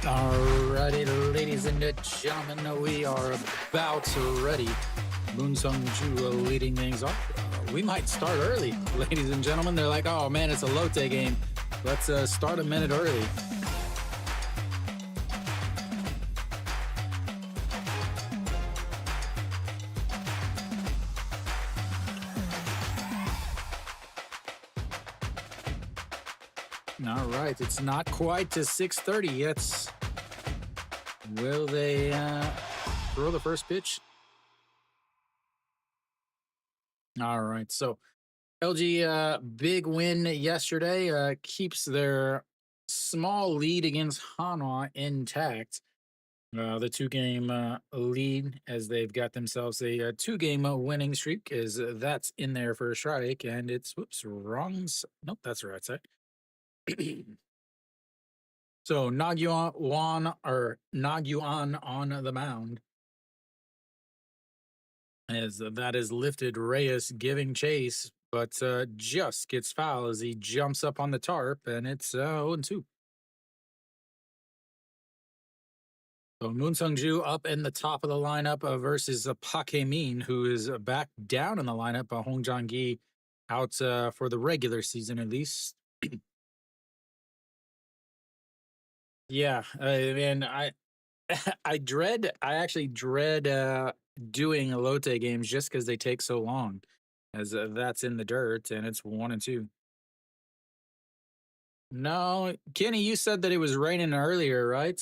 Alrighty, ladies and gentlemen, we are about ready. Moon Sung Ju leading things off. We might start early, ladies and gentlemen. They're like, oh man, it's a Lotte game. Let's start a minute early. All right, it's not quite to 6:30 yet. Will they throw the first pitch? All right, so LG big win yesterday keeps their small lead against Hanwha intact. The two-game lead as they've got themselves a two-game winning streak is that's in there for a strike, and it's whoops wrong. Nope, that's the right side. So Nagyuan on the mound as that is lifted. Reyes giving chase, but just gets foul as he jumps up on the tarp, and it's 0-2. So Moon Sung Ju up in the top of the lineup versus Pak Min, who is back down in the lineup. Hong Jong Gi out for the regular season at least. Yeah, and I actually dread doing Lotte games just because they take so long, as that's in the dirt and it's 1-2. No, Kenny, you said that it was raining earlier, right?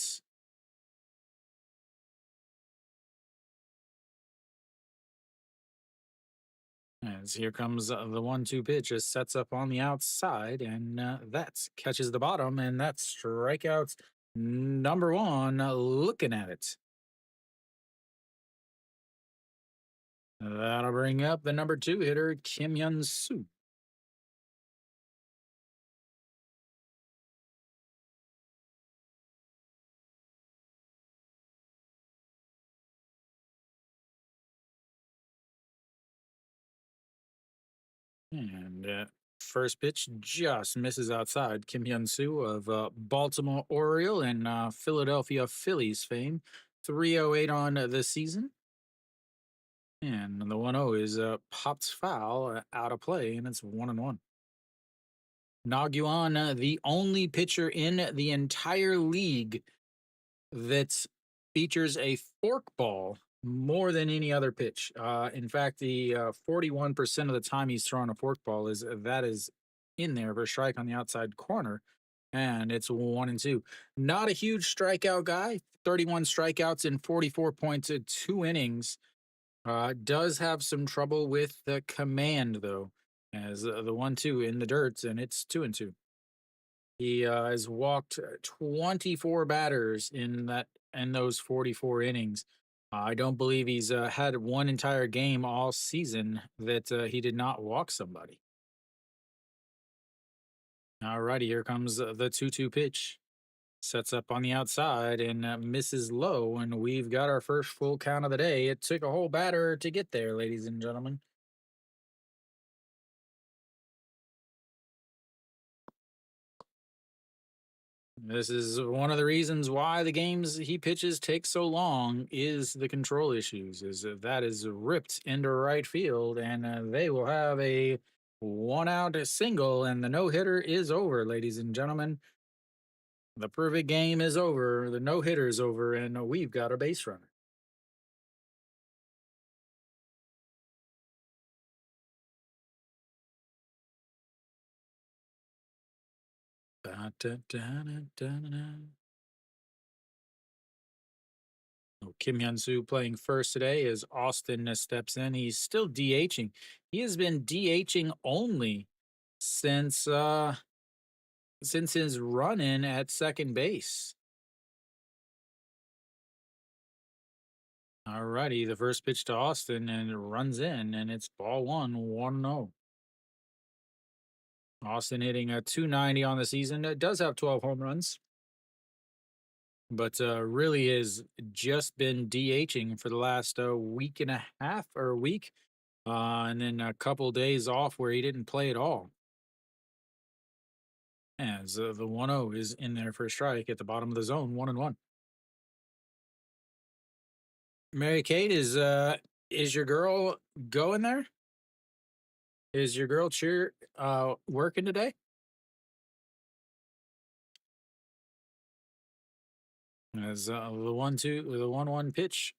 As here comes the 1-2 pitch, just sets up on the outside, and that catches the bottom, and that's strikeout number one. Looking at it, that'll bring up the number two hitter, Kim Yun Soo. And first pitch just misses outside. Kim Hyun Soo of Baltimore Oriole and Philadelphia Phillies fame. 308 on the season. And the 1-0 is popped foul out of play, and it's 1-1. Nagyuan, the only pitcher in the entire league that features a forkball more than any other pitch. In fact, the 41% of the time he's throwing a forkball is in there for a strike on the outside corner, and it's 1-2. Not a huge strikeout guy. 31 strikeouts in 44.2 innings. Does have some trouble with the command though, as the 1-2 in the dirt, and it's 2-2. He has walked 24 batters in those 44 innings. I don't believe he's had one entire game all season that he did not walk somebody. Alrighty, here comes the 2-2 pitch. Sets up on the outside and misses low, and we've got our first full count of the day. It took a whole batter to get there, ladies and gentlemen. This is one of the reasons why the games he pitches take so long is the control issues. That is ripped into right field, and they will have a one-out single, and the no-hitter is over, ladies and gentlemen. The perfect game is over. The no-hitter is over, and we've got a base runner. Kim Hyun Soo playing first today as Austin steps in. He's still DHing. He has been DHing only since his run in at second base. Alrighty, the first pitch to Austin and it runs in, and it's ball one, 1-0. Austin hitting a 290 on the season. It does have 12 home runs, but really has just been DHing for the last week and a half or a week, and then a couple days off where he didn't play at all. as the 1-0 is in there for a strike at the bottom of the zone, 1-1. Mary Kate, is your girl going there? Is your girl working today? As the 1-2, the 1-1 pitch,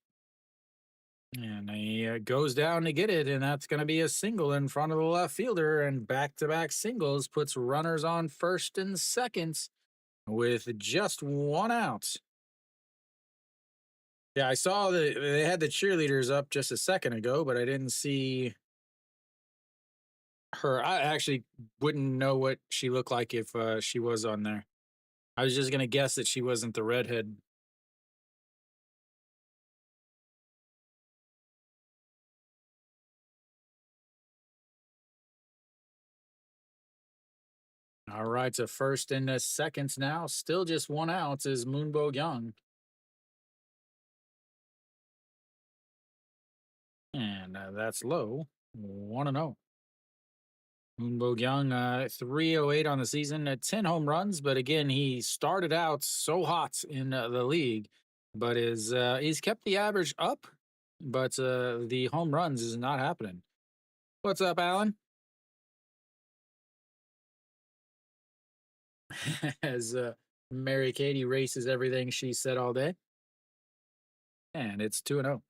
and he goes down to get it, and that's going to be a single in front of the left fielder. And back-to-back singles puts runners on first and second with just one out. Yeah, I saw that they had the cheerleaders up just a second ago, but I didn't see her. I actually wouldn't know what she looked like if she was on there. I was just gonna guess that she wasn't the redhead. All right, so first and a seconds now, still just one out is Moonbo Young, and that's low, 1-0. Moonbo Young, 308 on the season, 10 home runs, but again, he started out so hot in the league, but he's kept the average up, but the home runs is not happening. What's up, Alan? As Mary Katie races everything she said all day, and it's 2-0.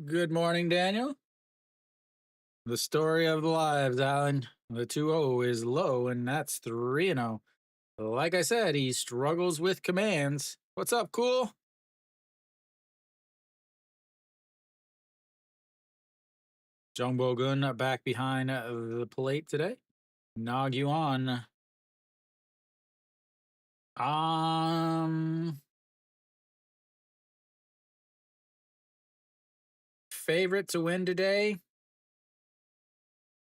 Good morning, Daniel. The story of the lives, Alan. The 2-0 is low, and that's 3-0. Like I said, he struggles with commands. What's up, cool? Jung Bo-gun back behind the plate today. Nog Yuan. Um, Favorite to win today?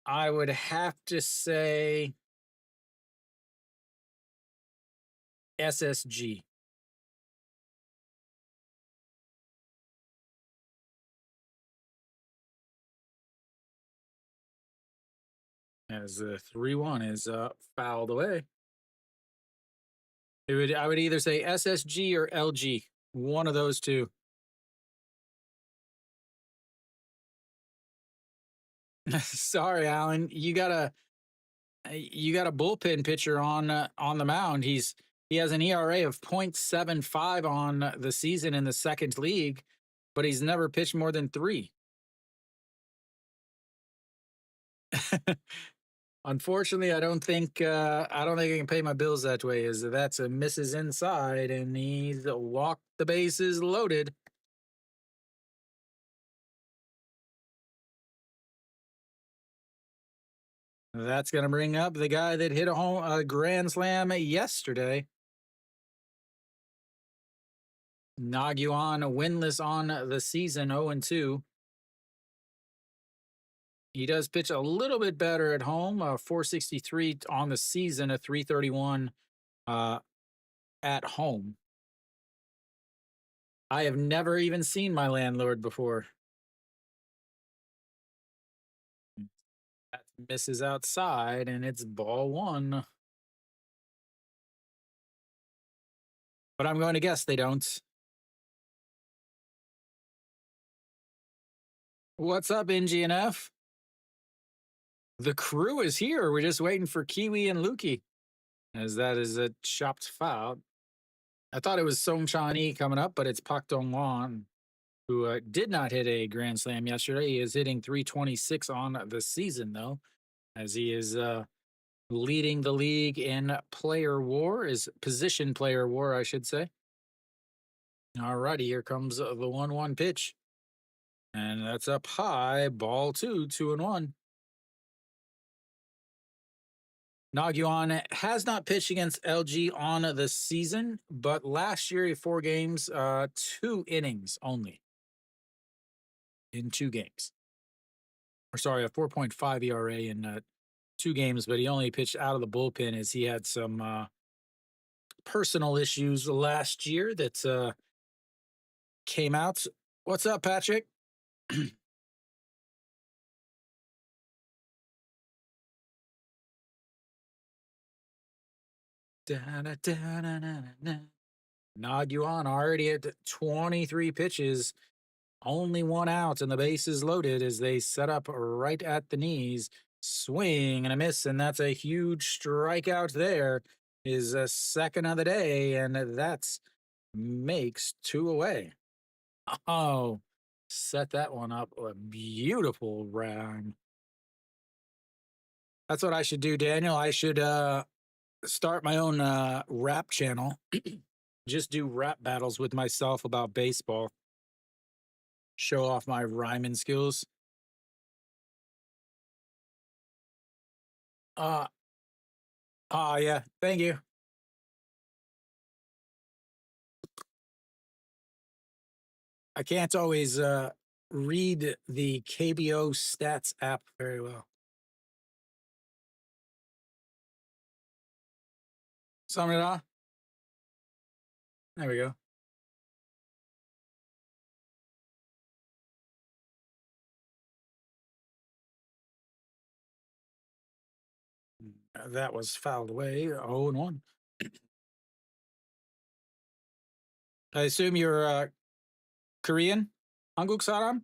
I would have to say SSG. As the 3-1 is fouled away. I would either say SSG or LG. One of those two. Sorry, Alan. You got a bullpen pitcher on the mound. He has an ERA of 0.75 on the season in the second league, but he's never pitched more than 3. Unfortunately, I don't think I can pay my bills that way. Is that's a misses inside, and he's walked the bases loaded. That's going to bring up the guy that hit a grand slam yesterday. Naguan winless on the season, 0-2. He does pitch a little bit better at home, 463 on the season, a 331 at home. I have never even seen my landlord before. That misses outside, and it's ball 1. But I'm going to guess they don't. What's up, NGNF? The crew is here. We're just waiting for Kiwi and Lukey, as that is a chopped foul. I thought it was Song Chan-yi coming up, but it's Pak Dong-won, who did not hit a grand slam yesterday. He is hitting 326 on the season, though, as he is leading the league in player war, is position player war, I should say. All righty, here comes the 1-1 pitch. And that's up high, ball 2, 2-1. Naguan has not pitched against LG on the season, but last year, he 4 games, 2 innings only in 2 games. Or sorry, a 4.5 ERA in 2 games, but he only pitched out of the bullpen as he had some personal issues last year that came out. What's up, Patrick? Da-da-da-da-da-da. Nod you on already at 23 pitches, only one out, and the bases loaded as they set up right at the knees. Swing and a miss, and that's a huge strikeout there. Is a second of the day, and that's makes two away. Oh, set that one up. A beautiful round. That's what I should do, Daniel. I should start my own rap channel. Just do rap battles with myself about baseball. Show off my rhyming skills. Uh yeah, thank you. I can't always read the KBO stats app very well. Sum it up. There we go. That was fouled away. 0 and 1. I assume you're Korean? Hanguk saram?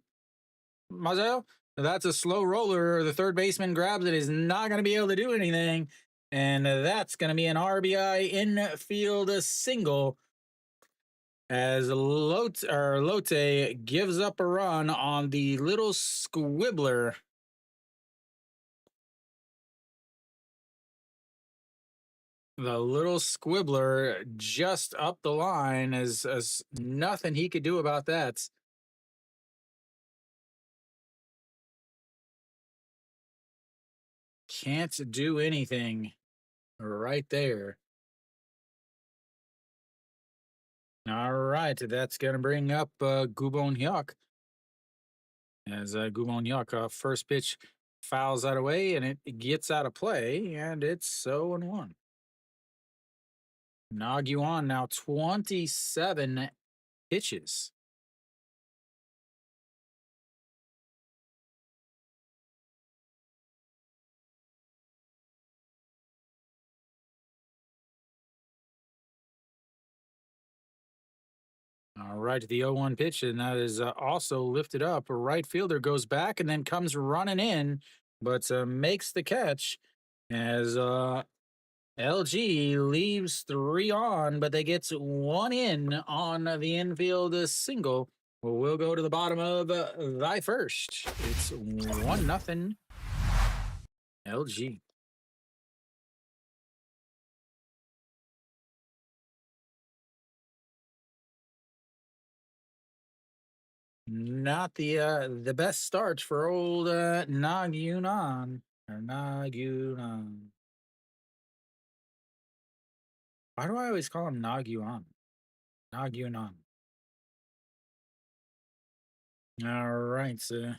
Mazel? That's a slow roller. The third baseman grabs it, is not going to be able to do anything. And that's going to be an RBI infield single as Lotte gives up a run on the little squibbler. The little squibbler just up the line, as nothing he could do about that. Can't do anything right there. All right, that's going to bring up Gubon Hyuk. As Gubon Hyuk, first pitch fouls that away and it gets out of play, and it's 0 and 1. Naguan now 27 pitches. All right, the 0-1 pitch, and that is also lifted up. A right fielder goes back and then comes running in, but makes the catch as LG leaves 3 on, but they get 1 in on the infield single. We'll go to the bottom of thy first. It's 1-0 LG. Not the best start for old Nagyunan or Nagyunan. Why do I always call him Nagyuan? Nagyunan. All right, so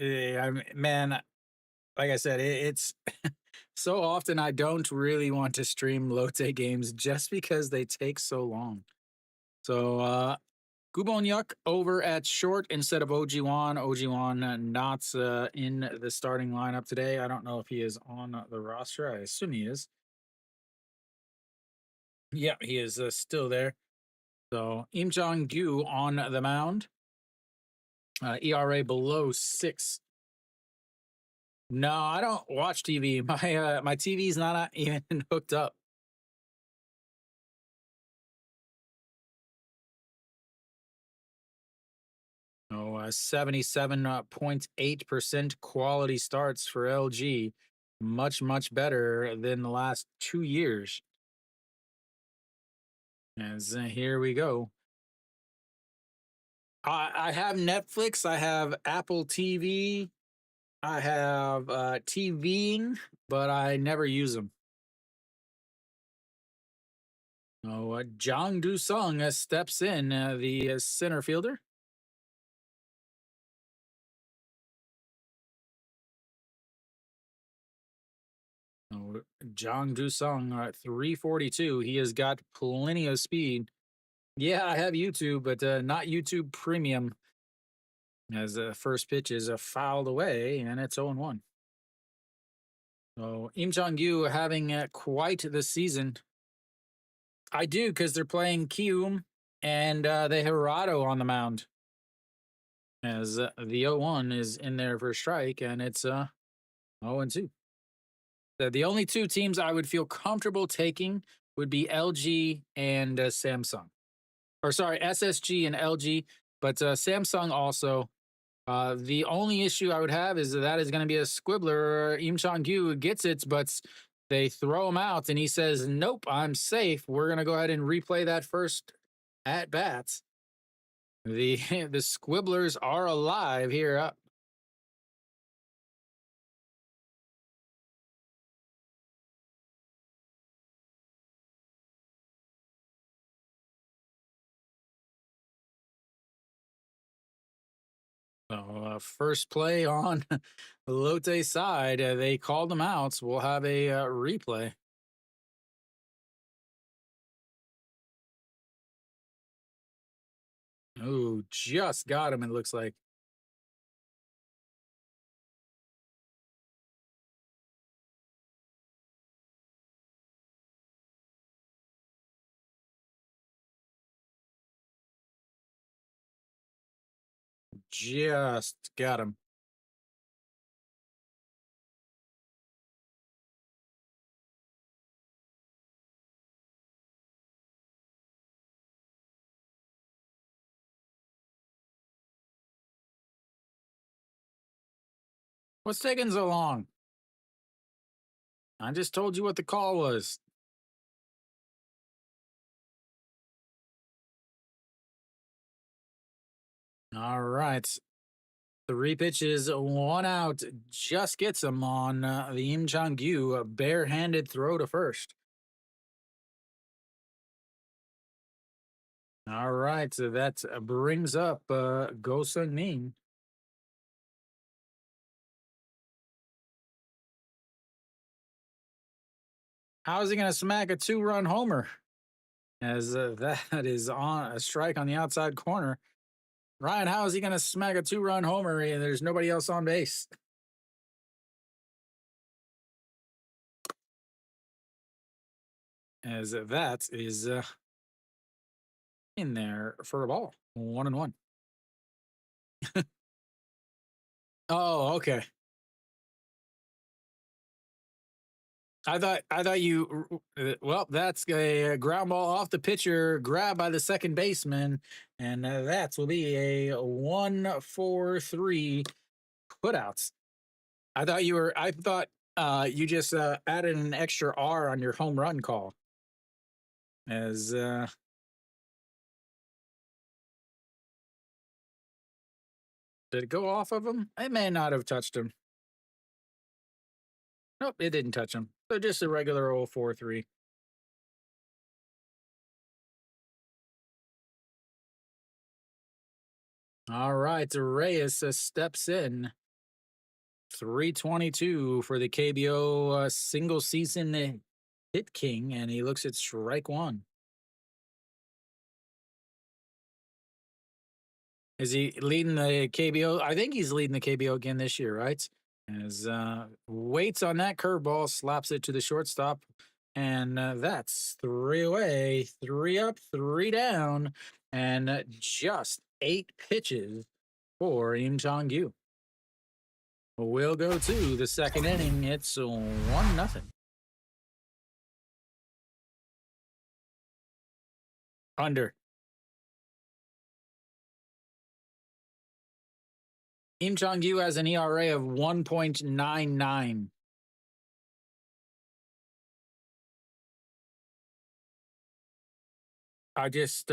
yeah, man, like I said, it's so often I don't really want to stream Lotte games just because they take so long. So Gubonyak over at short instead of Ojiwan. Ojiwan not in the starting lineup today. I don't know if he is on the roster. I assume he is. Yeah, he is still there. So Im Jong Gyu on the mound. ERA below 6. No, I don't watch TV. My TV's not even hooked up. Oh, 77.8% quality starts for LG. Much, much better than the last 2 years. As here we go. I have Netflix. I have Apple TV. I have TVing, but I never use them. Oh, Jang Do Sung steps in, the center fielder. Jang Sung at 342. He has got plenty of speed. Yeah, I have YouTube, but not YouTube Premium. As the first pitch is fouled away, and it's 0-1. So Im Jong-yu having quite the season. I do, because they're playing Kium and they have Hirado on the mound. As the 0-1 is in there for a strike, and it's 0-2. The only two teams I would feel comfortable taking would be LG and Samsung. Or sorry, SSG and LG, but Samsung also. The only issue I would have is that is going to be a squibbler. Im Chong-gyu gets it, but they throw him out, and he says, "Nope, I'm safe." We're going to go ahead and replay that first at bats. The the squibblers are alive here. Up. So first play on Lotte's side, they called him out. So we'll have a replay. Oh, just got him. It looks like. Just got him. What's taking so long? I just told you what the call was. All right. Three pitches, one out. Just gets him on the Im Chong-gyu, a barehanded throw to first. All right. So that brings up Go Sung Min. How is he going to smack a 2-run homer? As that is on a strike on the outside corner. Ryan, how is he going to smack a 2-run homer and there's nobody else on base? As that is in there for a ball. 1-1. Oh, okay. I thought you well, that's a ground ball off the pitcher, grabbed by the second baseman, and that will be a 1-4-3 putouts. I thought you just added an extra R on your home run call. As did it go off of him? It may not have touched him. Nope, it didn't touch him. So just a regular old 4-3. All right, Reyes steps in. 322 for the KBO single season hit king, and he looks at strike one. Is he leading the KBO? I think he's leading the KBO again this year, right? As waits on that curveball, slaps it to the shortstop, and that's 3 away, 3 up, 3 down, and just 8 pitches for Im Chong-gyu. We'll go to the second inning. It's 1-0. Under. Im Chong-gyu has an ERA of 1.99. I just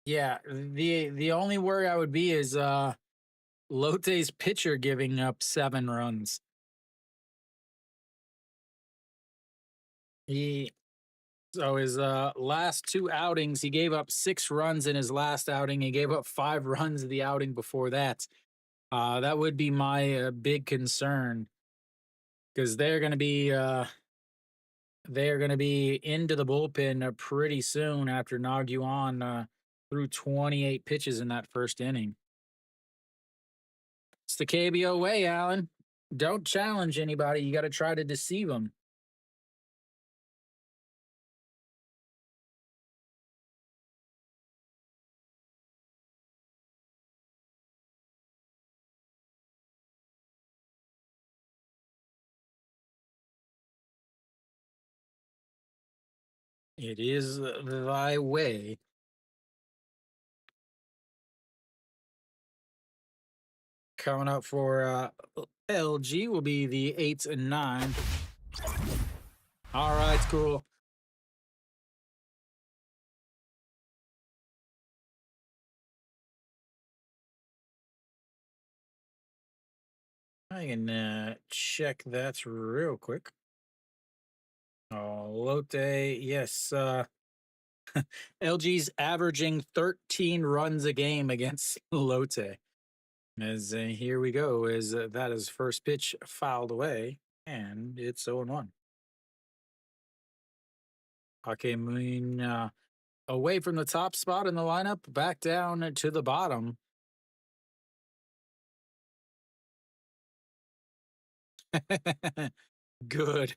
yeah, the only worry I would be is Lotte's pitcher giving up 7 runs. So his last 2 outings, he gave up 6 runs in his last outing. He gave up 5 runs the outing before that. That would be my big concern because they're gonna be into the bullpen pretty soon after Naguan threw 28 pitches in that first inning. It's the KBO way, Alan. Don't challenge anybody. You got to try to deceive them. It is thy way. Coming up for LG will be the 8 and 9. All right, cool. I can check that real quick. Oh, Lotte, yes. LG's averaging 13 runs a game against Lotte. As here we go, as that is first pitch fouled away, and it's 0 1. Hakemin away from the top spot in the lineup, back down to the bottom. Good.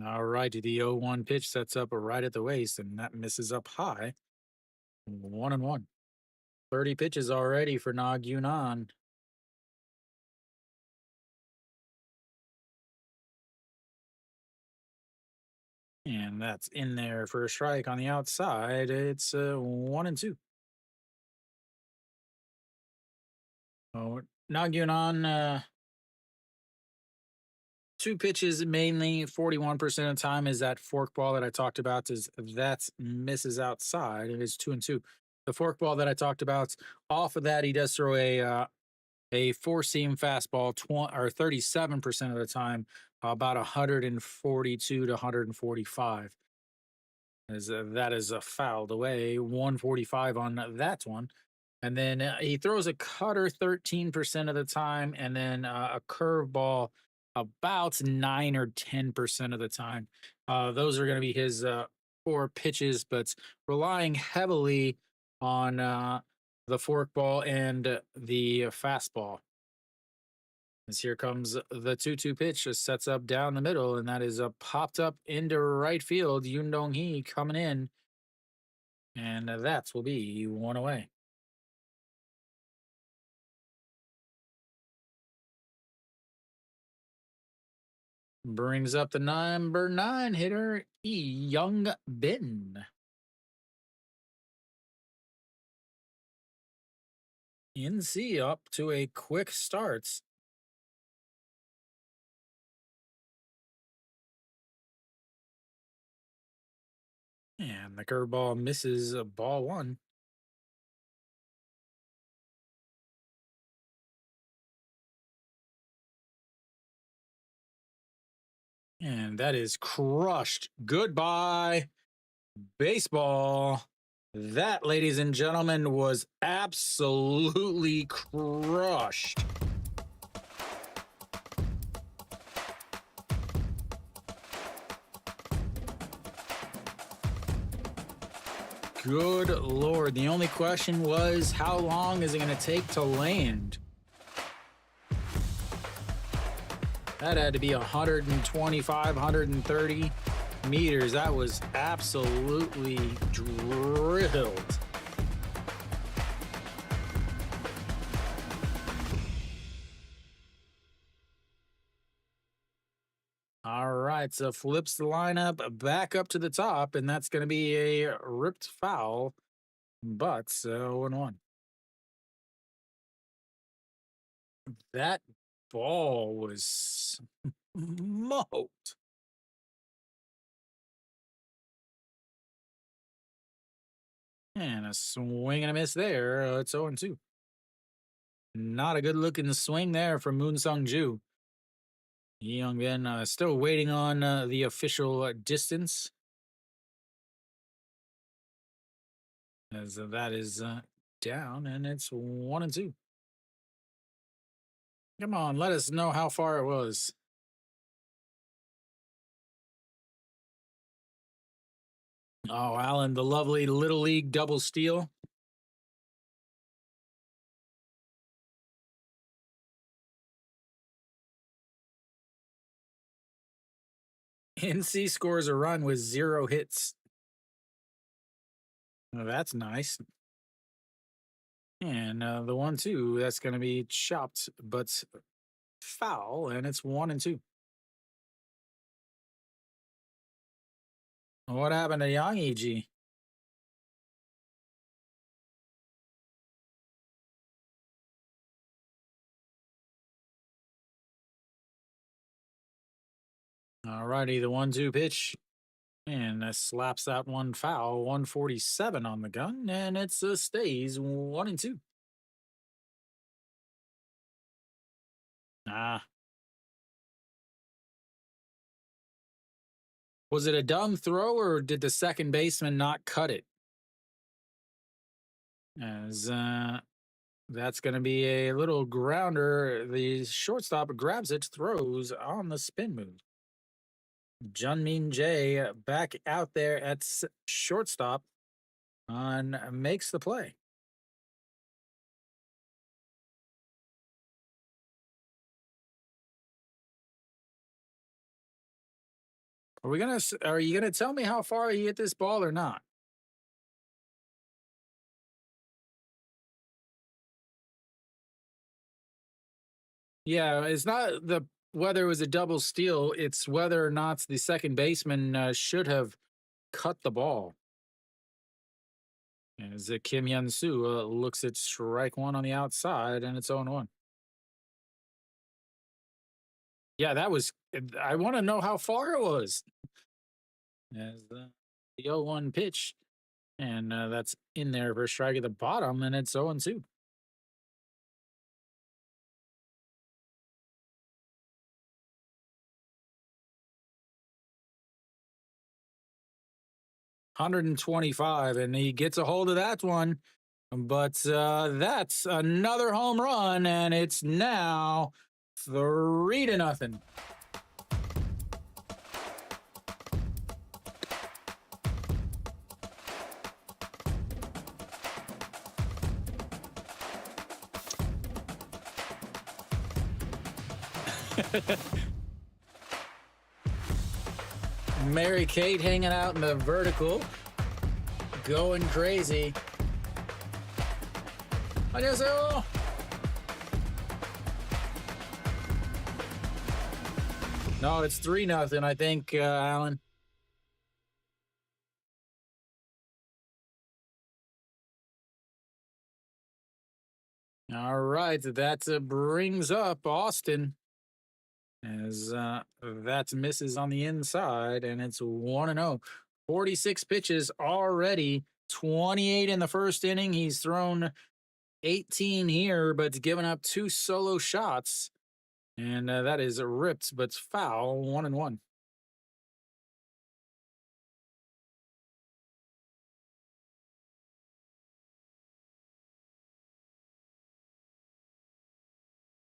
All right, the 0 1 pitch sets up right at the waist, and that misses up high. 1 and 1. 30 pitches already for Nag Yunan. And that's in there for a strike on the outside. It's 1 and 2. Oh, Nag Yunan, two pitches mainly, 41% of the time is that fork ball that I talked about. Is that misses outside. It is 2 and 2. The fork ball that I talked about, off of that, he does throw a four seam fastball 37% of the time, about 142 to 145. As that is fouled away, 145 on that one. And then he throws a cutter 13% of the time, and then a curveball about 9 or 10% of the time. Those are going to be his four pitches, but relying heavily on the forkball and the fastball. As here comes the 2-2 pitch, just sets up down the middle, and that is popped up into right field. Yoon Dong Hee coming in, and that will be one away. Brings up the number 9 hitter, Young Bin. NC up to a quick start. And the curveball misses ball 1. And that is crushed. Goodbye, baseball. That, ladies and gentlemen, was absolutely crushed. Good Lord. The only question was, how long is it going to take to land? That had to be 125, 130 meters. That was absolutely drilled. All right, so flips the lineup back up to the top, and that's going to be a ripped foul, but 0 and 1. That ball was smoked. And a swing and a miss there. It's 0 and 2. Not a good looking swing there from Moon Sung Ju. Young Bin still waiting on the official distance. as that is down, and it's 1-2. Come on, let us know how far it was. Oh, Alan, the lovely Little League double steal. NC scores a run with 0 hits. Well, that's nice. And the 1-2, that's going to be chopped, but foul, and it's 1-2. What happened to Young EG? All righty, the 1-2 pitch. And slaps that one foul, 147 on the gun, and it stays 1-2. Ah, was it a dumb throw or did the second baseman not cut it? As that's going to be a little grounder. The shortstop grabs it, throws on the spin move. Junmin Jay back out there at shortstop and makes the play. Are you gonna tell me how far he hit this ball or not? Yeah, it's not the whether it was a double steal, it's whether or not the second baseman should have cut the ball. As Kim Hyun Soo looks at strike one on the outside, and it's 0-1. Yeah, that was. I want to know how far it was. As the 0-1 pitch, and that's in there for a strike at the bottom, and it's 0-2. 125, and he gets a hold of that one. But that's another home run, and it's now 3-0. Mary Kate hanging out in the vertical, going crazy. 안녕하세요. No, it's 3-0, I think, Alan. All right, that brings up Austin as that misses on the inside, and it's 1-0. 46 pitches already, 28 in the first inning. He's thrown 18 here, but given up 2 solo shots, and that is ripped but foul, 1-1.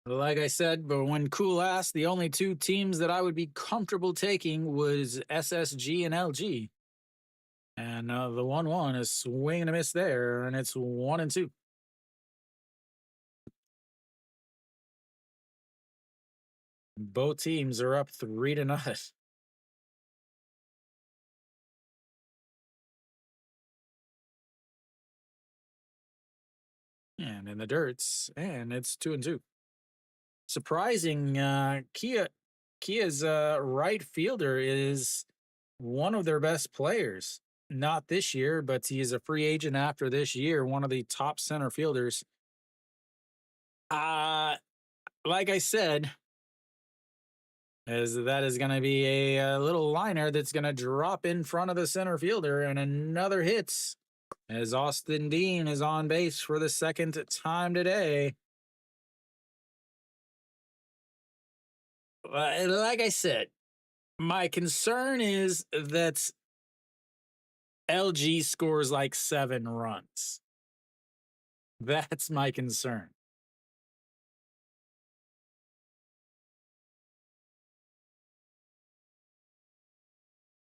Like I said, but when Cool asked, the only 2 teams that I would be comfortable taking was SSG and LG. And the 1-1 is swing and a miss there, and it's 1-2. Both teams are up 3-0. And in the dirts, and it's 2-2. Surprising, Kia's right fielder is one of their best players. Not this year, but he is a free agent after this year, one of the top center fielders. Like I said, as that is going to be a little liner that's going to drop in front of the center fielder, and another hits as Austin Dean is on base for the second time today. Like I said, my concern is that LG scores like 7 runs. That's my concern.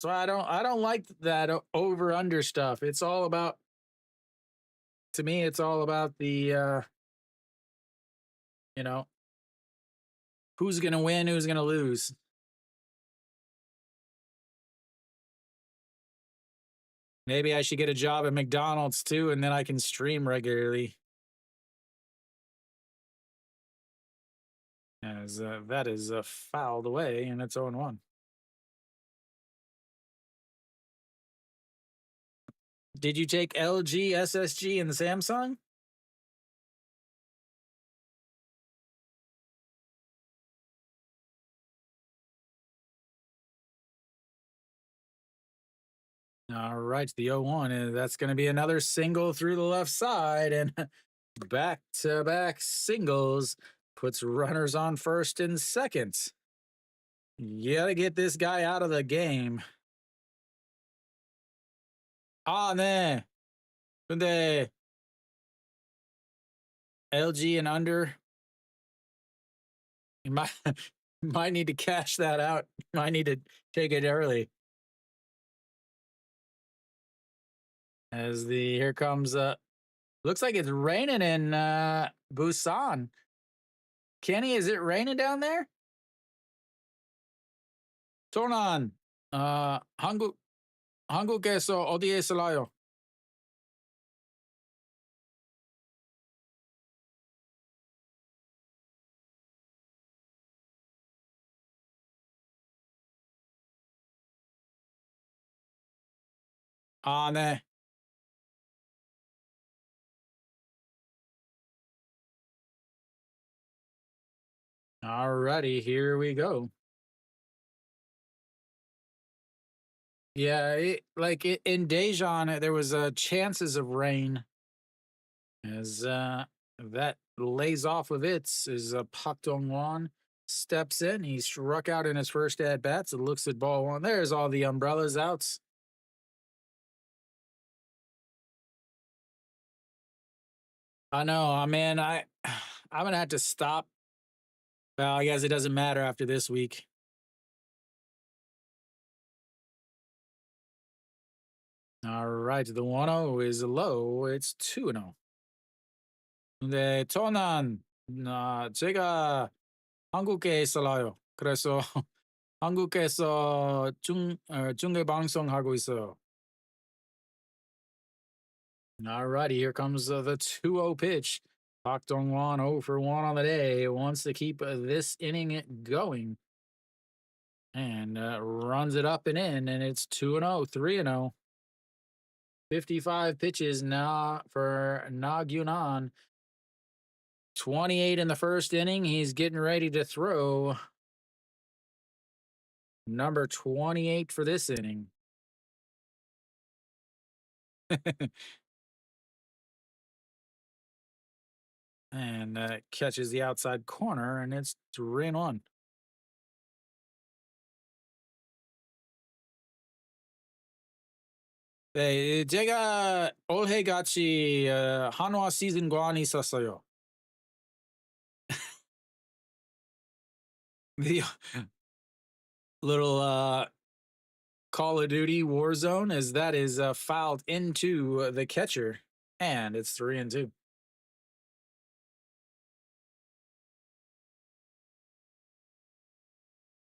So I don't like that over under stuff. It's all about to me it's all about the you know, who's going to win, who's going to lose. Maybe I should get a job at McDonald's too and then I can stream regularly. As that is fouled away and it's 0-1. Did you take LG, SSG, and the Samsung? All right, the 0-1, and that's going to be another single through the left side, and back to back singles puts runners on first and second. You gotta get this guy out of the game. Ah, 네. 근데 LG and under, you might might need to cash that out. Might need to take it early. As the here comes looks like it's raining in Busan. Kenny, is it raining down there? Tonan. 한국 한국에서 어디에 살아요? 아, 네. Alrighty, here we go. Yeah, in Daejeon, there was chances of rain as that lays off of it as Pak Dong-won steps in. He struck out in his first at bats. It looks at ball one. There's all the umbrellas outs. I know, man. I'm gonna have to stop. Well, I guess it doesn't matter after this week. All right, the 1-0 is low. It's 2-0. 네, 저는 제가 한국에 살아요. 그래서 한국에서 중계 방송하고 있어요. Alrighty, here comes the 2-0 pitch. Park Dong-won 0 for 1 on the day. Wants to keep this inning going. And runs it up and in, and it's 2-0, 3-0. 55 pitches now for Nagyunan. 28 in the first inning. He's getting ready to throw number 28 for this inning. And catches the outside corner, and it's 3-1. 네, 제가 올해 같이 한화 시즌권 있었어요. The little Call of Duty Warzone as that is fouled into the catcher, and it's 3-2.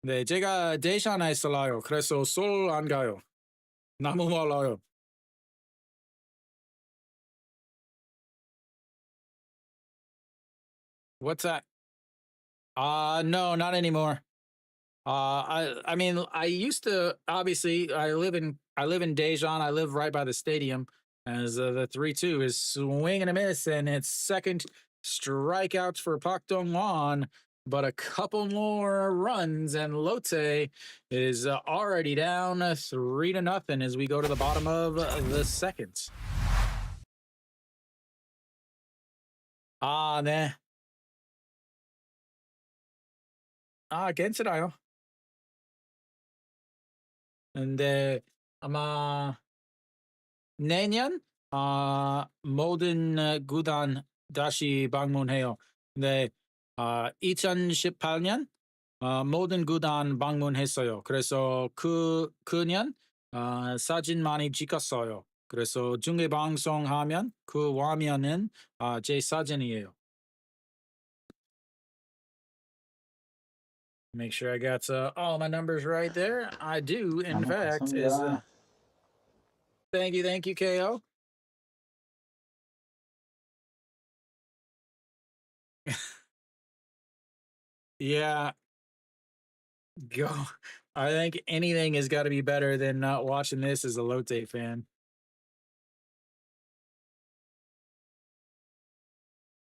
네, 제가 대전에 살아요. 그래서 서울 안 가요. 너무 멀어요. What's that? No, not anymore. I mean, I used to obviously I live in Daejeon. I live right by the stadium. As the 3-2 is swing and a miss, and it's second strikeouts for Park Dong Won. But a couple more runs, and Lotte is already down 3-0 as we go to the bottom of the second. 네. 괜찮아요. 근데 아마 내년 모든 구단 다시 방문해요. 네, 2018년 모든 구단 방문했어요. 그래서 그년 사진 많이 찍었어요. 그래서 중계 방송하면 그 화면은 제 사진이에요. Make sure I got all my numbers right there. I do, in fact. Thank you, KO. Yeah, go. I think anything has got to be better than not watching this as a Lotte fan.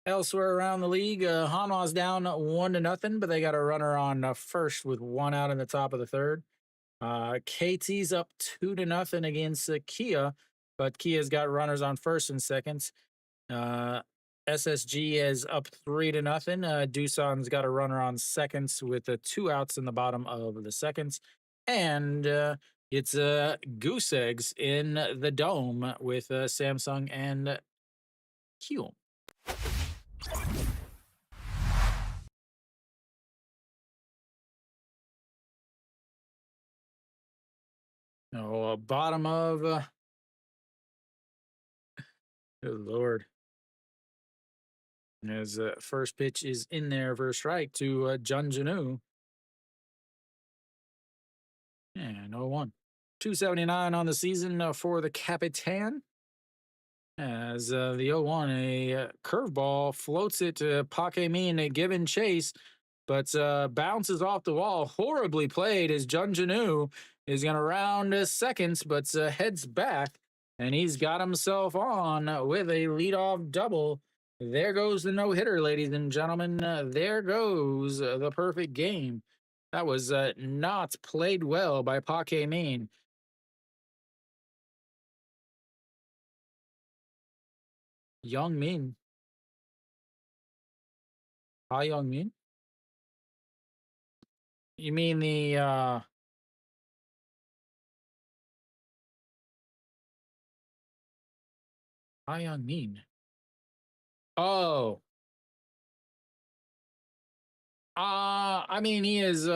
Elsewhere around the league, Hanwha's down 1-0, but they got a runner on first with one out in the top of the third. KT's up 2-0 against Kia, but Kia's got runners on first and seconds. SSG is up 3-0. Doosan's got a runner on seconds with two outs in the bottom of the seconds. And it's Goose Eggs in the dome with Samsung and Q. Oh, bottom of. Good Lord. As first pitch is in there for a strike to Jun Janu. And 0-1. 279 on the season for the Capitan. As the 0-1, a curveball floats it to Pakemin, given chase, but bounces off the wall. Horribly played as Jun Janu is going to round seconds, but heads back, and he's got himself on with a leadoff double. There goes the no-hitter, ladies and gentlemen. There goes the perfect game. That was not played well by Pakemin. Young Min. Hi, Young Min. You mean the Hi, Young Min? Oh, I mean, he is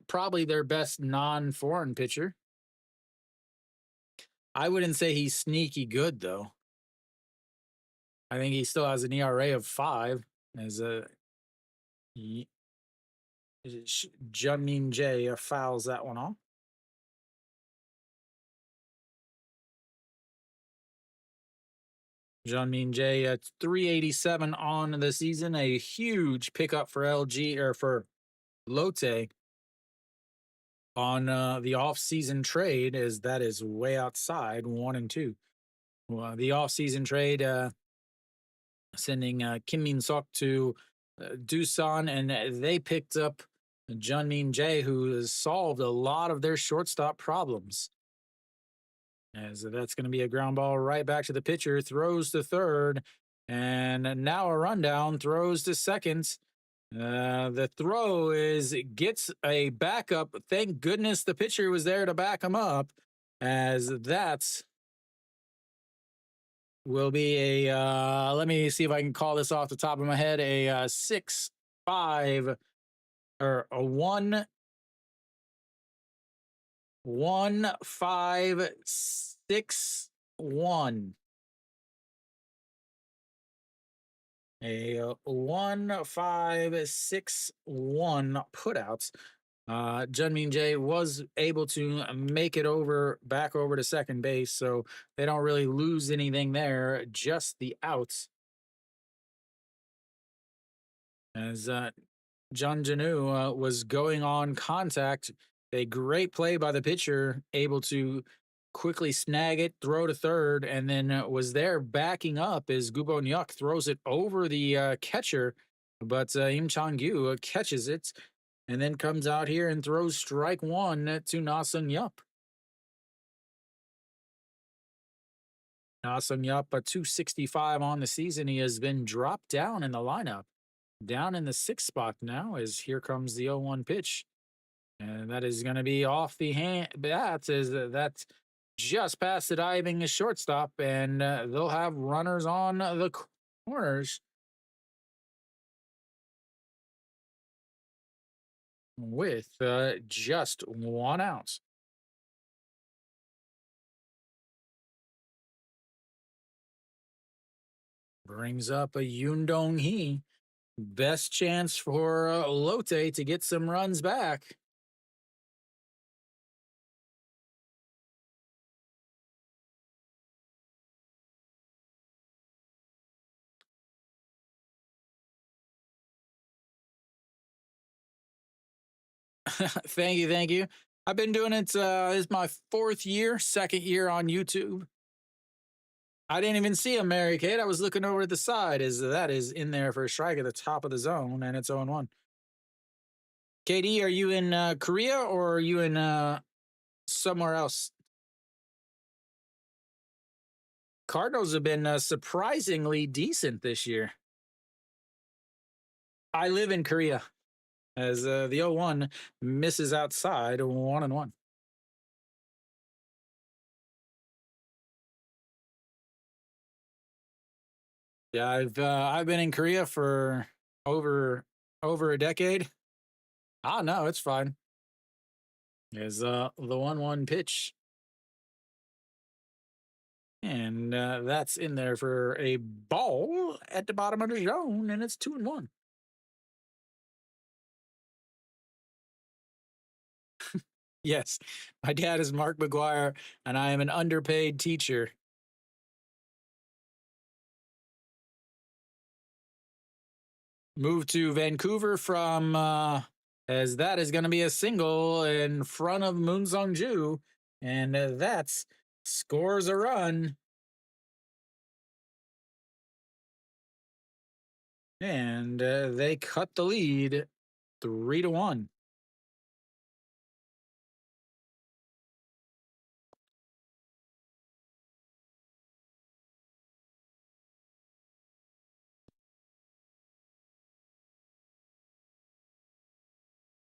probably their best non-foreign pitcher. I wouldn't say he's sneaky good though. I think he still has an ERA of 5 as a Junmin J fouls that one off. Junmin J at 387 on the season, a huge pickup for LG or for Lotte on the off-season trade, as that is way outside 1 and 2. Well, the off-season trade sending Kim Min Sok to Doosan, and they picked up Junmin Jae, who has solved a lot of their shortstop problems. As that's going to be a ground ball right back to the pitcher, throws to third, and now a rundown, throws to second. The throw gets a backup. Thank goodness the pitcher was there to back him up, as that's will be a let me see if I can call this off the top of my head, a 6-5 or a 1-5-6-1, a 1-5-6-1 putouts. Junmin Jae was able to make it back over to second base, so they don't really lose anything there, just the outs. As Jun Janu was going on contact, a great play by the pitcher, able to quickly snag it, throw to third, and then was there backing up as Gubo Nyuk throws it over the catcher, but Im Chang-gyu catches it and then comes out here and throws strike one to Na-Sung Yup. Na-Sung Yup, a 265 on the season. He has been dropped down in the lineup, down in the 6th spot now, as here comes the 0-1 pitch. And that is going to be off the hand. That just past the diving shortstop, and they'll have runners on the corners with just 1 out. Brings up a Yoon Dong Hee. Best chance for Lotte to get some runs back. Thank you, thank you. I've been doing it. This is my 4th year, 2nd year on YouTube. I didn't even see a Mary Kate. I was looking over at the side. Is that is in there for a strike at the top of the zone, and it's 0-1. KD, are you in Korea or are you in somewhere else? Cardinals have been surprisingly decent this year. I live in Korea as the 0-1 misses outside 1-1. Yeah, I've been in Korea for over a decade. Ah, no, it's fine. Is the 1-1 pitch, and that's in there for a ball at the bottom of the zone, and it's 2-1. Yes, my dad is Mark McGuire, and I am an underpaid teacher. Moved to Vancouver from as that is going to be a single in front of Moon Sung Ju, and that's scores a run, and they cut the lead 3-1.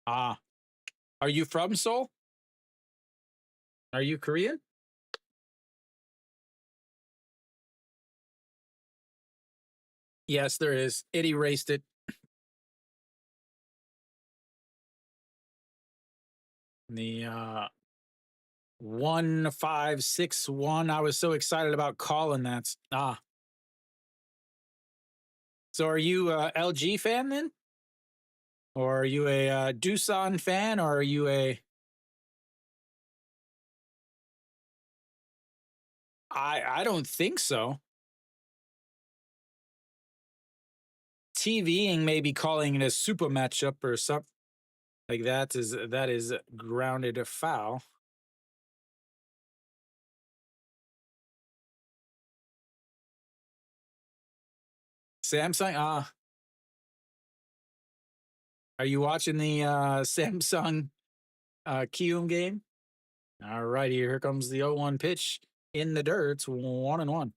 Ah, are you from Seoul? Are you Korean? Yes, there is. It erased it. The 1561. I was so excited about calling that. Ah, so are you a LG fan then? Or are you a Doosan fan? Or are you a I don't think so. TVing maybe calling it a super matchup or something like that is grounded a foul. Samsung. Are you watching the Samsung Kium game? All righty, here comes the 0-1 pitch in the dirt. It's 1-1.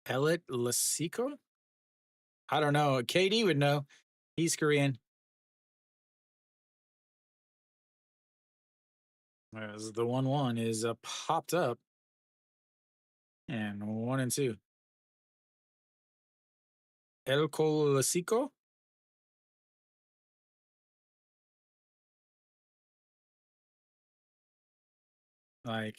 Elliot Lasico? I don't know. KD would know. He's Korean. As the 1-1 is popped up. And 1-2. El Lasico? Like,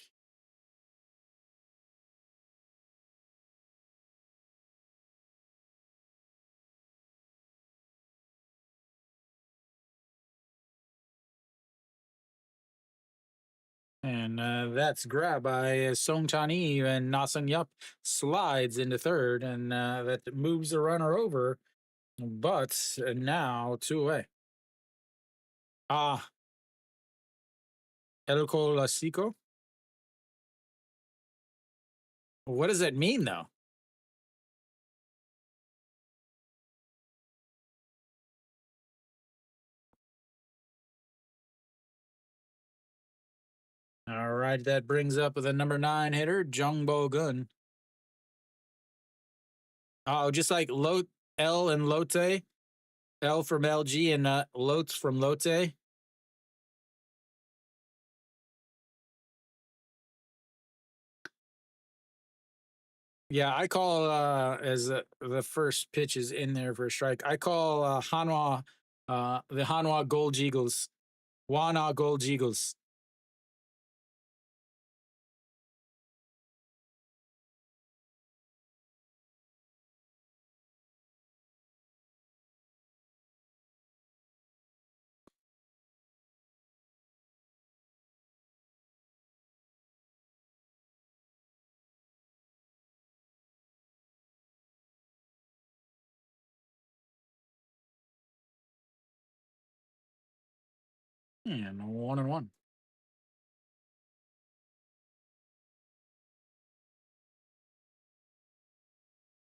and that's grabbed by Song Chan-yi, and Na Sung-yup slides into third, and that moves the runner over. But now 2 away. Ah, El Lasico? What does that mean, though? All right, that brings up the number 9 hitter, Jung Bo Gun. Oh, just like L and Lotte, L from LG and Lotes from Lotte. Yeah, I call as the first pitch is in there for a strike. I call Hanwha the Hanwha Gold Eagles. Wana Gold Eagles. And 1-1.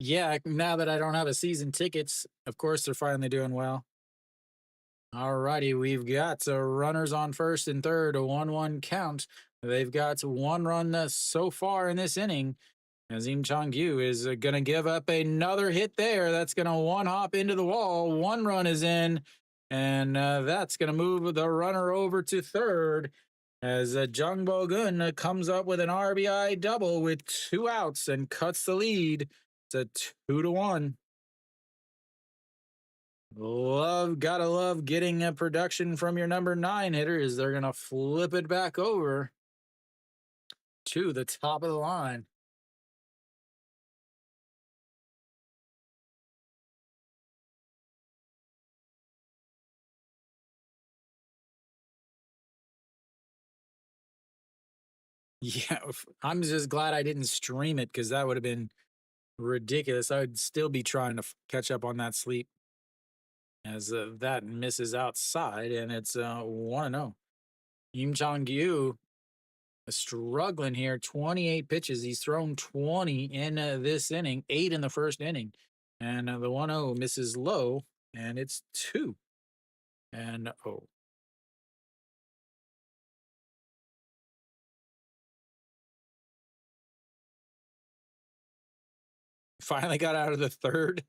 Yeah, now that I don't have a season tickets, of course they're finally doing well. All righty, we've got runners on first and third, a 1-1 count. They've got one run so far in this inning. Azim Changyu is going to give up another hit there. That's going to one hop into the wall. One run is in, and that's going to move the runner over to third as Jung Bo-gun comes up with an RBI double with 2 outs and cuts the lead. It's a 2-1. Gotta love getting a production from your number 9 hitter as they're going to flip it back over to the top of the line. Yeah, I'm just glad I didn't stream it because that would have been ridiculous. I would still be trying to catch up on that sleep as that misses outside, and it's 1-0. Im Chong-gyu struggling here. 28 pitches. He's thrown 20 in this inning, 8 in the first inning, and the 1-0 misses low, and it's 2 and 0. Finally got out of the third.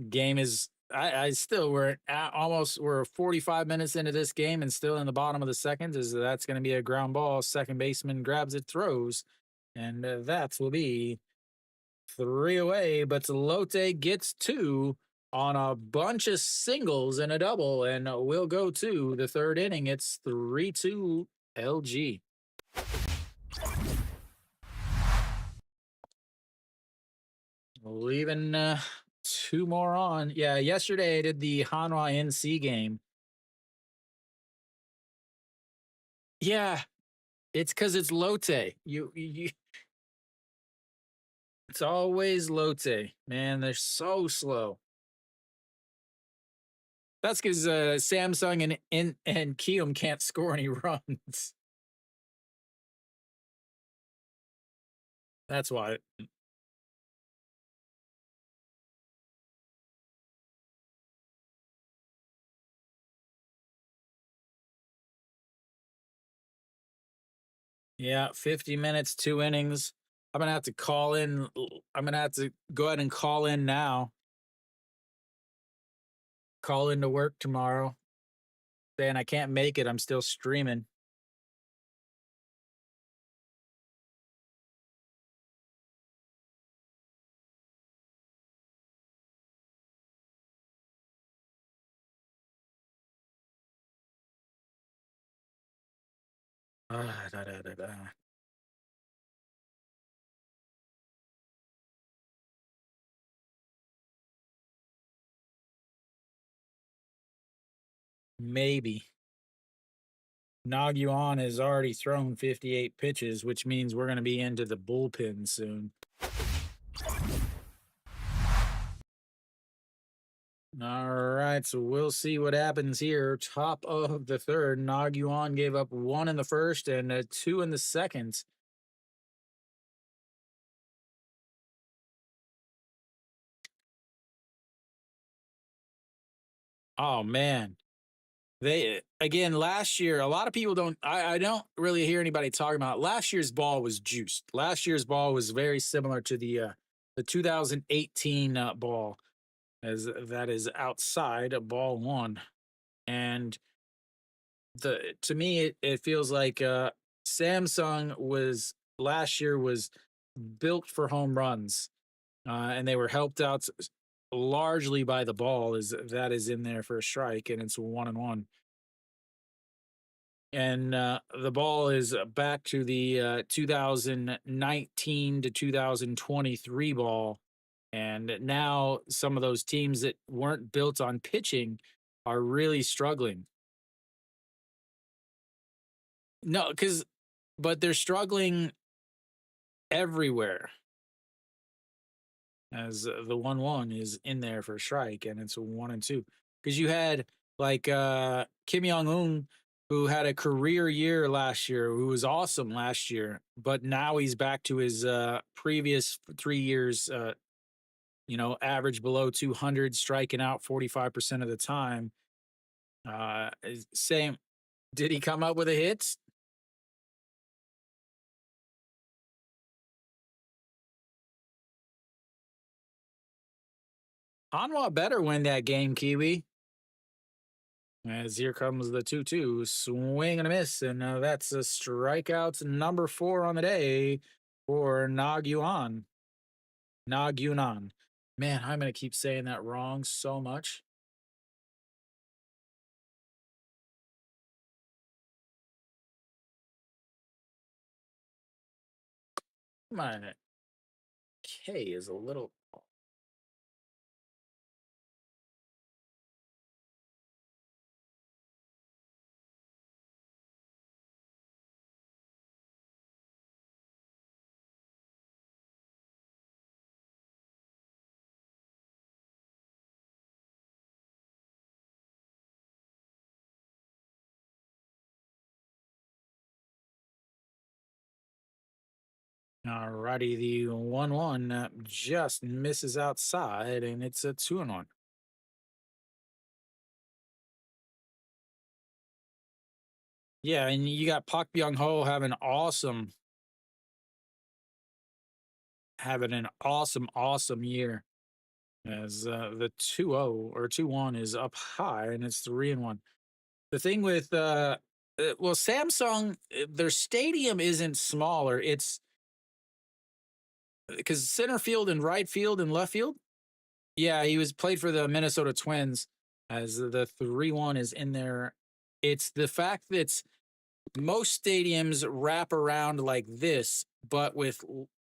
Game is I still we're at almost we're 45 minutes into this game and still in the bottom of the second. Is that's going to be a ground ball? Second baseman grabs it, throws, and that will be 3 away. But Lotte gets 2 on a bunch of singles and a double, and we'll go to the third inning. It's 3-2 LG. Leaving 2 more on. Yeah, yesterday I did the Hanwha NC game. Yeah, it's because it's Lotte. It's always Lotte. Man, they're so slow. That's because Samsung and Kium can't score any runs. That's why. Yeah, 50 minutes, 2 innings. I'm gonna have to call in. I'm gonna have to go ahead and call in now. Call into work tomorrow. Saying I can't make it. I'm still streaming. Da, da, da, da. Maybe. Naguan has already thrown 58 pitches, which means we're going to be into the bullpen soon. All right, so we'll see what happens here. Top of the third, Naguan gave up 1 in the first and 2 in the second. Oh man, they again last year. A lot of people don't. I don't really hear anybody talking about last year's ball was juiced. Last year's ball was very similar to the 2018 ball. as that is outside a ball one. And the to me it feels like Samsung was last year was built for home runs, and they were helped out largely by the ball is that is in there for a strike and it's 1-1. And the ball is back to the 2019 to 2023 ball. And now some of those teams that weren't built on pitching are really struggling. No, because but they're struggling everywhere as the 1-1 is in there for a strike and it's a 1-2. Because you had like Kim Jong Un, who had a career year last year, who was awesome last year, but now he's back to his previous 3 years, average below 200, striking out 45% of the time. Same. Did he come up with a hit? Hanwha better win that game, Kiwi. As here comes the 2-2, swing and a miss. And that's a strikeout number 4 on the day for Nagyuan. Nagyunan. Man, I'm going to keep saying that wrong so much. My K is a little. Alrighty, the 1-1 just misses outside, and it's a 2-1. Yeah, and you got Pak Byung Ho having an awesome year as the 2-0 or 2-1 is up high and it's 3-1. The thing with well, Samsung, their stadium isn't smaller. It's because center field and right field and left field. Yeah, he was played for the Minnesota Twins as the 3-1 is in there. It's the fact that most stadiums wrap around like this, but with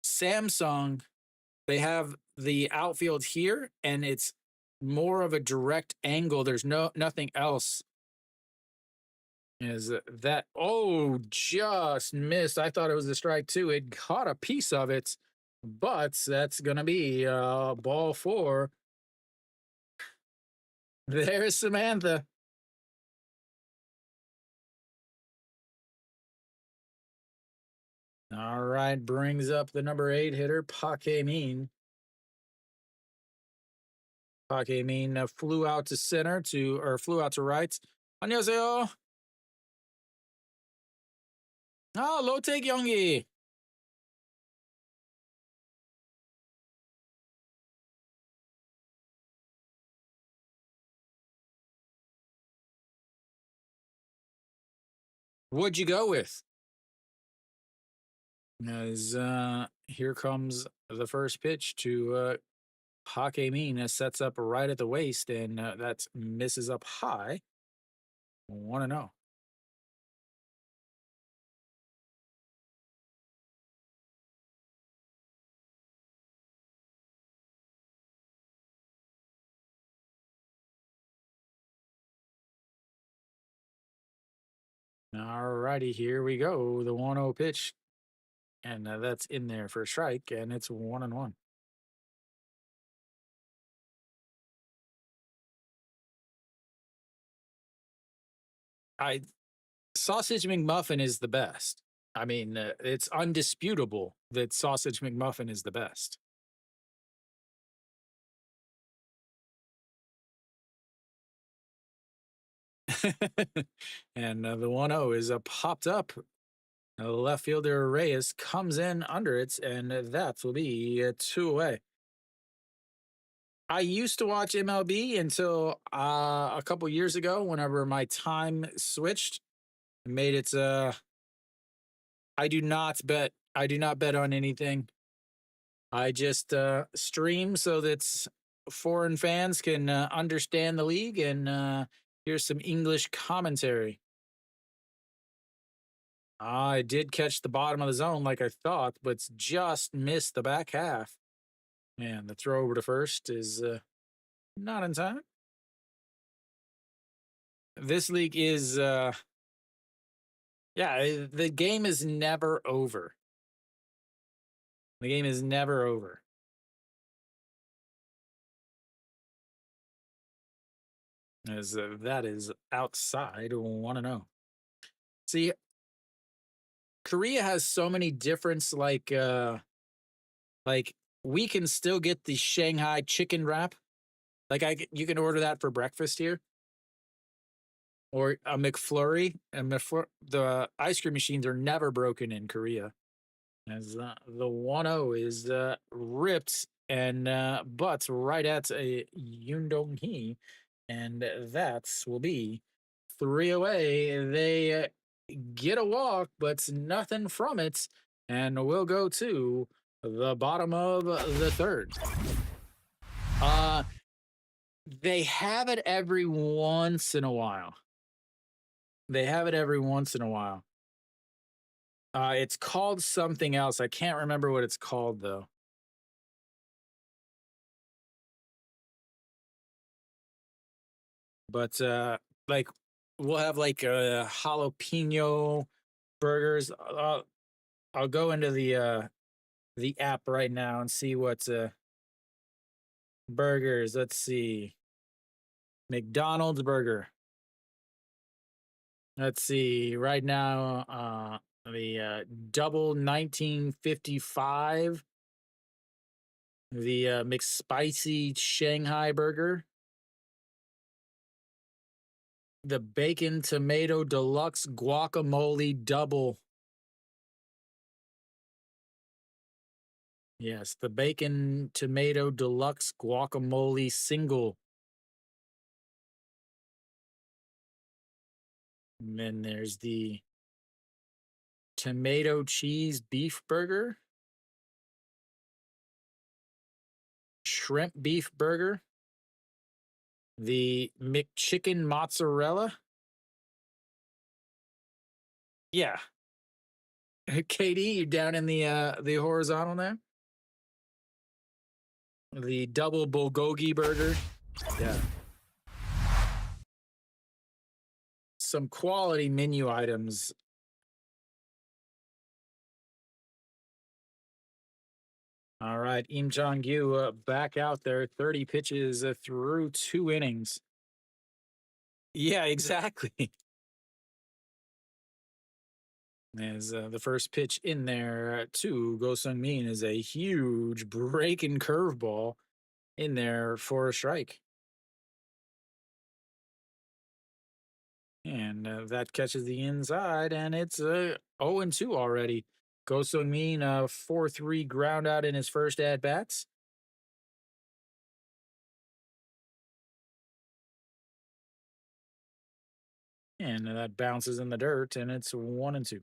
Samsung, they have the outfield here and it's more of a direct angle. There's nothing else. Is that oh just missed. I thought it was a strike too. It caught a piece of it, but that's gonna be ball 4. There's Samantha. All right, brings up the number 8 hitter, Pake Mean. Pake Mean flew out to center to or flew out to right. 안녕하세요. Ah, Lotte Giants. What'd you go with? As here comes the first pitch to Hakemine sets up right at the waist, and that misses up high. 1-0. All righty, here we go. The 1-0 pitch, and that's in there for a strike, and it's 1-1. I Sausage McMuffin is the best. I mean, it's undisputable that Sausage McMuffin is the best. And the 1-0 is popped up. Left fielder Reyes comes in under it, and that will be 2 away. I used to watch MLB until a couple years ago, whenever my time switched, made it. I do not bet. I do not bet on anything. I just stream so that foreign fans can understand the league and hear some English commentary. I did catch the bottom of the zone like I thought, but just missed the back half. And the throw over to first is not in time. This league is, yeah, the game is never over. The game is never over. As that is outside 1-0. See, Korea has so many different like we can still get the Shanghai chicken wrap. Like you can order that for breakfast here, or a McFlurry. And the ice cream machines are never broken in Korea. As the 1-0 is ripped and butts right at a Yundong Hee, and that will be 3 away. They get a walk, but nothing from it, and we'll go to the bottom of the third. Uh, they have it every once in a while. They have it every once in a while. It's called something else. I can't remember what it's called though. But like we'll have like jalapeno burgers. I'll go into the app right now and see what's burgers. Let's see. McDonald's burger. Let's see. Right now, the double 1955, the McSpicy Shanghai burger, the bacon tomato deluxe guacamole double. Yes, the bacon tomato deluxe guacamole single. And then there's the tomato cheese beef burger, shrimp beef burger, the McChicken mozzarella. Yeah. KD, you down in the horizontal there? The double bulgogi burger. Yeah. Some quality menu items. All right, Im Jong Yu back out there, 30 pitches through 2 innings. Yeah, exactly. As the first pitch in there to Go Sung Min is a huge breaking curveball in there for a strike. And that catches the inside, and it's 0-2 already. Go Sung Min, 4-3 ground out in his first at bats. And that bounces in the dirt, and it's 1-2.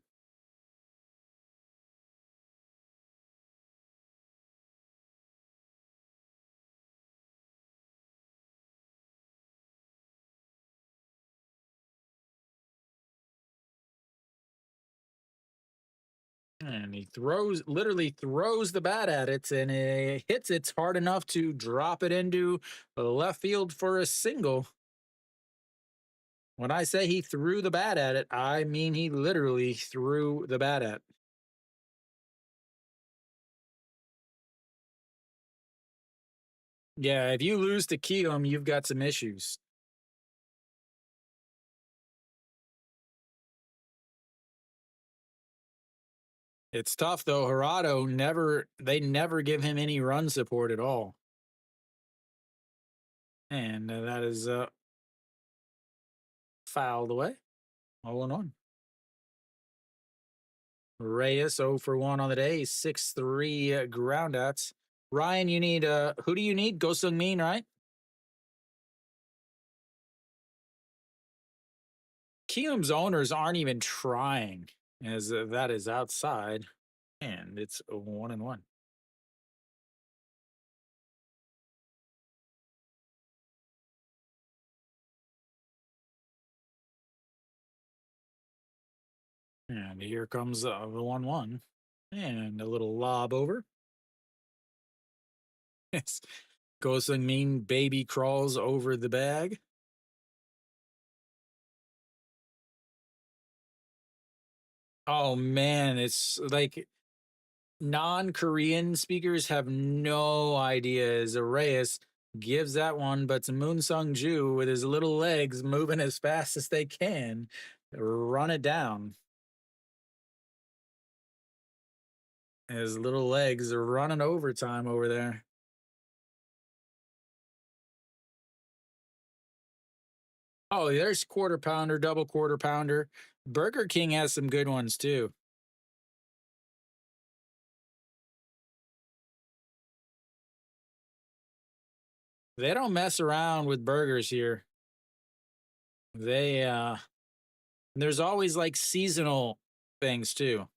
And he literally throws the bat at it, and it hits it hard enough to drop it into left field for a single. When I say he threw the bat at it, I mean he literally threw the bat at. Yeah, if you lose to Keelam, you've got some issues. It's tough though. Gerardo they never give him any run support at all. And that is fouled away. 0-1. Reyes 0 for 1 on the day, 6-3 groundouts. Ryan, you need who do you need? Go Sung Min, right? Kium's owners aren't even trying, as that is outside, and it's a 1-1. And here comes the 1-1, and a little lob over. Yes, Go Sung Min baby crawls over the bag. Oh man, it's like non-Korean speakers have no idea as Reyes gives that one, but to Moon Sung Ju with his little legs moving as fast as they can, run it down. His little legs are running overtime over there. Oh, there's quarter pounder, double quarter pounder. Burger King has some good ones too. They don't mess around with burgers here. They there's always like seasonal things too.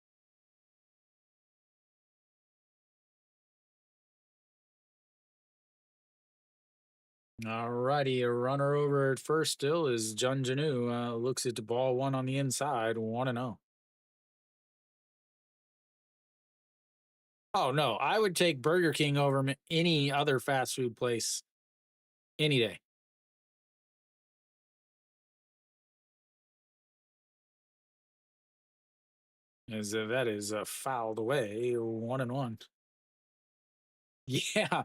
All righty, a runner over at first still is Jun Janu. Looks at the ball one on the inside, 1-0. Oh no, I would take Burger King over any other fast food place any day. As that is fouled away, 1-1. Yeah,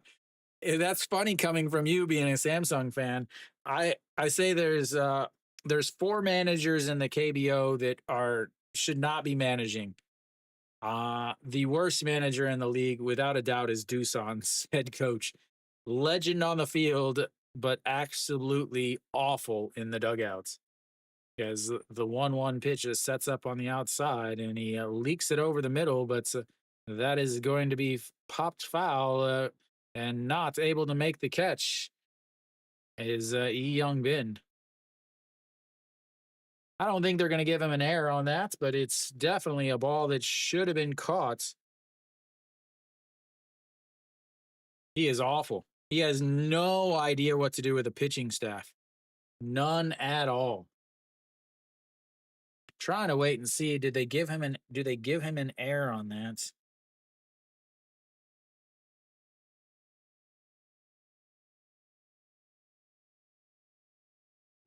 that's funny coming from you being a Samsung fan. I say there's four managers in the KBO that are should not be managing. The worst manager in the league, without a doubt, is Doosan's head coach. Legend on the field, but absolutely awful in the dugouts. Because the 1-1 pitch just sets up on the outside and he leaks it over the middle, but that is going to be popped foul and not able to make the catch is E Young Bin. I don't think they're going to give him an error on that, but it's definitely a ball that should have been caught. He is awful. He has no idea what to do with the pitching staff. None at all. Trying to wait and see. Did they give him an do they give him an error on that?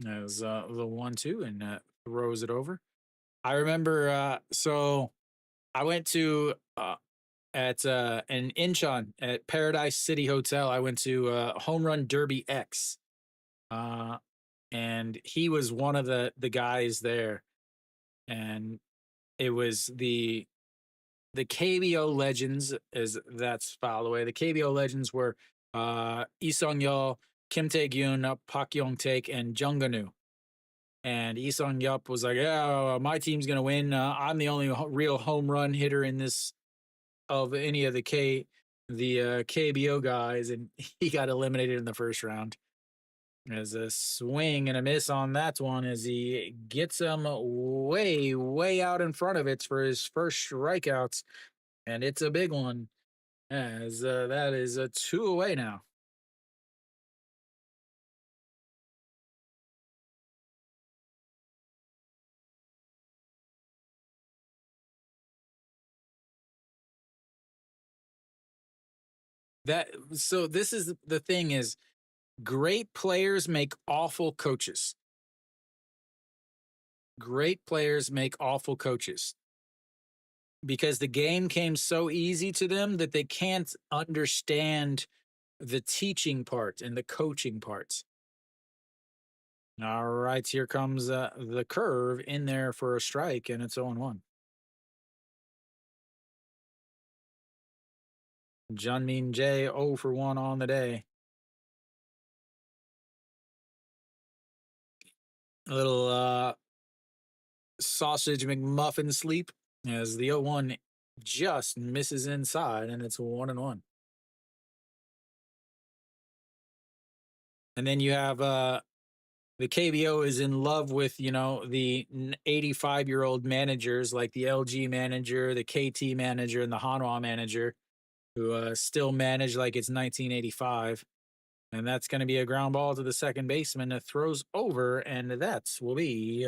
As the 1-2 and throws it over. I remember so I went to at an Incheon at Paradise City Hotel. I went to Home Run Derby X. Uh and he was one of the guys there, and it was the KBO legends, as that's filed away. The KBO legends were Lee Sung Yeol, Kim Tae Gyun, Pak Yong Taek, and Jung Ganu. And Lee Sung Yup was like, "Yeah, my team's gonna win. I'm the only real home run hitter in this of any of the KBO guys," and he got eliminated in the first round. As a swing and a miss on that one as he gets him way, way out in front of it for his first strikeouts. And it's a big one, as that is a two away now. That so this is the thing is great players make awful coaches. Great players make awful coaches because the game came so easy to them that they can't understand the teaching part and the coaching parts. All right, here comes the curve in there for a strike, and it's 0-1. Junmin J 0 for 1 on the day. A little sausage McMuffin sleep as the 0-1 just misses inside, and it's 1-1. And then you have the KBO is in love with, the 85-year-old managers like the LG manager, the KT manager, and the Hanwha manager who still manage like it's 1985. And that's going to be a ground ball to the second baseman that throws over, and that will be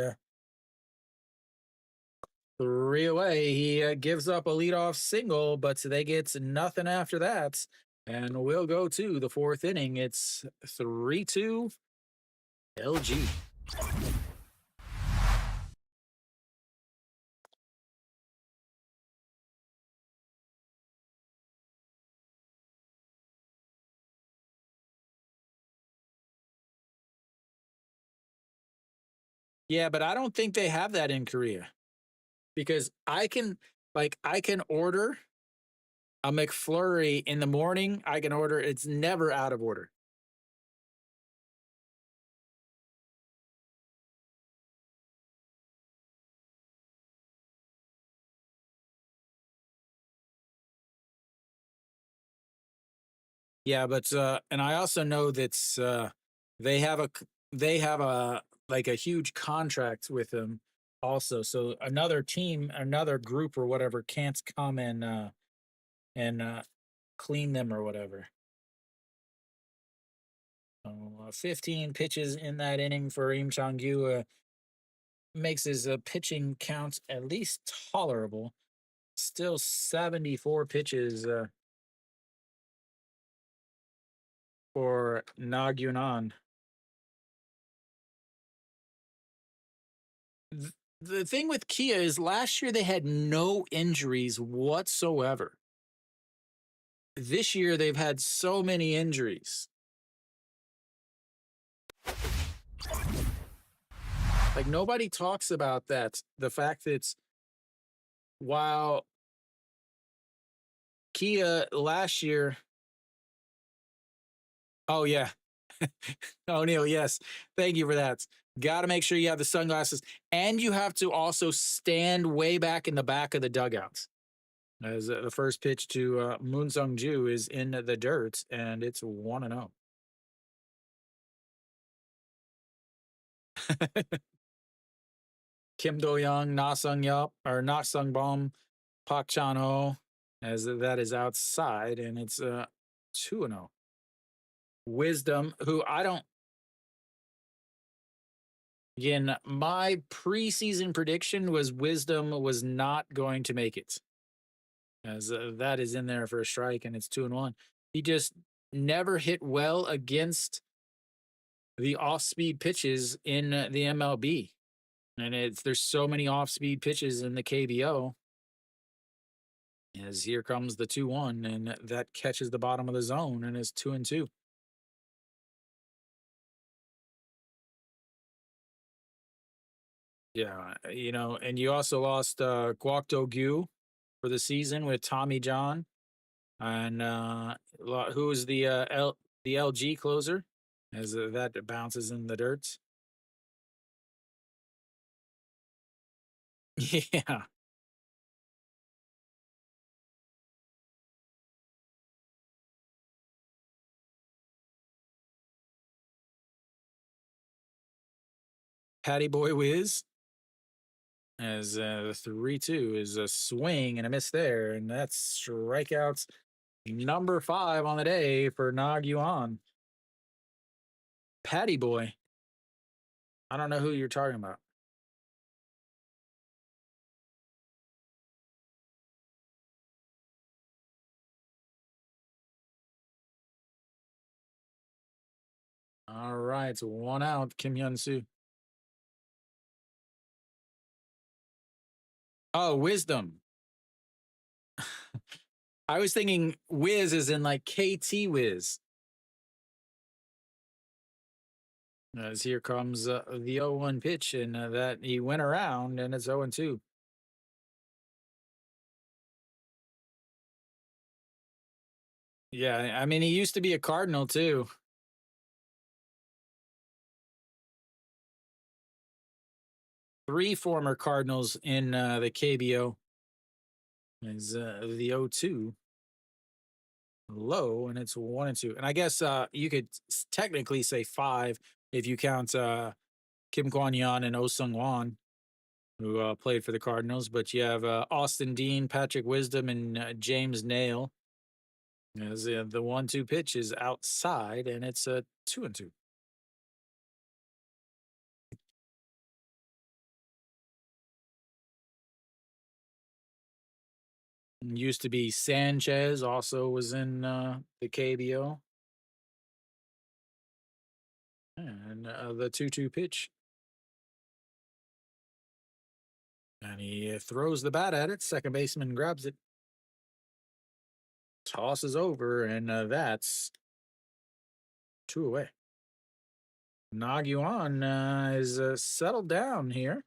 three away. He gives up a leadoff single, but they get nothing after that. And we'll go to the fourth inning. It's 3-2 LG. Yeah, but I don't think they have that in Korea because I can order a McFlurry in the morning. I can order it's never out of order. Yeah, but and I also know that they have they have a like a huge contract with them also. So another team, another group or whatever can't come and clean them or whatever. So, 15 pitches in that inning for Im Chang-gyu makes his pitching count at least tolerable. Still 74 pitches for Nagyunan. The thing with Kia is last year they had no injuries whatsoever. This year they've had so many injuries. Like nobody talks about that. The fact that while Kia last year, oh yeah, O'Neill, yes, thank you for that. Got to make sure you have the sunglasses, and you have to also stand way back in the back of the dugout. As the first pitch to Moon Sung Ju is in the dirt, and it's 1-0. Kim Do Young, Na Sung Yup, or Na Sung Bom, Pak Chan Ho, as that is outside, and it's 2-0. Wisdom, who I don't, again, my preseason prediction was Wisdom was not going to make it, as that is in there for a strike, and it's 2-1. He just never hit well against the off-speed pitches in the MLB, and there's so many off-speed pitches in the KBO. As here comes the 2-1, and that catches the bottom of the zone, and it's 2-2. Yeah, and you also lost Kwok Do Gyu for the season with Tommy John, and who is the LG closer, as that bounces in the dirt. Yeah, Patty Boy Wiz, as the 3-2 is a swing and a miss there, and that's strikeouts number 5 on the day for Nag Yuan. Patty Boy. I don't know who you're talking about. All right, 1 out, Kim Hyun Soo. Oh, Wisdom. I was thinking Wiz is in like KT Wiz. As here comes the 0-1 pitch, and that he went around, and it's 0-2. Yeah, I mean, he used to be a Cardinal too. 3 former Cardinals in the KBO. Is the 0-2. low, and it's 1-2. And I guess you could technically say 5 if you count Kim Kwon Yeon and Oh Sung Won, who played for the Cardinals. But you have Austin Dean, Patrick Wisdom, and James Nail. As the 1-2 pitch is outside, and it's a 2-2. Used to be Sanchez, also was in the KBO. And the 2-2 pitch. And he throws the bat at it. Second baseman grabs it, tosses over, and that's 2 away. Nagyuan is settled down here.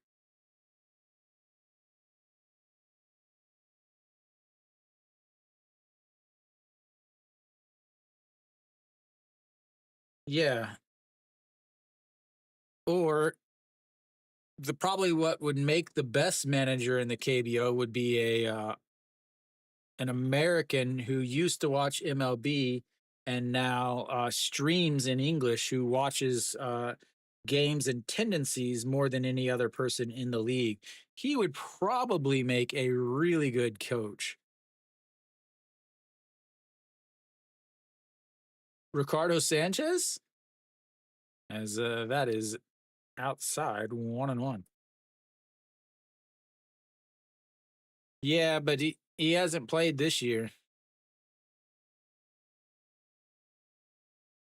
Yeah. Or the probably what would make the best manager in the KBO would be an American who used to watch MLB and now streams in English, who watches games and tendencies more than any other person in the league. He would probably make a really good coach. Ricardo Sanchez, as that is outside 1-1. Yeah, but he hasn't played this year.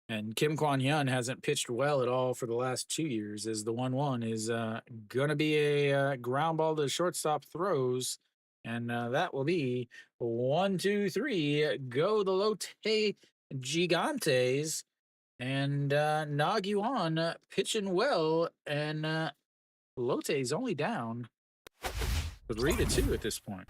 And Kim Kwon Hyun hasn't pitched well at all for the last 2 years, as the 1-1 is going to be a ground ball to shortstop throws. And that will be 1-2-3. Go the Lotte Gigantes. And Nagyuan pitching well. And Lotte's only down 3-2 at this point.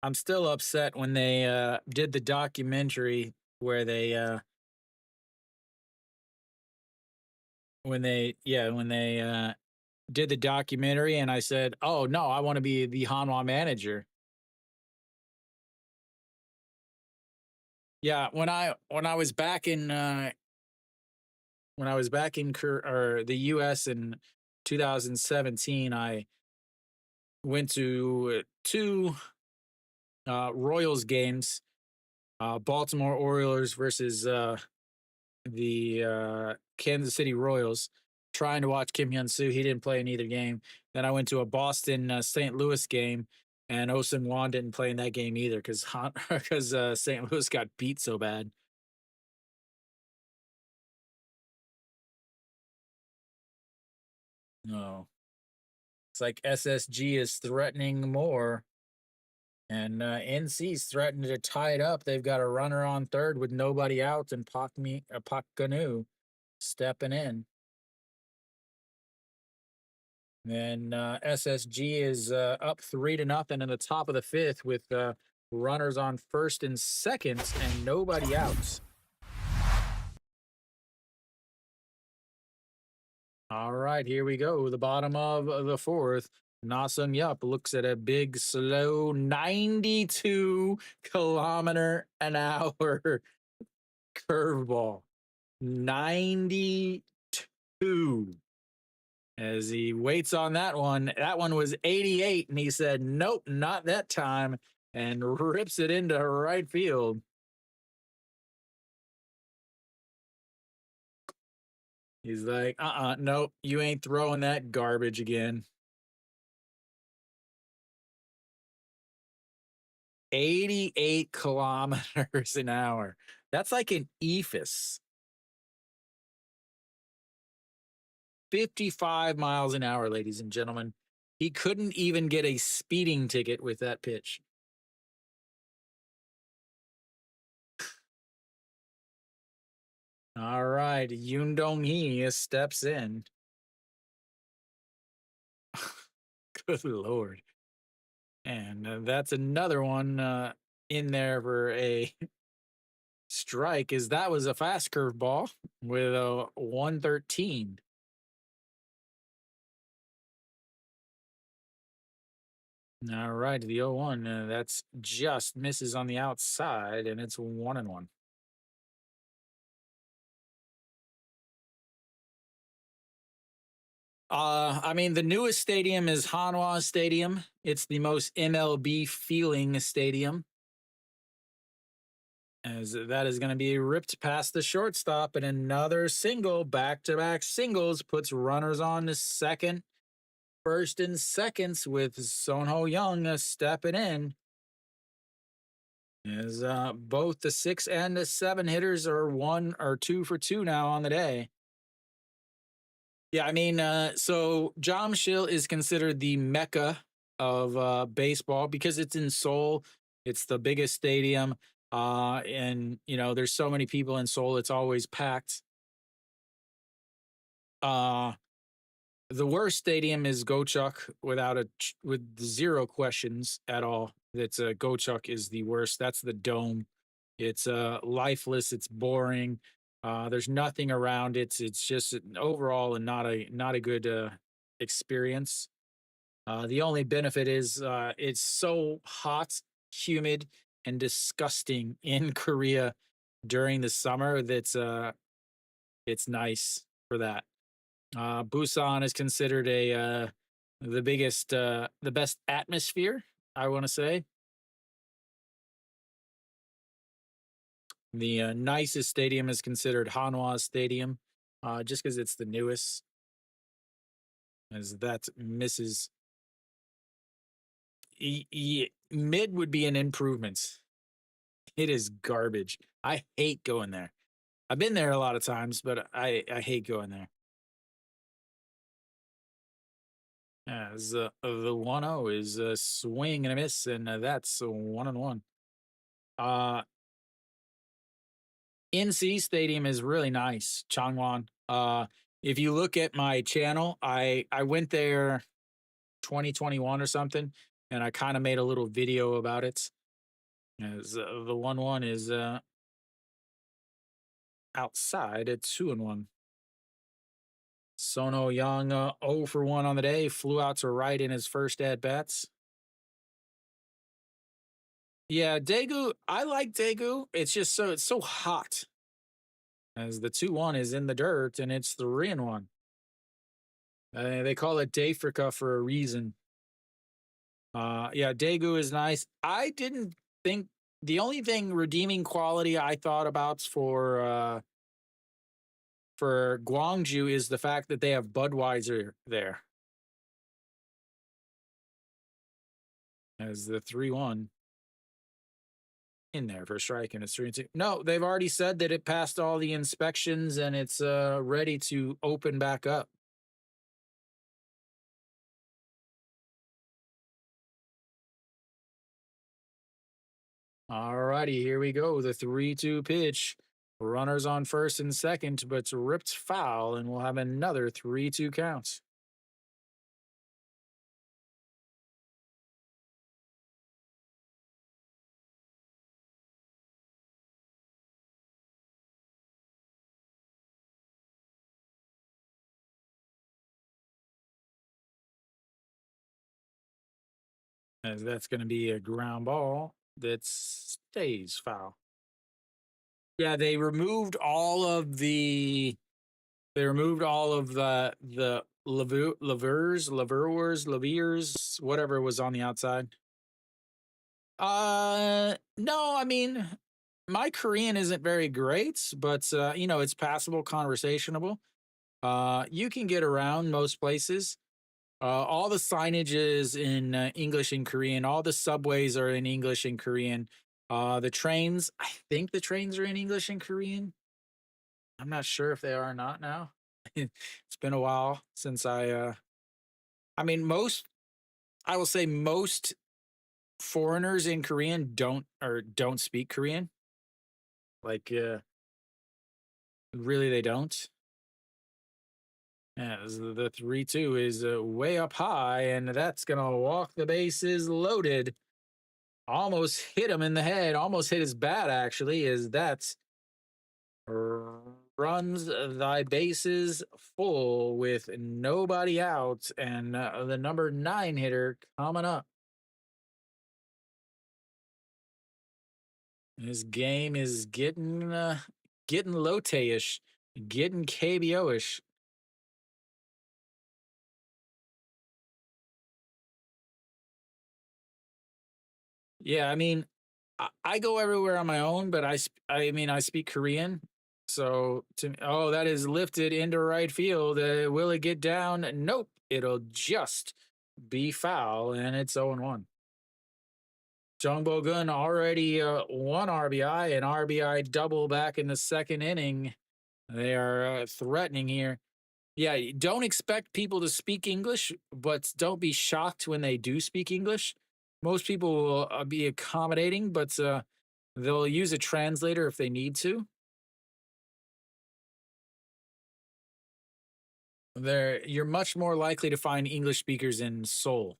I'm still upset when they did the documentary where they when they did the documentary, and I said, "Oh no, I want to be the Hanwha manager." Yeah, when I was back in or the U.S. in 2017, I went to two Royals games, Baltimore Orioles versus the Kansas City Royals, trying to watch Kim Hyun Soo. He didn't play in either game. Then I went to a Boston St. Louis game, and Osun Wan didn't play in that game either because St. Louis got beat so bad. No, it's like SSG is threatening more, and NC's threatening to tie it up. They've got a runner on third with nobody out, and Pak Ganu stepping in. And SSG is up 3-0 in the top of the fifth with runners on first and second and nobody out. All right, here we go. The bottom of the fourth. Nasung Yup looks at a big, slow 92-kilometer-an-hour curveball. 92. As he waits on that one. That one was 88, and he said, "Nope, not that time," and rips it into right field. He's like, nope, you ain't throwing that garbage again. 88 kilometers an hour. That's like an ephus. 55 miles an hour, ladies and gentlemen. He couldn't even get a speeding ticket with that pitch. All right, Yoon Dong Hee steps in. Good Lord. And that's another one in there for a strike is that was a fast curveball with a 113. All right, the 0-1. That's just misses on the outside, and it's 1-1. I mean, the newest stadium is Hanwha Stadium. It's the most MLB feeling stadium, as that is going to be ripped past the shortstop, and another single, back-to-back singles, puts runners on to second, first, and seconds with Sonho Young stepping in. As both the 6 and the 7 hitters are 1 or 2 for 2 now on the day. Yeah, I mean, so Jamshil is considered the mecca of baseball because it's in Seoul. It's the biggest stadium, and there's so many people in Seoul. It's always packed. Uh, the worst stadium is Gochuk with zero questions at all. That's Gochuk is the worst. That's the dome. It's lifeless. It's boring. There's nothing around it. It's just overall and not a good experience. The only benefit is it's so hot, humid, and disgusting in Korea during the summer that's it's nice for that. Busan is considered the best atmosphere, I want to say. The nicest stadium is considered Hanwha Stadium, just because it's the newest, as that misses. Mid would be an improvement. It is garbage. I hate going there. I've been there a lot of times, but I hate going there. As the 1-0 is a swing and a miss, and that's a 1-1. Uh, NC Stadium is really nice, Changwon. If you look at my channel, I went there 2021 or something, and I kind of made a little video about it. As the 1-1 is outside at 2-1. Sono Young 0 for 1 on the day, flew out to right in his first at bats. Yeah, Daegu, I like Daegu. It's so hot. As the 2-1 is in the dirt and it's 3-1. They call it Dayfrica for a reason. Yeah, Daegu is nice. I didn't think the only thing redeeming quality I thought about for Gwangju is the fact that they have Budweiser there. As the 3-1 in there for a strike, and it's 3-2. No, they've already said that it passed all the inspections and it's ready to open back up. All righty, here we go. The 3-2 pitch. Runners on first and second, but it's ripped foul, and we'll have another 3-2 count. As that's going to be a ground ball that stays foul. Yeah, they removed all of the leviers, whatever was on the outside. No, I mean, my Korean isn't very great, but it's passable, conversationable. You can get around most places. All the signage is in English and Korean. All the subways are in English and Korean. The trains, I think the trains are in English and Korean. I'm not sure if they are or not now. It's been a while since I mean, I will say most foreigners in Korean don't speak Korean. Like, really, they don't. Yeah, the 3-2 is way up high, and that's gonna walk the bases loaded. Almost hit him in the head. Almost hit his bat. Actually, is that's runs thy bases full with nobody out, and the number 9 hitter coming up. This game is getting Lotte-ish, getting KBO-ish. Yeah, I mean, I go everywhere on my own, but I mean, I speak Korean. So oh, that is lifted into right field. Will it get down? Nope. It'll just be foul, and it's 0-1. Jung Bo Gun already one RBI, an RBI double back in the second inning. They are threatening here. Yeah, don't expect people to speak English, but don't be shocked when they do speak English. Most people will be accommodating, but they'll use a translator if they need to. You're much more likely to find English speakers in Seoul,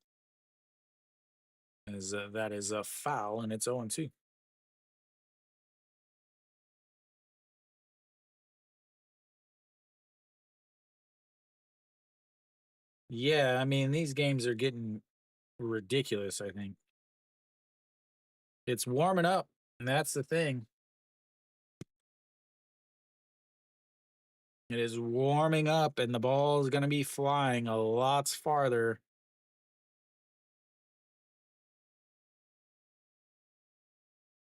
as that is a foul and it's 0-2. Yeah, I mean these games are getting ridiculous. I think it's warming up, and that's the thing. It is warming up, and the ball is going to be flying a lot farther.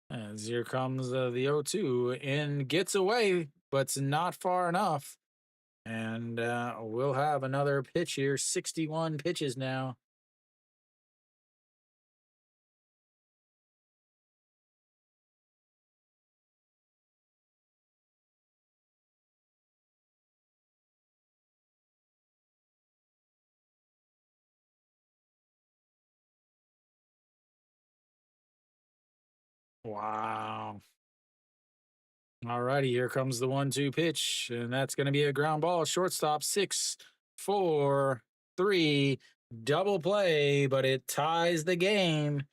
As here comes the 0-2 and gets away, but it's not far enough. And we'll have another pitch here. 61 pitches now. Wow. All righty, here comes the 1-2 pitch, and that's going to be a ground ball. Shortstop, 6-4-3, double play, but it ties the game.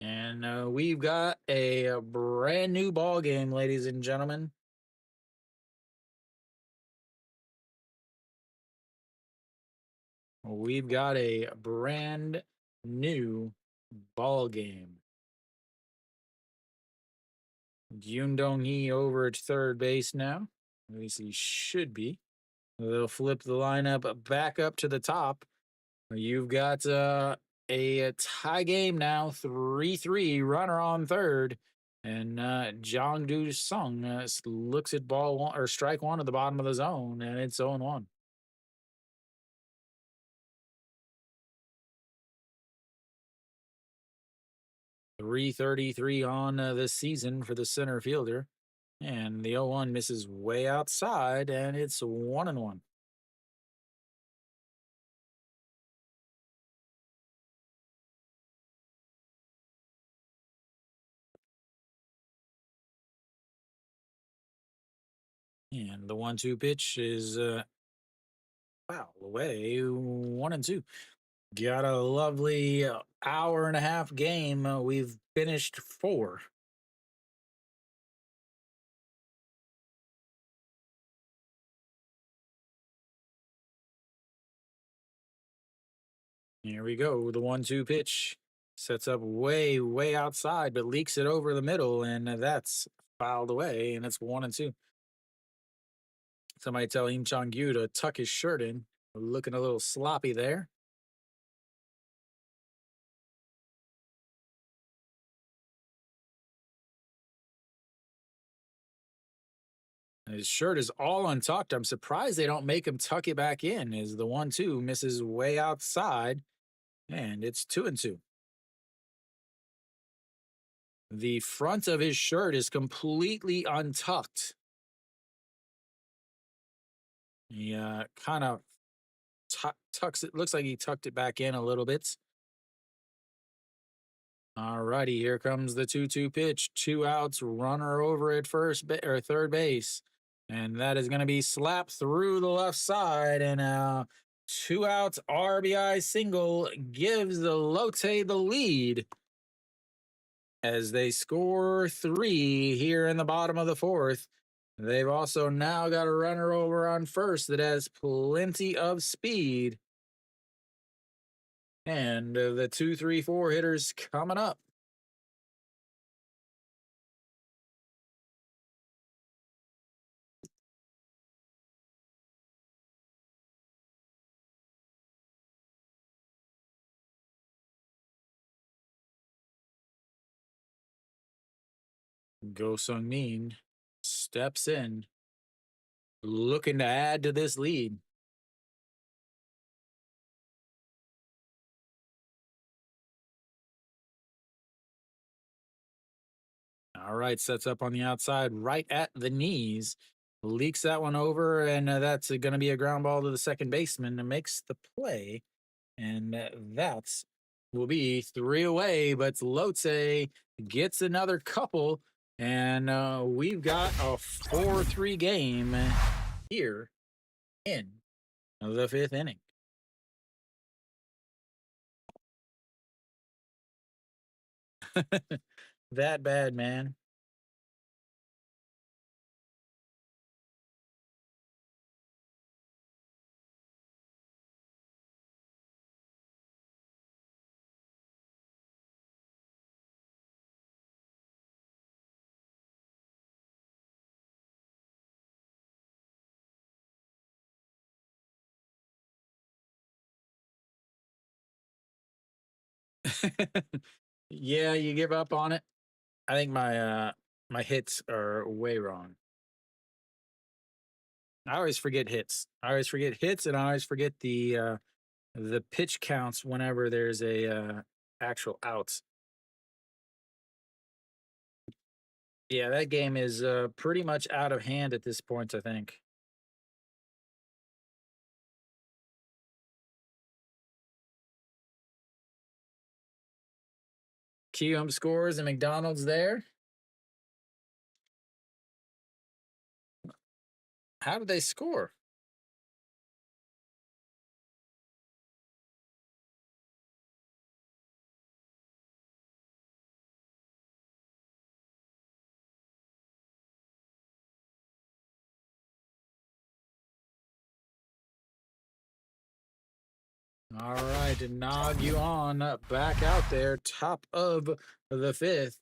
And we've got a brand new ball game, ladies and gentlemen. We've got a brand new ball game. Yoon Dong Hee over at third base now. At least he should be. They'll flip the lineup back up to the top. You've got a tie game now, 3-3, runner on third. And Jong Do Sung looks at ball one or strike one at the bottom of the zone, and it's 0-1. 333 on this season for the center fielder. And the 0-1 misses way outside, and it's 1-1. And the 1-2 pitch is foul away, 1-2. Got a lovely hour and a half game. We've finished 4. Here we go. The 1-2 pitch sets up way, way outside, but leaks it over the middle, and that's fouled away, and it's 1-2. Somebody tell Im Chong Gyu to tuck his shirt in. Looking a little sloppy there. His shirt is all untucked. I'm surprised they don't make him tuck it back in. Is the 1-2 misses way outside, and it's 2-2. The front of his shirt is completely untucked. He kind of tucks it. Looks like he tucked it back in a little bit. All righty, here comes the 2-2 pitch. 2 outs, runner over at or third base. And that is going to be slapped through the left side. And 2 outs, RBI single gives the Lotte the lead. as they score 3 here in the bottom of the fourth. They've also now got a runner over on first that has plenty of speed. And the 2, 3, 4 hitters coming up. Go Sung Min steps in, looking to add to this lead. All right, sets up on the outside, right at the knees, leaks that one over, and that's going to be a ground ball to the second baseman and makes the play. And that's will be 3 away, but Lotte gets another couple, and we've got a 4-3 game here in the fifth inning. That bad, man. Yeah, you give up on it. I think my hits are way wrong. I always forget hits. I always forget hits, and I always forget the pitch counts whenever there's a actual outs. Yeah, that game is pretty much out of hand at this point, I think. QM scores and McDonald's there. How did they score? All right, and nod you on back out there, top of the fifth.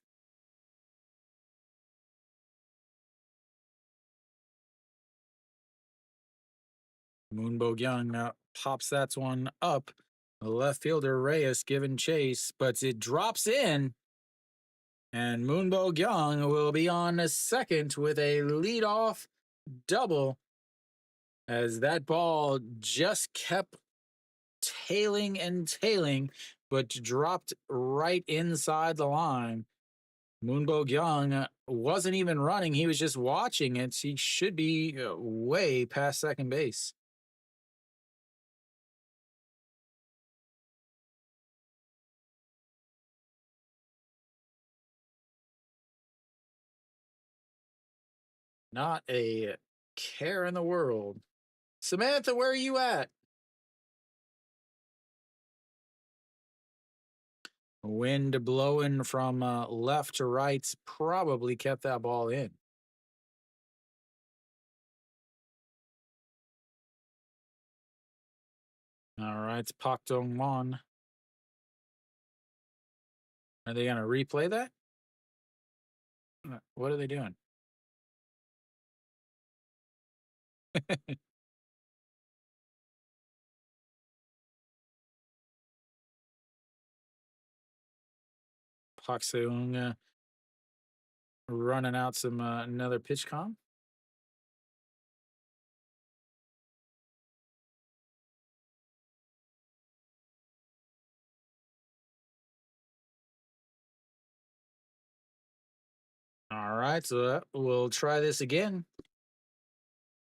Moonbo Young pops that one up. The left fielder Reyes giving chase, but it drops in. And Moonbo Young will be on a second with a leadoff double as that ball just kept tailing and tailing, but dropped right inside the line. Moonbo Young wasn't even running. He was just watching it. He should be way past second base. Not a care in the world. Samantha, where are you at? Wind blowing from left to right probably kept that ball in. All right, it's Pak Dong Won. Are they going to replay that? What are they doing? Pak Seung running out some another pitch com. All right, so we'll try this again.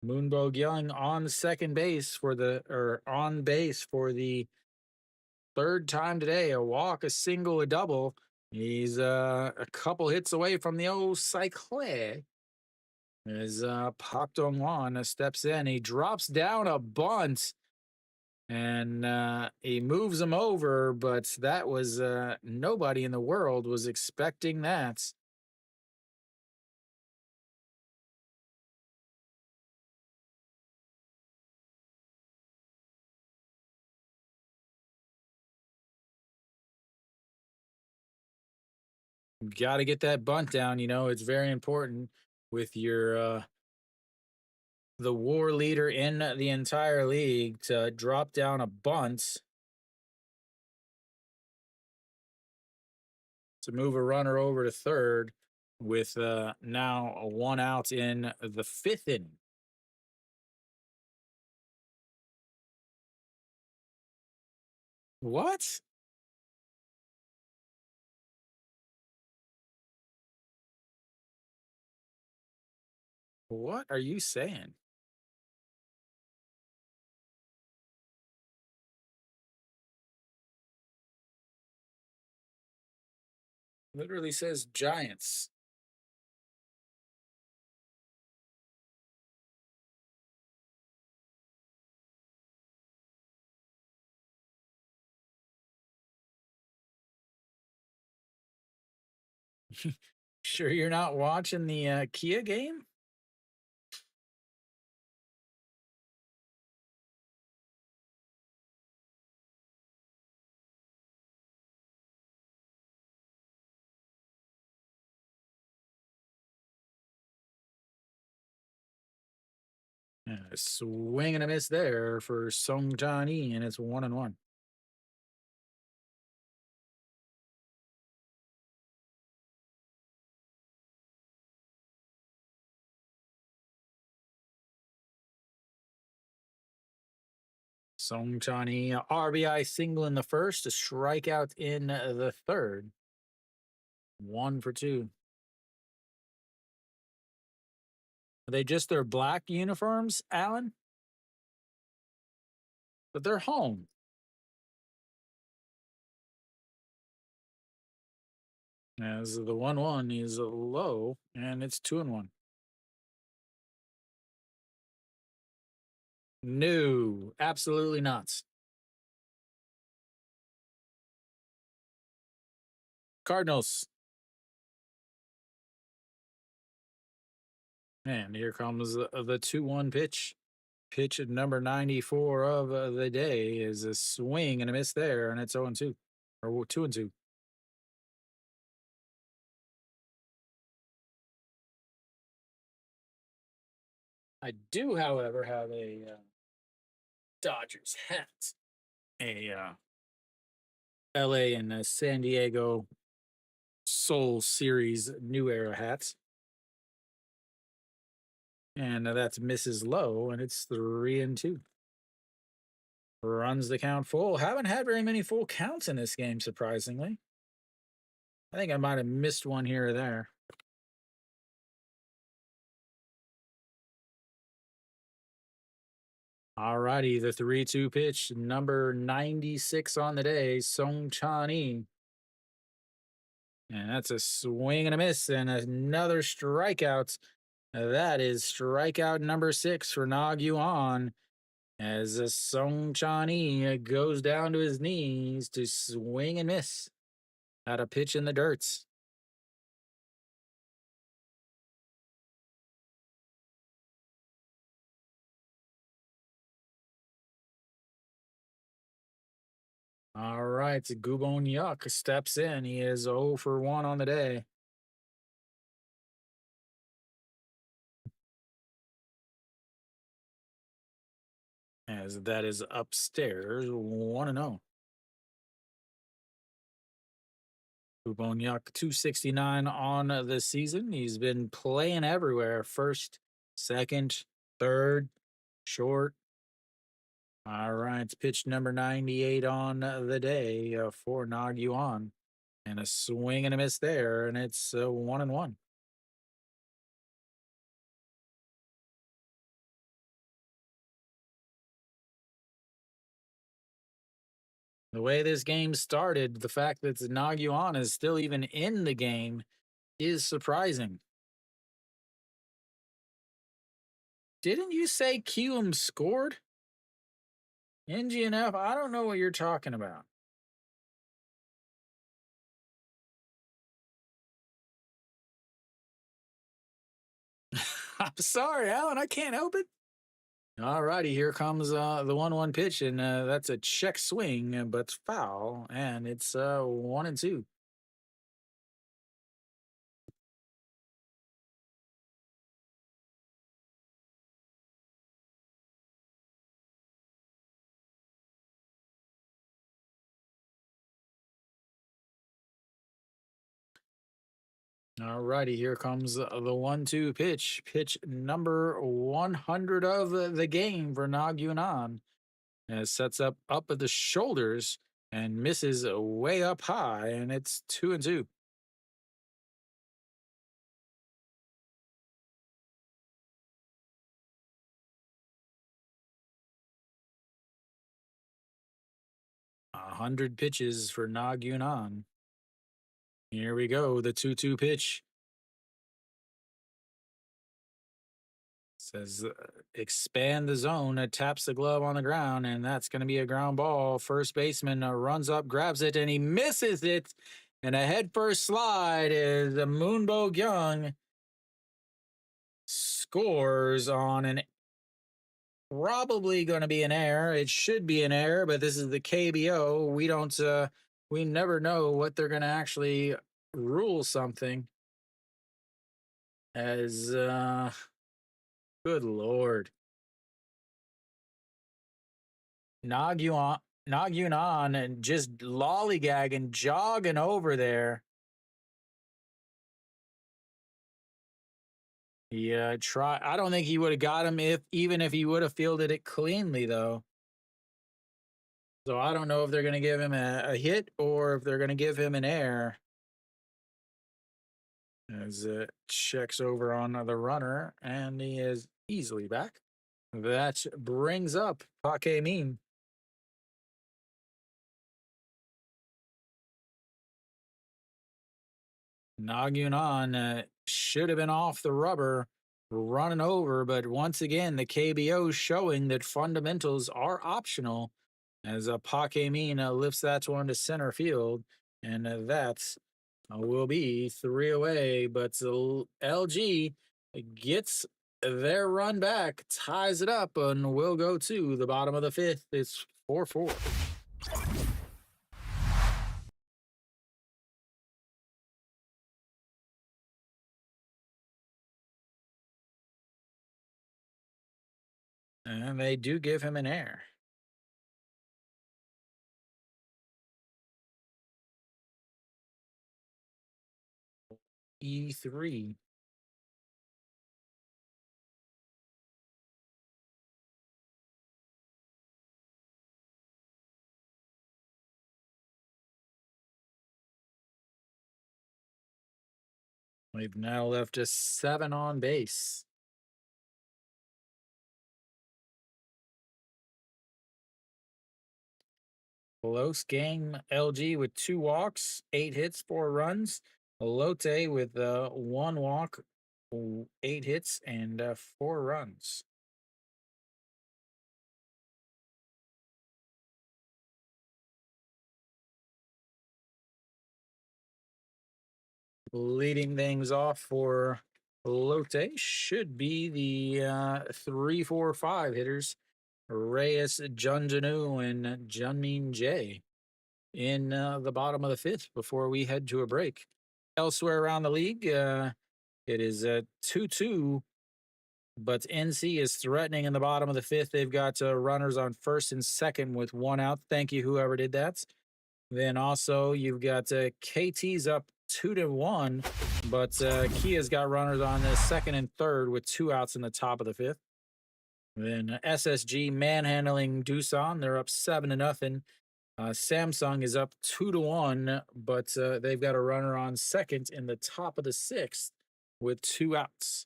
Moonbo Young on second base for the or on base for the third time today. A walk, a single, a double. He's a couple hits away from the old cycle. As Pak Dong Won steps in, he drops down a bunt. And he moves him over, but that was nobody in the world was expecting that. Got to get that bunt down. It's very important with your the war leader in the entire league to drop down a bunt to move a runner over to third with now a one out in the fifth inning. What? What are you saying? Literally says Giants. Sure, you're not watching the Kia game? Swing and a miss there for Song Johnny, and it's 1-1. Song Johnny, RBI single in the first, a strikeout in the third. 1 for 2. Are they just their black uniforms, Alan? But they're home. As the 1-1 is low, and it's 2-1. No, absolutely not. Cardinals. And here comes the 2-1 pitch. Pitch at number 94 of the day is a swing and a miss there, and it's 0-2 or 2-2. I do, however, have a Dodgers hat, a LA and San Diego Soul Series New Era hat, and that's Mrs. Low, and it's 3-2. Runs the count full. Haven't had very many full counts in this game, surprisingly. I think I might have missed one here or there. Alrighty, the 3-2 pitch, number 96 on the day, Song Chan. And that's a swing and a miss, and another strikeout. That is strikeout number 6 for Nag Yuan as Song Chan goes down to his knees to swing and miss at a pitch in the dirt. All right, Gubon Yuck steps in. He is 0 for 1 on the day. As that is upstairs, 1-0. Ubonyak 269 on the season. He's been playing everywhere. First, second, third, short. All right, pitch number 98 on the day for Nag Yuan. And a swing and a miss there, and it's 1-1. The way this game started, the fact that Nag Yuan is still even in the game is surprising. Didn't you say Kium scored? NGNF, I don't know what you're talking about. I'm sorry, Alan. I can't help it. All righty, here comes the 1-1 pitch, and that's a check swing, but it's foul, and it's 1-2. All righty, here comes the 1-2 pitch. Pitch number 100 of the game for Nagyunan. And sets up at the shoulders and misses way up high, and it's 2-2. 100 pitches for Nagyunan. Here we go, the 2-2 pitch. Says expand the zone, taps the glove on the ground, and that's going to be a ground ball. First baseman runs up, grabs it, and he misses it. And a head first slide is Moonbo Young scores on an probably going to be an error. It should be an error, but this is the KBO. We never know what they're going to actually rule something as, good Lord. Nagyunan and just lollygagging, jogging over there. Yeah, try. I don't think he would have got him even if he would have fielded it cleanly, though. So I don't know if they're going to give him a hit or if they're going to give him an error. As it checks over on the runner, and he is easily back. That brings up Paquemin. Nagyunan should have been off the rubber, running over, but once again, the KBO showing that fundamentals are optional as Paquemin lifts that one to center field, and that will be 3 away. But LG gets their run back, ties it up, and will go to the bottom of the fifth. It's 4-4. And they do give him an air. E3. We've now left us 7 on base. Close game. LG with 2 walks, 8 hits, 4 runs. Lotte with 1 walk, 8 hits, and 4 runs. Leading things off for Lotte should be the 3-4-5 hitters Reyes, Junjanu, and Junmin J in the bottom of the fifth before we head to a break. Elsewhere around the league, it is 2-2, but NC is threatening in the bottom of the fifth. They've got runners on first and second with 1 out. Thank you, whoever did that. Then also you've got KT's up 2-1, but Kia's got runners on the second and third with 2 outs in the top of the fifth. Then SSG manhandling Doosan. They're up 7-0. Samsung is up 2-1, but they've got a runner on second in the top of the sixth with 2 outs.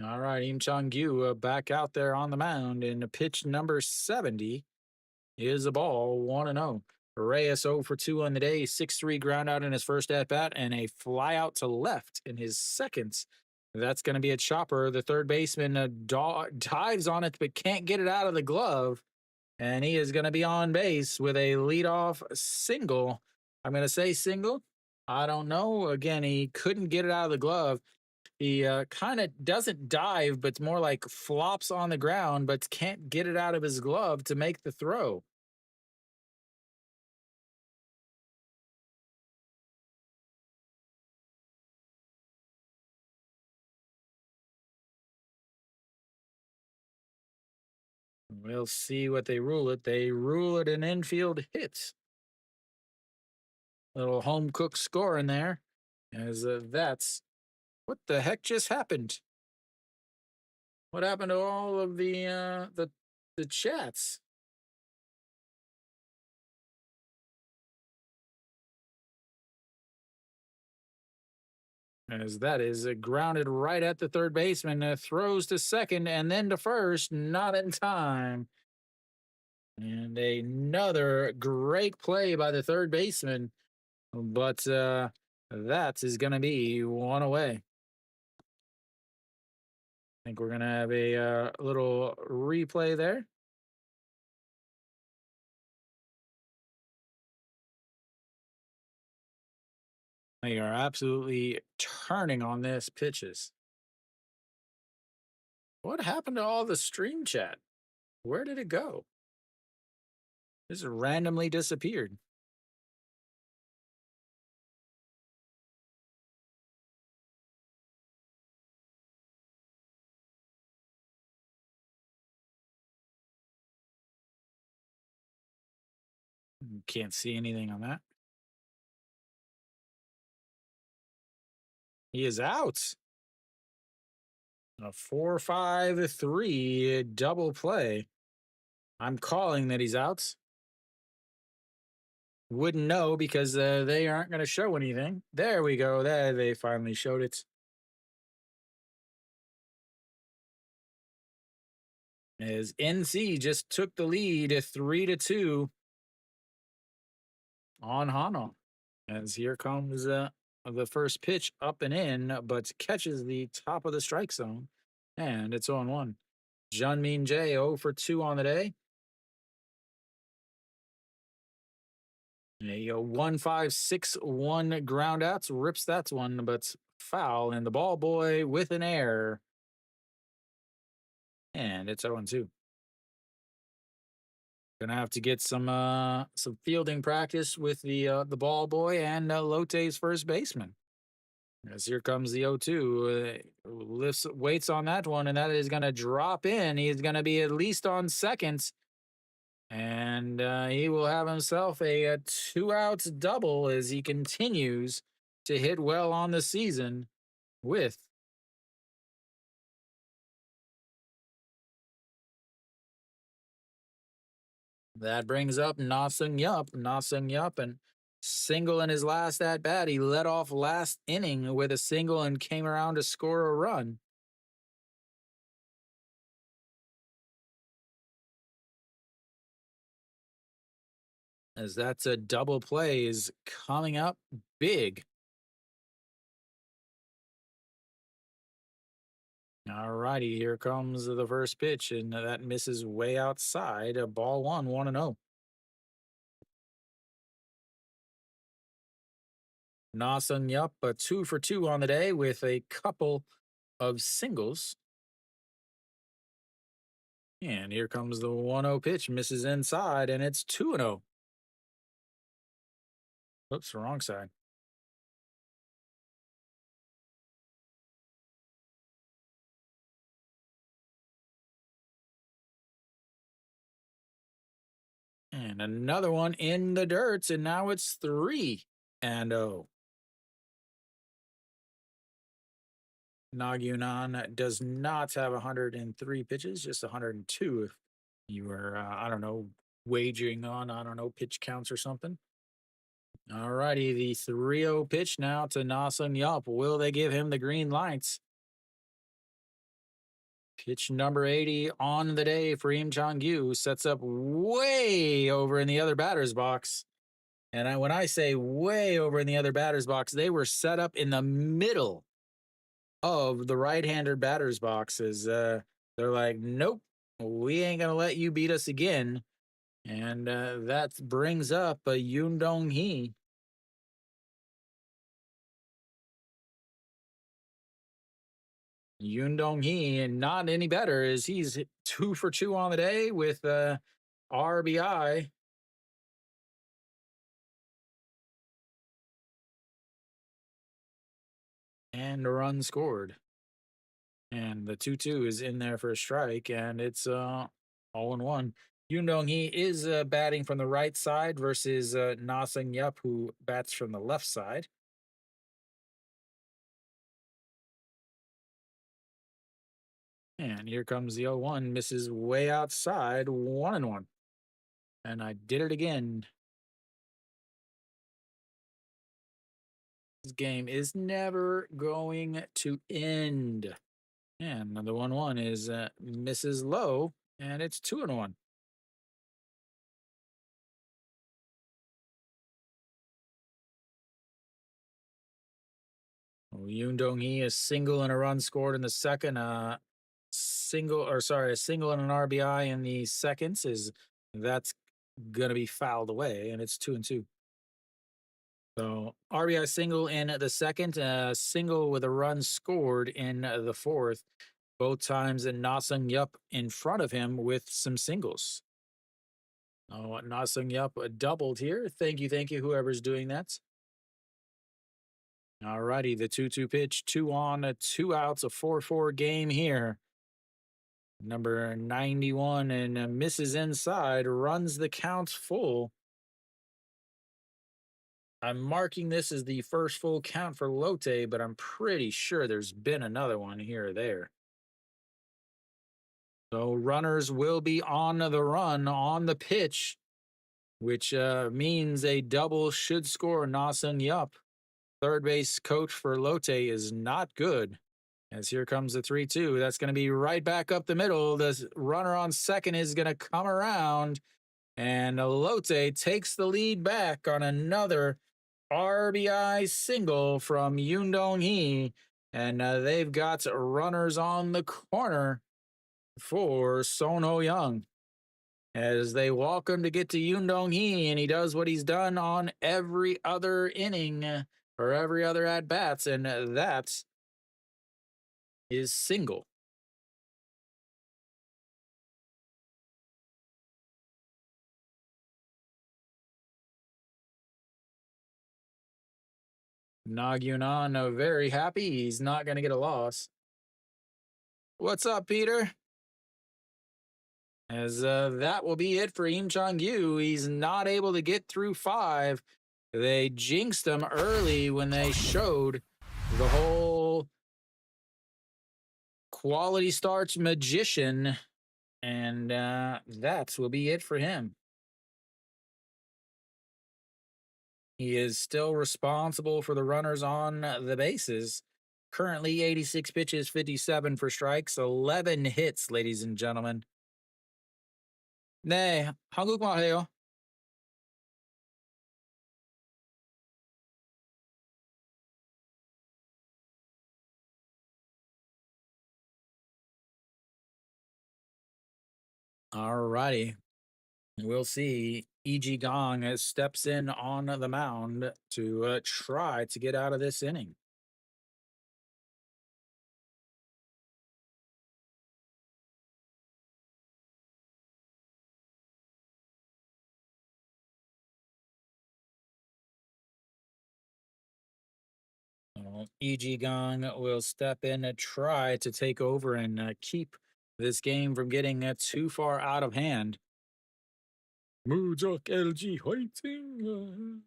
All right, Im Chang-gyu back out there on the mound, and pitch number 70 is a ball, 1-0. Reyes 0 for 2 on the day, 6-3 ground out in his first at bat, and a fly out to left in his second. That's going to be a chopper. The third baseman dives on it, but can't get it out of the glove. And he is going to be on base with a leadoff single. I'm going to say single. I don't know. Again, he couldn't get it out of the glove. He kind of doesn't dive, but it's more like flops on the ground, but can't get it out of his glove to make the throw. We'll see what they rule it. They rule it an infield hit. Little home cook score in there. As that's what the heck just happened? What happened to all of the chats? As that is grounded right at the third baseman, throws to second and then to first, not in time. And another great play by the third baseman, but that is going to be one away. I think we're going to have a little replay there. They are absolutely turning on this pitches. What happened to all the stream chat? Where did it go? Just randomly disappeared. Can't see anything on that. He is out. A 4-5-3 double play. I'm calling that he's out. Wouldn't know because they aren't going to show anything. There we go. There they finally showed it. As NC just took the lead 3-2 on Hano. As here comes the first pitch up and in, but catches the top of the strike zone. And it's on 1. Junmin J 0 for 2 on the day. A 1-5-6-1 ground outs rips that one, but foul. And the ball boy with an error. And it's 0-2. Gonna have to get some fielding practice with the ball boy and Lotte's first baseman. As here comes the 0-2, waits on that one, and that is gonna drop in. He's gonna be at least on second, and he will have himself a 2-out double as he continues to hit well on the season with that brings up Na Sung Yup. And single in his last at bat. He led off last inning with a single and came around to score a run. As that's a double play is coming up big. All righty, here comes the first pitch, and that misses way outside. A ball 1-0. Na Sung Yup, a 2 for 2 on the day with a couple of singles. And here comes the 1-0 pitch, misses inside, and it's 2-0. Oops, wrong side. And another one in the dirt, and now it's 3-0. Nagyunan does not have 103 pitches, just 102 if you were, I don't know, wagering on, I don't know, pitch counts or something. All righty, the 3-0 pitch now to Na Sung Yup. Will they give him the green lights? Pitch number 80 on the day for Im Chang-gyu sets up way over in the other batter's box. And when I say way over in the other batter's box, they were set up in the middle of the right-hander batter's boxes. They're like, nope, we ain't gonna let you beat us again. And that brings up Yoon Dong Hee. Yoon Dong Hee, and not any better, as he's 2 for 2 on the day with RBI. And a run scored. And the 2-2 is in there for a strike, and it's all in one. Yoon Dong Hee is batting from the right side versus Na Sung Yup, who bats from the left side. And here comes the 0-1, misses way outside, 1-1. And I did it again. This game is never going to end. And the 1-1 is misses low, and it's 2-1. Yoon Dong Hee, a single and a run scored in the second. A single and an RBI in the seconds is that's gonna be fouled away, and it's 2-2. So RBI single in the second, single with a run scored in the fourth. Both times, and Na Sung Yup in front of him with some singles. Oh, Na Sung Yup doubled here. Thank you, whoever's doing that. All righty, the 2-2 pitch, 2 on, 2 outs, a 4-4 game here. Number 91 and misses inside, runs the count full. I'm marking this as the first full count for Lotte, but I'm pretty sure there's been another one here or there. So runners will be on the run on the pitch, which means a double should score Na Sung Yup. Third base coach for Lotte is not good. As here comes the 3-2. That's going to be right back up the middle. The runner on second is going to come around, and Lotte takes the lead back on another RBI single from Yoon Dong Hee. And they've got runners on the corner for Son Ho Young as they walk him to get to Yoon Dong Hee, and he does what he's done on every other inning or every other at bats, and that is single. Nagyunan very happy. He's not going to get a loss. What's up, Peter? As that will be it for Im Chong Yu. He's not able to get through 5. They jinxed him early when they showed the whole quality starts magician, and that will be it for him. He is still responsible for the runners on the bases. Currently 86 pitches, 57 for strikes, 11 hits, ladies and gentlemen. 네, 한국말 해요. All righty. We'll see. E.G. Gong steps in on the mound to try to get out of this inning. E.G. Gong will step in and try to take over and keep this game from getting too far out of hand. 무적 LG 화이팅!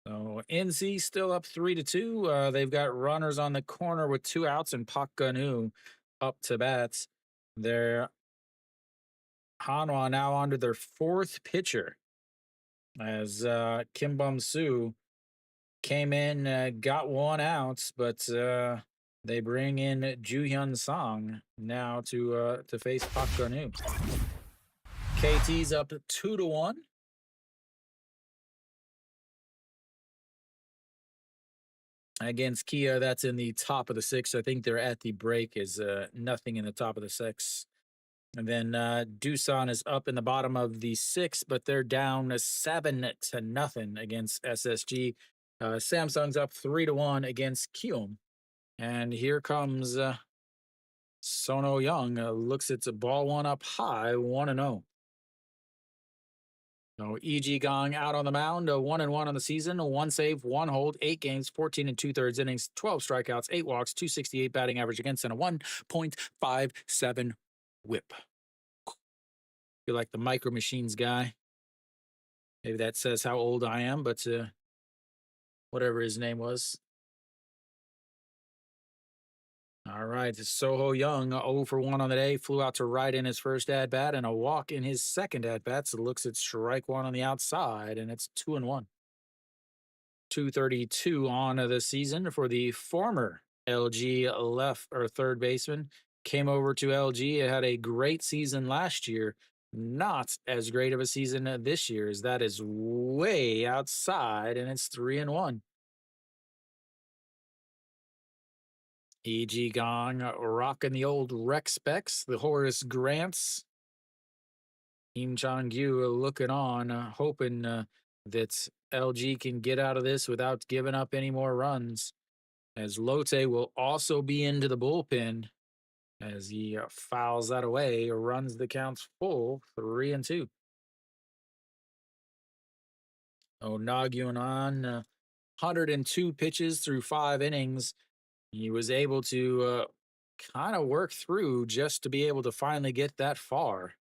So NC still up 3-2. They've got runners on the corner with 2 outs, and Park Gun-woo up to bats. Their Hanwha now onto their 4th pitcher as Kim Bum-soo came in, got 1 out, but they bring in Ju Hyun Song now to face Park Gun-woo. KT's up 2-1. Against Kia, that's in the top of the sixth. I think they're at the break, is nothing in the top of the sixth. And then Doosan is up in the bottom of the sixth, but they're down 7-0 against SSG. Samsung's up 3-1 against Kiom. And here comes Sono Young. Looks it's a ball one up high, 1-0. So E.G. Gong out on the mound, 1-1 on the season, one save, one hold, 8 games, 14 2/3 innings, 12 strikeouts, 8 walks, 268 batting average against, and a 1.57 whip. Feel like the Micro Machines guy. Maybe that says how old I am, but whatever his name was. All right, Soho Young, 0 for 1 on the day, flew out to right in his first at bat and a walk in his second at bat. So looks at strike one on the outside, and it's 2-1. 232 on the season for the former LG left or third baseman. Came over to LG. It had a great season last year. Not as great of a season this year, as that is way outside, and it's 3-1. E.G. Gong rocking the old Rex specs, the Horace Grants. Kim Chong-gyu looking on, hoping that LG can get out of this without giving up any more runs. As Lotte will also be into the bullpen as he fouls that away, runs the counts full, 3-2. Nagyun on 102 pitches through 5 innings. He was able to kind of work through just to be able to finally get that far.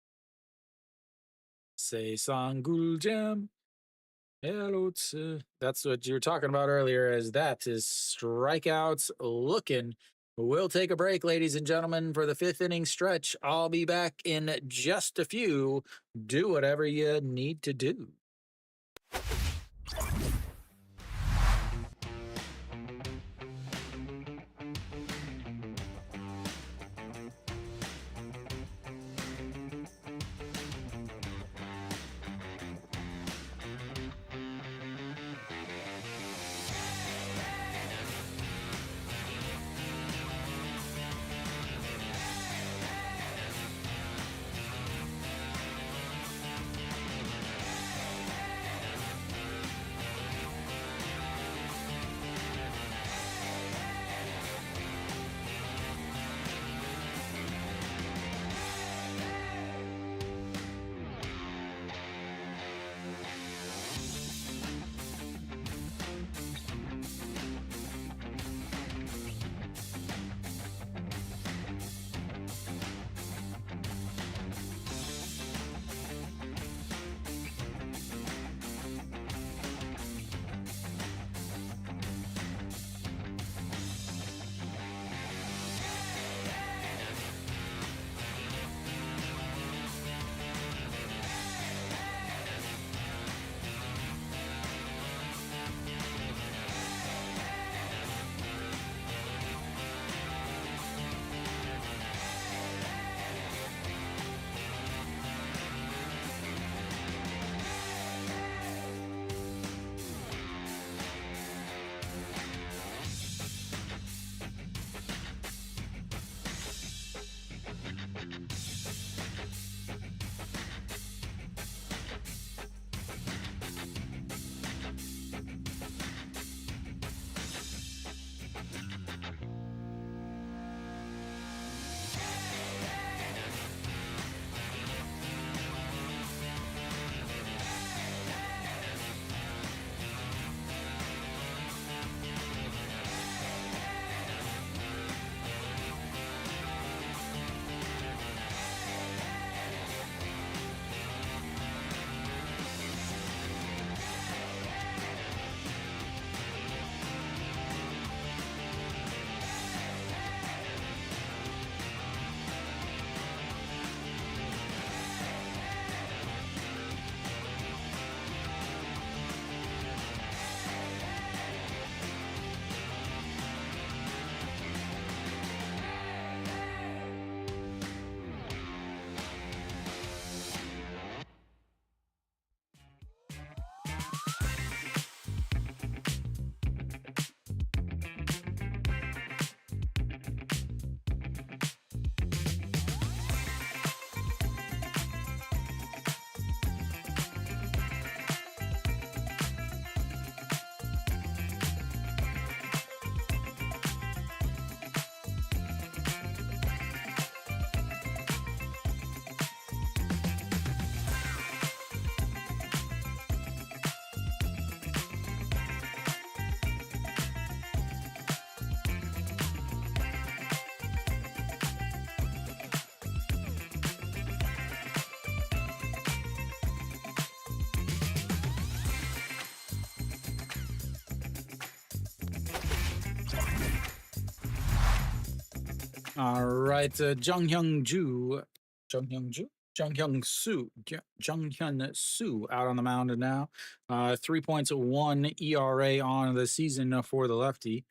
Say Sangul Jam. Hello, that's what you were talking about earlier, as that is strikeouts looking. We'll take a break, ladies and gentlemen, for the 5th inning stretch. I'll be back in just a few. Do whatever you need to do. All right, Jung Hyung Ju, Jung Hyung Ju, Jung Hyung Soo, Jung Hyun Soo out on the mound now. 3.1 ERA on the season for the lefty.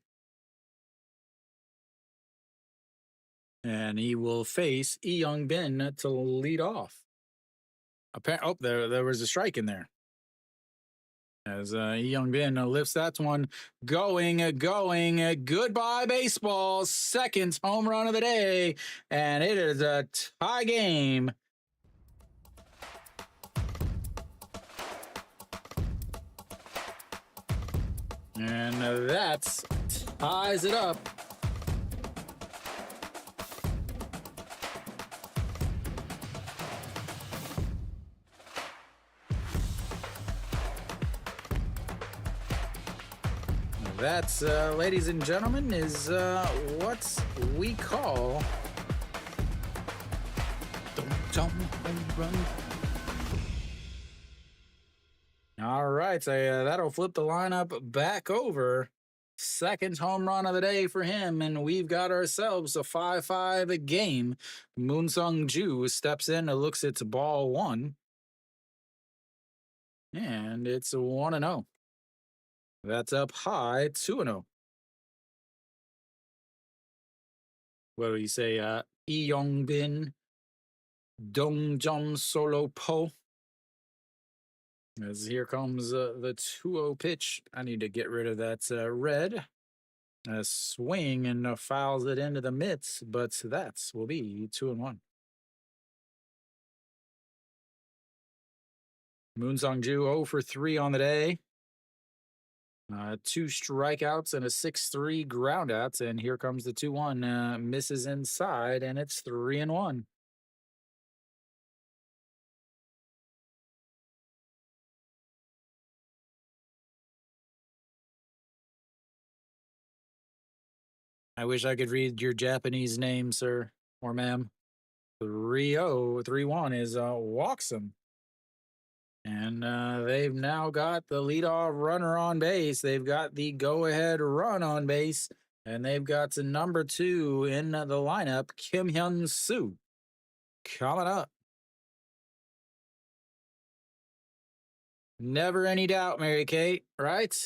And he will face Lee Young Bin to lead off. Oh, there was a strike in there. As Lee Young Bin lifts that one, going. Goodbye, baseball. Second home run of the day. And it is a tie game. And that ties it up. That's, ladies and gentlemen, is what we call home run. All right, so that'll flip the lineup back over. Second home run of the day for him, and we've got ourselves a 5-5 game. Moon Sung Ju steps in and looks at ball one. And it's 1-0. That's up high, 2-0. What do you say? Lee Young Bin, Dong Jung Solo Po. As here comes the 2-0 pitch. I need to get rid of that red. A swing and fouls it into the mitts, but that will be 2-1. Moon Sung Ju 0 for 3 on the day. 2 strikeouts and a 6-3 ground out. And here comes the 2-1. Misses inside, and it's 3-1. I wish I could read your Japanese name, sir or ma'am. 3-0, 3-1 is Walksum. And they've now got the leadoff runner on base. They've got the go-ahead run on base. And they've got the number 2 in the lineup, Kim Hyun Soo, coming up. Never any doubt, Mary Kate, right?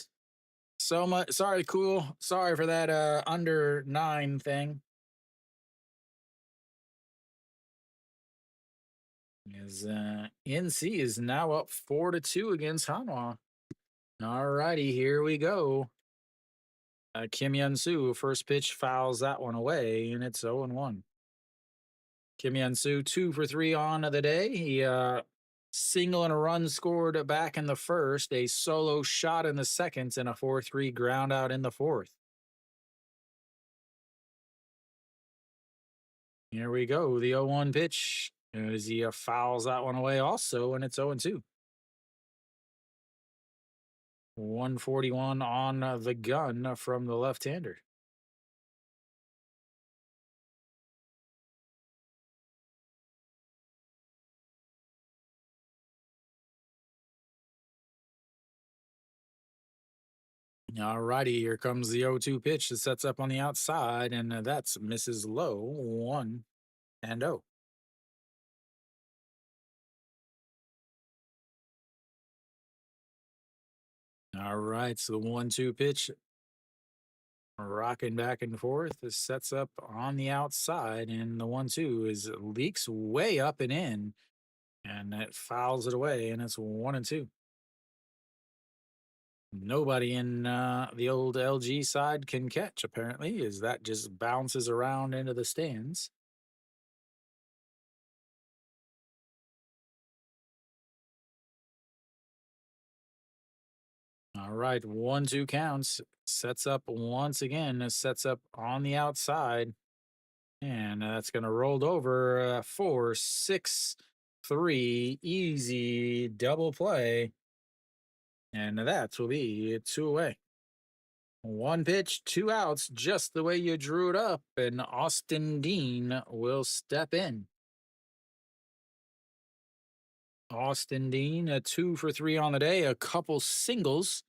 So much. Sorry, cool. Sorry for that under 9 thing. As NC is now up 4-2 against Hanwha. All righty, here we go. Kim Hyun Soo, first pitch fouls that one away, and it's 0-1. Kim Hyun Soo, 2 for 3 on the day. He single and a run scored back in the first, a solo shot in the second, and a 4-3 ground out in the fourth. Here we go. The 0-1 pitch. As he fouls that one away also, and it's 0-2. 141 on the gun from the left-hander. All righty, here comes the 0-2 pitch that sets up on the outside, and that's misses low, 1-0. All right, so the 1-2 pitch, rocking back and forth. This sets up on the outside, and the 1-2 is leaks way up and in, and it fouls it away, and it's 1-2. Nobody in the old LG side can catch, apparently, as that just bounces around into the stands. All right, 1-2 counts. Sets up once again. Sets up on the outside. And that's going to roll over 4-6-3. Easy double play. And that will be 2 away. 1 pitch, 2 outs, just the way you drew it up. And Austin Dean will step in. Austin Dean, a 2 for 3 on the day, a couple singles.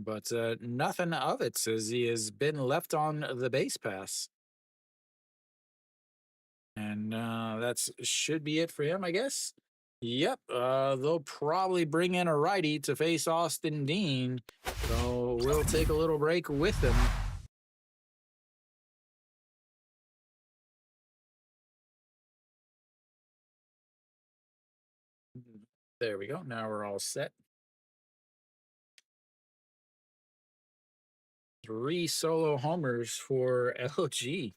but nothing of it says he has been left on the base pass. And that's should be it for him, I guess. Yep, they'll probably bring in a righty to face Austin Dean. So we'll take a little break with them. There we go. Now we're all set. Three solo homers for LG.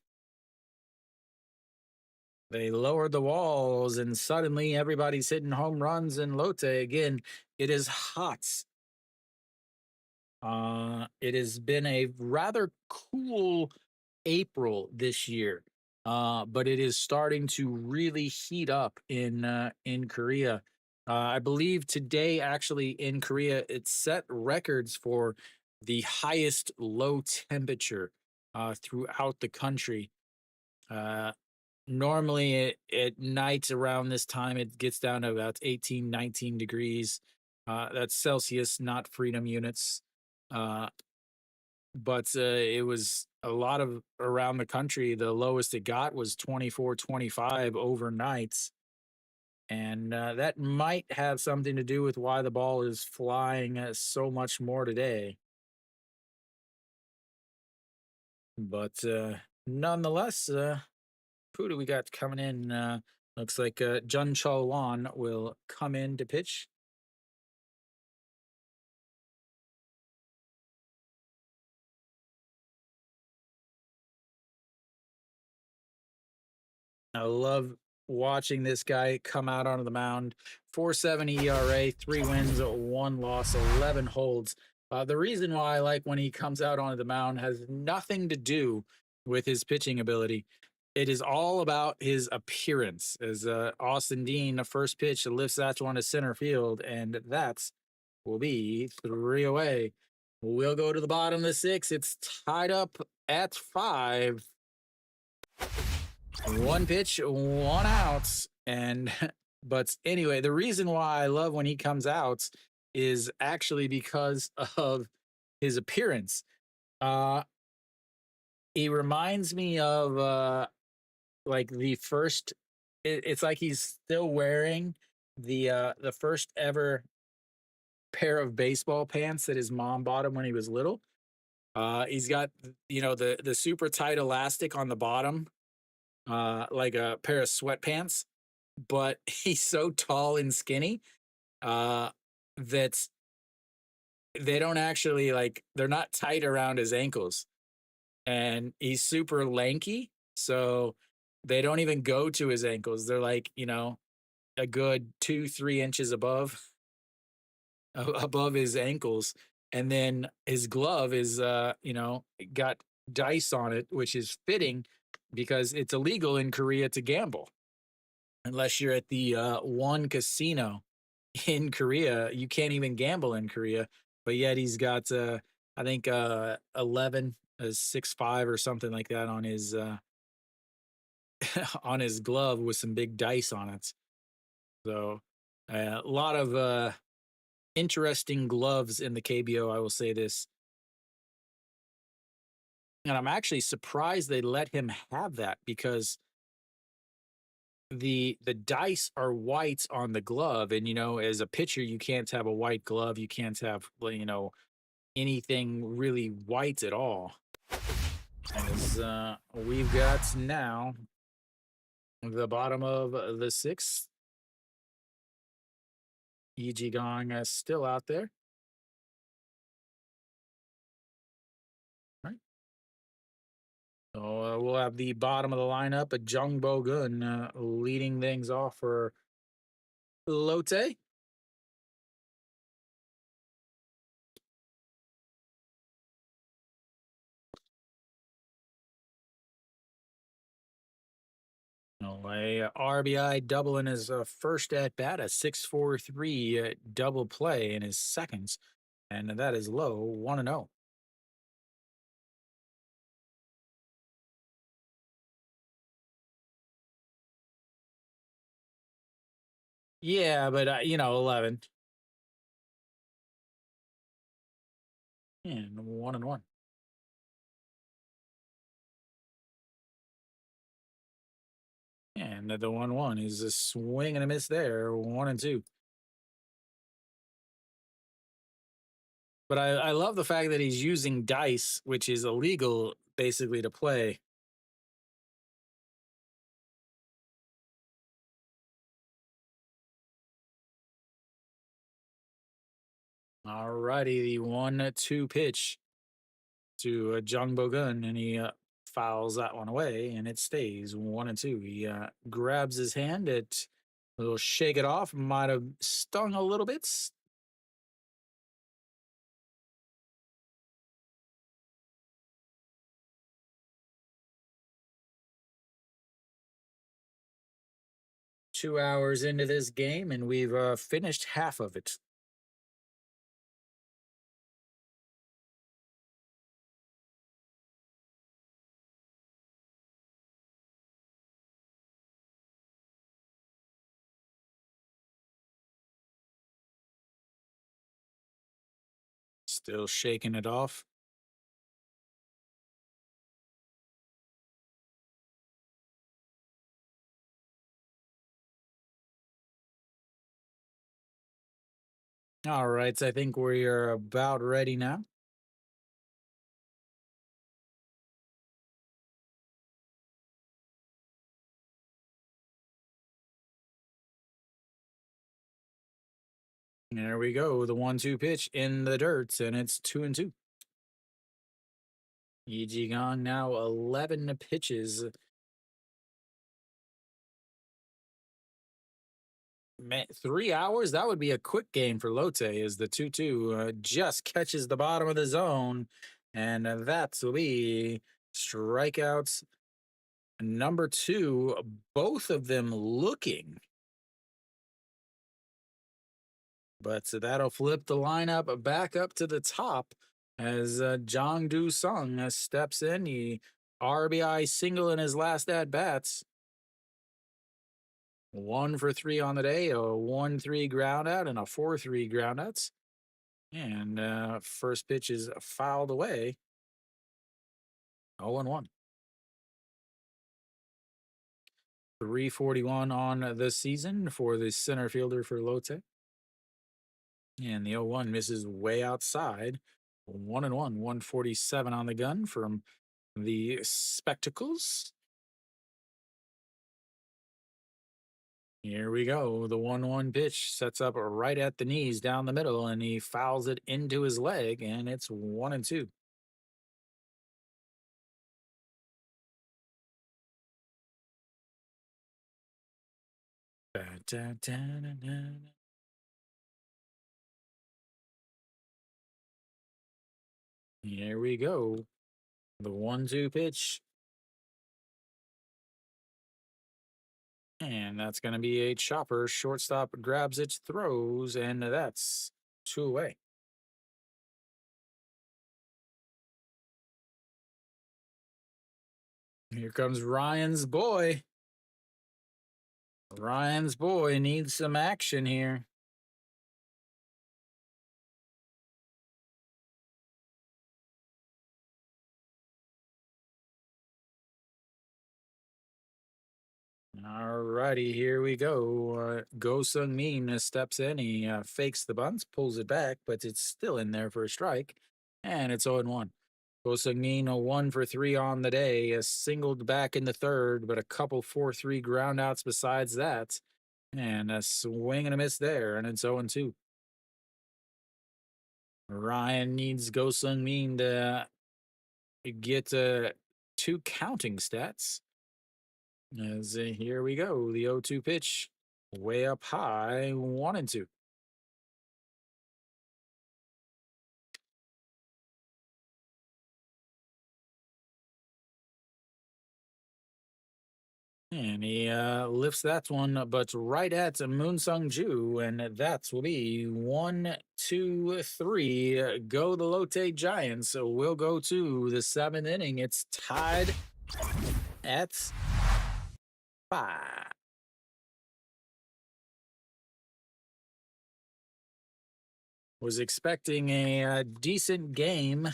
They lowered the walls, and suddenly everybody's hitting home runs in Lotte again. It is hot. It has been a rather cool April this year, but it is starting to really heat up in Korea. I believe today, actually, in Korea, it set records for the highest low temperature throughout the country. Uh, Normally, at night around this time, it gets down to about 18, 19 degrees. That's Celsius, not freedom units. Uh, but it was a lot of around the country. The lowest it got was 24, 25 overnight. And that might have something to do with why the ball is flying so much more today. But nonetheless, who do we got coming in? Looks like Jun Chol Wan will come in to pitch. I love watching this guy come out onto the mound. 4.70 ERA, 3 wins, 1 loss, 11 holds. The reason why I like when he comes out onto the mound has nothing to do with his pitching ability. It is all about his appearance. As Austin Dean, the first pitch, lifts that one to center field, and that will be 3 away. We'll go to the bottom of the 6th. It's tied up at 5. One pitch, 1 out. And, but anyway, the reason why I love when he comes out is actually because of his appearance. Uh, he reminds me of, like the first, it's like he's still wearing the first ever pair of baseball pants that his mom bought him when he was little. He's got, the super tight elastic on the bottom, like a pair of sweatpants, but he's so tall and skinny uh, that they don't actually they're not tight around his ankles, and he's super lanky, so they don't even go to his ankles. They're like a good 2-3 inches above his ankles, and then his glove is got dice on it, which is fitting because it's illegal in Korea to gamble unless you're at the one casino in Korea. You can't even gamble in Korea, but yet he's got I think 11 6'5" or something like that on his on his glove with some big dice on it. So a lot of interesting gloves in the KBO, I will say this. And I'm actually surprised they let him have that because the dice are white on the glove, and as a pitcher you can't have a white glove, you can't have anything really white at all. As we've got now the bottom of the 6th, EG Gong still out there. Right. So we'll have the bottom of the lineup, a Jung Bo Gun leading things off for Lotte. A RBI double in his first at bat, a 6.43 double play in his seconds, and that is low 1-0. Yeah, but 11. And 1-1. And the 1-1 is a swing and a miss there. 1-2. But I love the fact that he's using dice, which is illegal basically to play. Alrighty, the 1-2 pitch to Jung Bogun, and he fouls that one away, and it stays 1-2. He grabs his hand, it a little shake it off, might have stung a little bit. 2 hours into this game, and we've finished half of it. Still shaking it off. All right, so I think we are about ready now. There we go. The 1-2 pitch in the dirt, and it's 2-2. EG gone now 11 pitches. Man, 3 hours? That would be a quick game for Lotte as the 2-2 just catches the bottom of the zone. And that's will be strikeouts number 2. Both of them looking. But that'll flip the lineup back up to the top as Jong Do Sung steps in. He RBI single in his last at bats. 1 for 3 on the day, a 1-3 ground out, and a 4-3 ground outs. And first pitch is fouled away. 0-1. 341 on the season for the center fielder for Lotte. And the 0-1 misses way outside. 1-1, 147 on the gun from the Spectacles. Here we go. The 1-1 pitch sets up right at the knees down the middle, and he fouls it into his leg, and it's 1-2. Here we go. The 1-2 pitch. And that's going to be a chopper. Shortstop grabs it, throws, and that's 2 away. Here comes Ryan's boy. Ryan's boy needs some action here. All righty, here we go. Go Sung Min steps in. He fakes the bunts, pulls it back, but it's still in there for a strike. And it's 0-1. Go Sung Min, a 1 for 3 on the day, a singled back in the third, but a couple 4-3 groundouts besides that. And a swing and a miss there, and it's 0-2. Ryan needs Go Sung Min to get 2 counting stats. As here we go, the 0-2 pitch, way up high, 1-2. And he lifts that one, but right at Moon Sung Ju, and that will be 1-2-3. Go the Lotte Giants. So we'll go to the 7th inning. It's tied at 5. Was expecting a decent game.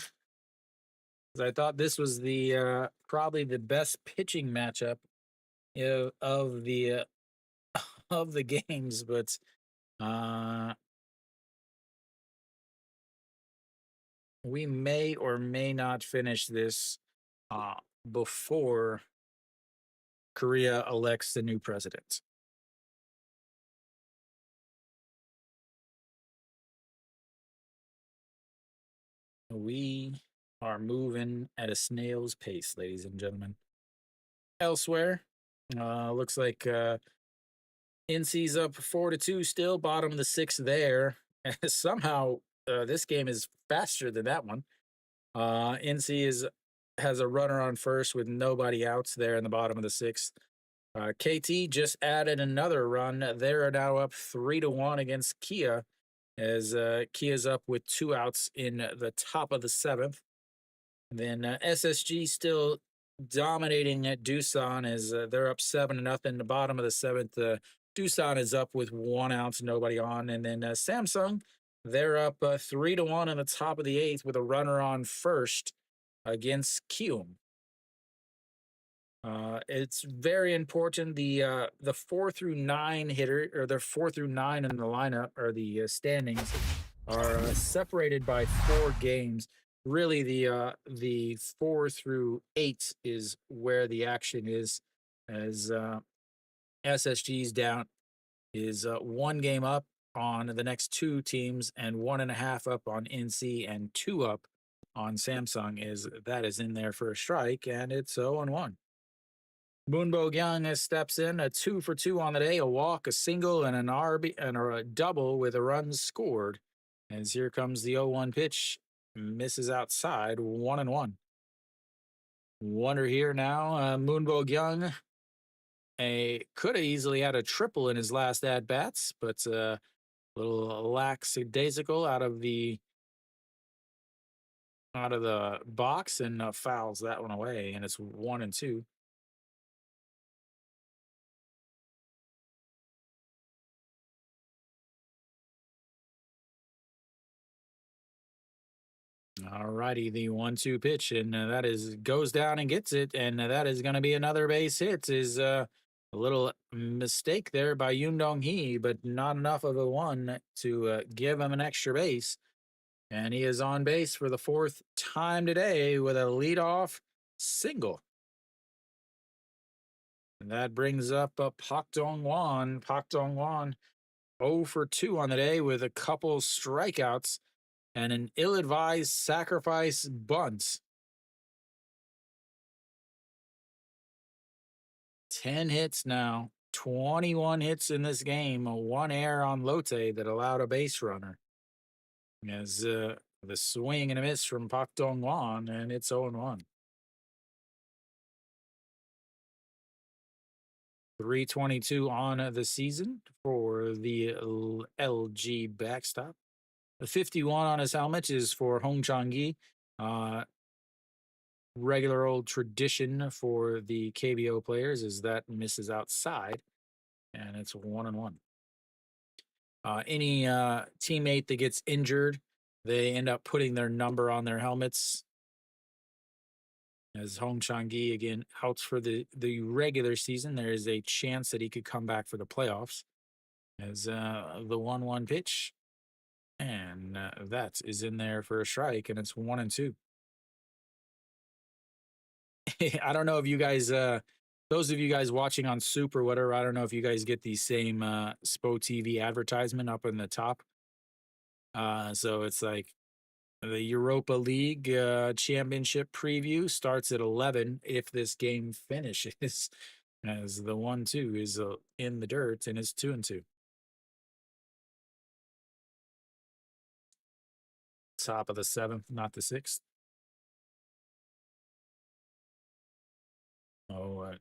I thought this was the probably the best pitching matchup of the of the games, but uh, we may or may not finish this uh, before Korea elects the new president. We are moving at a snail's pace, ladies and gentlemen. Elsewhere, looks like NC's up 4-2 still, bottom of the sixth there. Somehow, this game is faster than that one. NC has a runner on first with nobody outs there in the bottom of the sixth. KT just added another run. They're now up 3-1 against Kia, as Kia's up with 2 outs in the top of the seventh. Then SSG still dominating at Doosan as they're up 7-0. The bottom of the seventh, Doosan is up with 1 out, nobody on. And then Samsung, they're up 3-1 in the top of the eighth with a runner on first against Kium. It's very important. The 4 through 9 hitter, or the 4 through 9 in the lineup, or the standings, are separated by 4 games. Really, the 4 through 8 is where the action is, as SSG's down is 1 game up on the next 2 teams and 1.5 up on NC and 2 up on Samsung. That is in there for a strike, and it's 0-1. Moonbo Young steps in, a 2 for 2 on the day, a walk, a single, and an RB and a double with a run scored. As here comes the 0-1 pitch, misses outside, 1-1. Wonder here now, Moonbo Young could have easily had a triple in his last at bats, but a little lackadaisical out of the box and fouls that one away, and it's 1-2. All righty, the 1-2 pitch, and that goes down and gets it, and that is going to be another base hit. Is a little mistake there by Yoon Dong Hee, but not enough of a one to give him an extra base, and he is on base for the 4th time today with a leadoff single. And that brings up Pak Dong Won. Pak Dong Won 0 for 2 on the day with a couple strikeouts and an ill-advised sacrifice bunt. 10 hits now, 21 hits in this game, 1 error on Lotte that allowed a base runner. As the swing and a miss from Pak Dong Won, and it's 0-1. 322 on the season for the LG backstop. The 51 on his helmet is for Hong Chang-gi. Regular old tradition for the KBO players is that misses outside, and it's 1-1. Any teammate that gets injured, they end up putting their number on their helmets. As Hong Chang-gi again out for the regular season, there is a chance that he could come back for the playoffs. As the 1-1 pitch, and that is in there for a strike, and it's 1-2. I don't know if you guys, those of you guys watching on Soup or whatever, I don't know if you guys get the same SPO TV advertisement up in the top. So it's like the Europa League championship preview starts at 11 if this game finishes, as the 1-2 is in the dirt and is 2-2. Top of the 7th, not the 6th. Oh,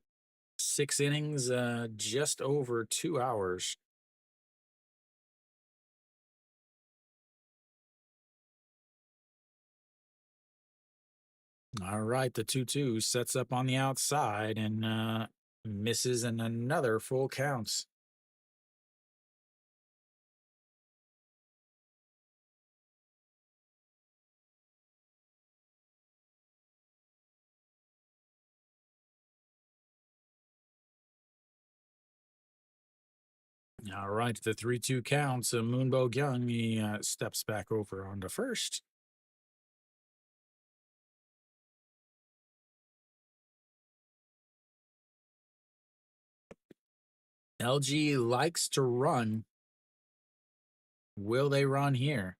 6 innings, just over 2 hours. All right, the 2-2 sets up on the outside and misses in another full counts. All right, the 3-2 count. So Moonbo Young, he steps back over onto first. LG likes to run. Will they run here?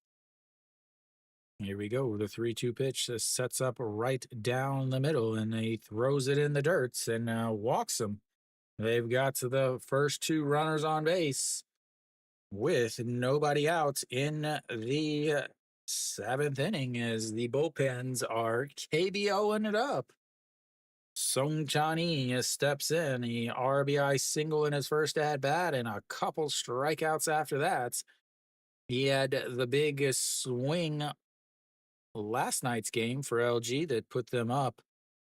Here we go. The 3-2 pitch sets up right down the middle, and he throws it in the dirt and walks them. They've got the first two runners on base with nobody out in the seventh inning as the bullpens are KBOing it up. Song Chani steps in. He RBI single in his first at bat and a couple strikeouts after that. He had the big swing last night's game for LG that put them up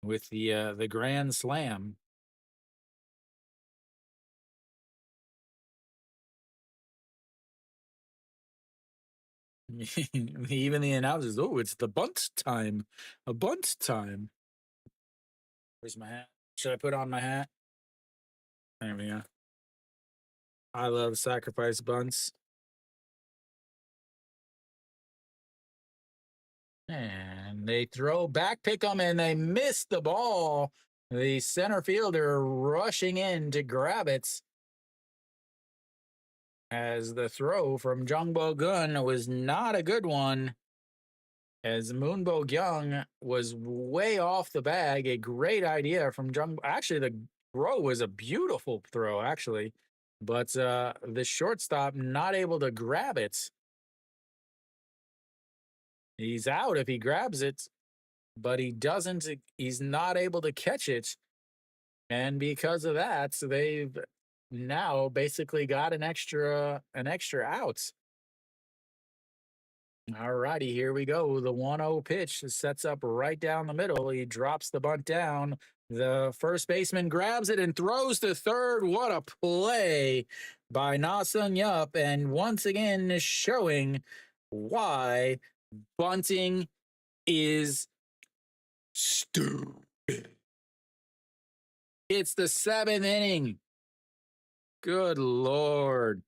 with the grand slam. Even the announcers, oh, it's the bunt time, a bunt time. Where's my hat? Should I put on my hat? There we go. I love sacrifice bunts. And they throw back, pick them, and they miss the ball. The center fielder rushing in to grab it as the throw from Jungbo Gun was not a good one. As Moonbo Young was way off the bag. A great idea from Jung. Actually, the throw was a beautiful throw, actually. But the shortstop not able to grab it. He's out if he grabs it, but he doesn't. He's not able to catch it. And because of that, so they've now basically got an extra out. All righty, here we go. The 1-0 pitch sets up right down the middle. He drops the bunt down. The first baseman grabs it and throws to third. What a play by Na Sung Yup. And once again, showing why bunting is stupid. It's the seventh inning. Good Lord.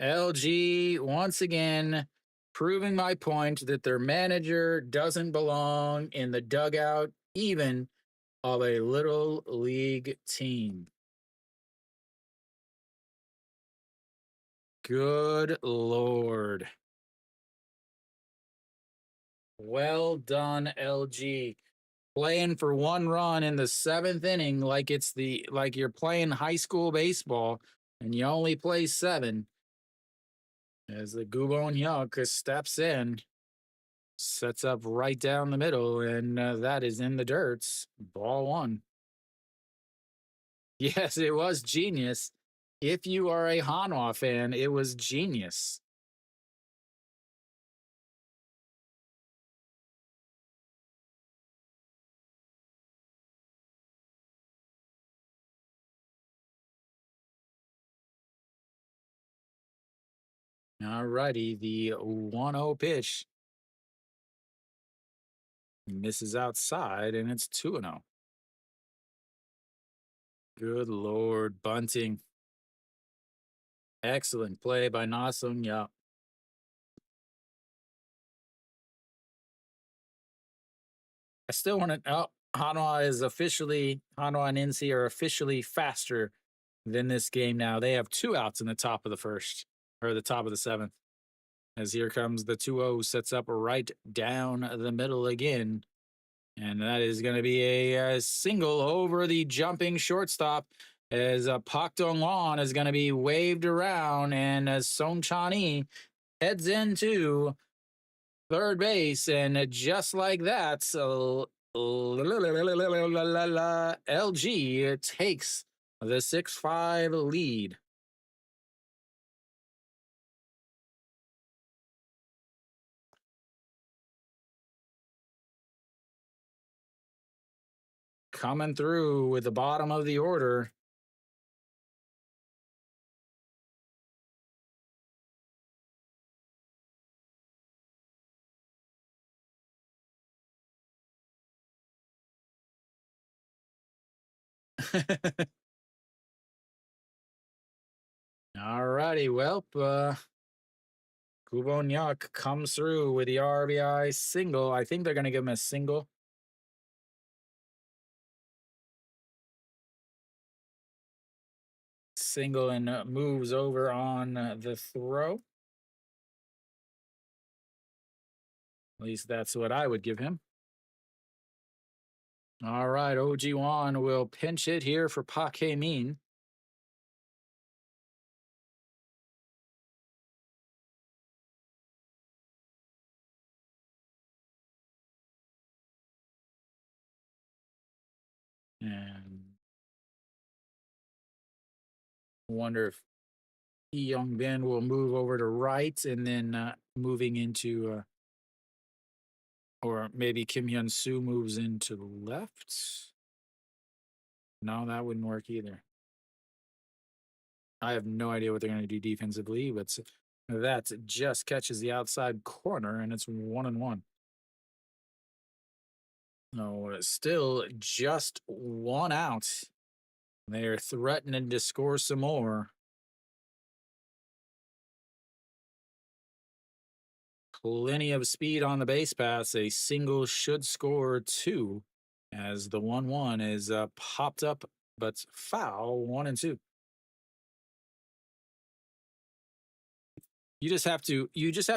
LG once again proving my point that their manager doesn't belong in the dugout, even of a little league team. Good Lord. Well done, LG. Playing for one run in the seventh inning like like you're playing high school baseball and you only play 7. As the Gubon Hyuk steps in, sets up right down the middle, and that is in the dirt. Ball 1. Yes, it was genius. If you are a Hanwha fan, it was genius. All righty, the 1-0 pitch misses outside, and it's 2-0. Good Lord, bunting. Excellent play by Na Sung Yup. I still want to. Oh, Hanwha and NC are officially faster than this game now. They have 2 outs in the top of the first, or the top of the 7th. As here comes the 2-0, sets up right down the middle again. And that is going to be a single over the jumping shortstop as Pak Dong-won is going to be waved around, and as Song Chan-hee heads into third base, and just like that, LG takes the 6-5 lead. Coming through with the bottom of the order. All righty. Well, Kubonyak comes through with the RBI single. I think they're going to give him a single. Single and moves over on the throw. At least that's what I would give him. All right, OG1 will pinch it here for Pak Min. And wonder if Young Bin will move over to right and then moving into, or maybe Kim Hyun Soo moves into the left. No, that wouldn't work either. I have no idea what they're going to do defensively, but that just catches the outside corner and it's 1-1. No, still just one out. They're threatening to score some more. Plenty of speed on the base pass. A single should score two as the 1-1 is popped up, but foul 1-2. You just have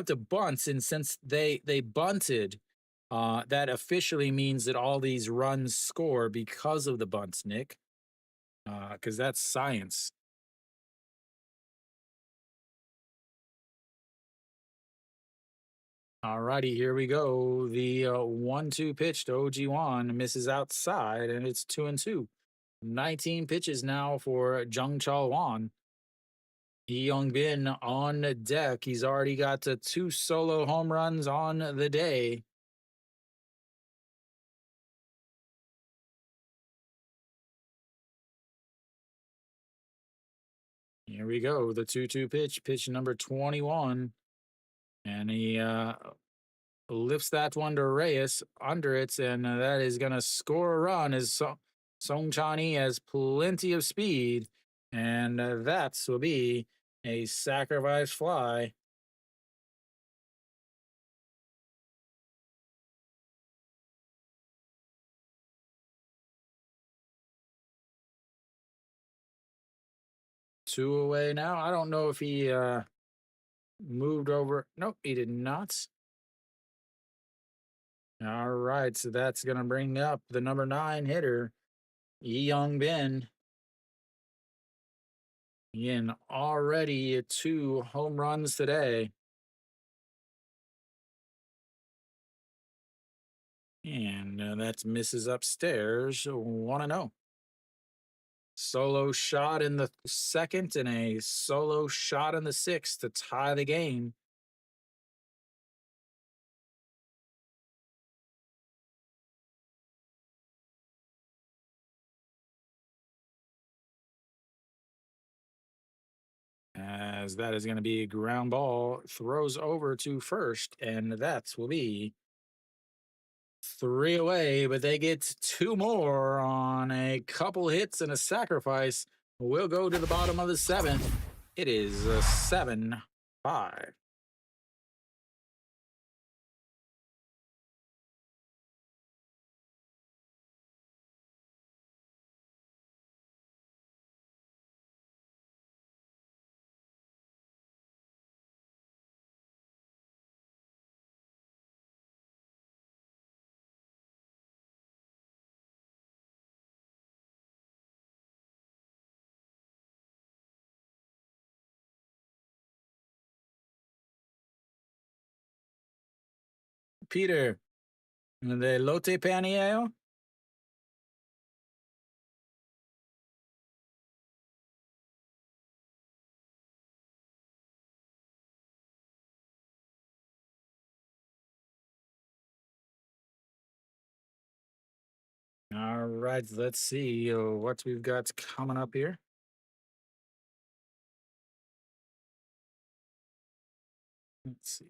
to bunt, and since they bunted, that officially means that all these runs score because of the bunts, Nick. Because that's science. Alrighty, here we go. The 1-2 pitch to OG1 misses outside, and it's 2-2. 19 pitches now for Jung Chul Won. Hee Young Bin on the deck. He's already got two solo home runs on the day. Here we go. The 2-2 pitch, pitch number 21. And he lifts that one to Reyes under it, and that is going to score a run as Song Chani has plenty of speed. And that will be a sacrifice fly. Two away now. I don't know if he moved over. Nope, he did not. All right, so that's going to bring up the number 9 hitter, Yi Young Bin. In already 2 home runs today. And that's misses upstairs 1-0. Solo shot in the second and a solo shot in the sixth to tie the game. As that is going to be a ground ball, throws over to first, and that will be 3 away, but they get 2 more on a couple hits and a sacrifice. We'll go to the bottom of the 7th. It is 7-5. Peter, the Lotte Panieo. All right, let's see what we've got coming up here. Let's see.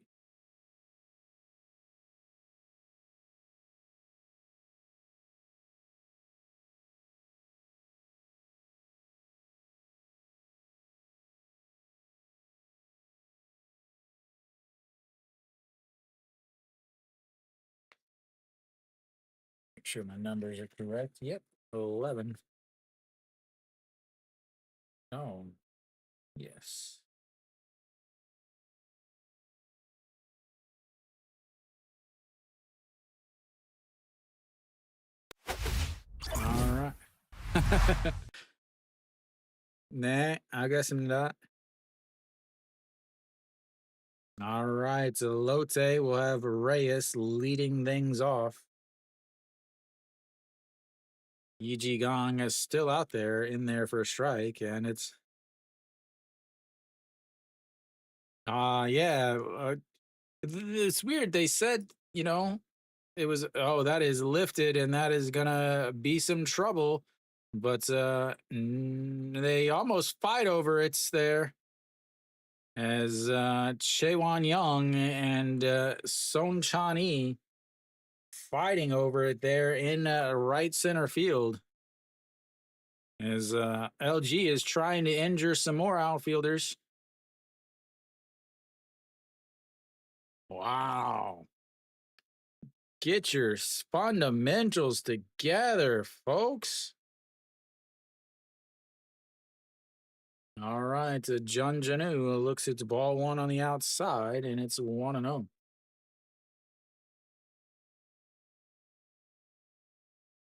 Make sure my numbers are correct. Yep, 11. Oh, yes. All right. Nah, not. All right, so Lotte will have Reyes leading things off. Yi Gong is still out there in there for a strike, and yeah, it's weird. They said, it was, oh, that is lifted and that is gonna be some trouble, but they almost fight over it there as Chaewon Young and Son Chan Yi fighting over it there in right center field as LG is trying to injure some more outfielders. Wow. Get your fundamentals together, folks. All right, Jun Janu looks it's ball one on the outside, and it's 1-0.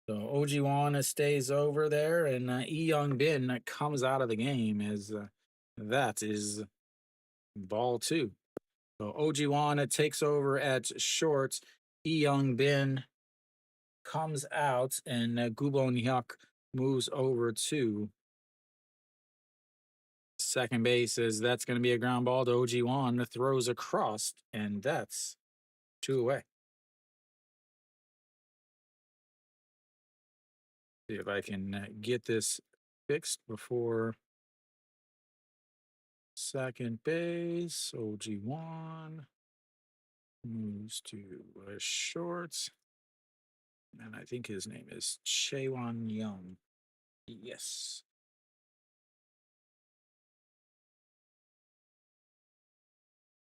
So Ojiwan stays over there, and Yi Young Bin comes out of the game as that is ball two. So Ojiwan takes over at short. Yi Young Bin comes out, and Gubon Hyuk moves over to second base. As that's going to be a ground ball to Ojiwan, throws across, and that's two away. See if I can get this fixed before second base. OG1 moves to short. And I think his name is Chaewon Young. Yes.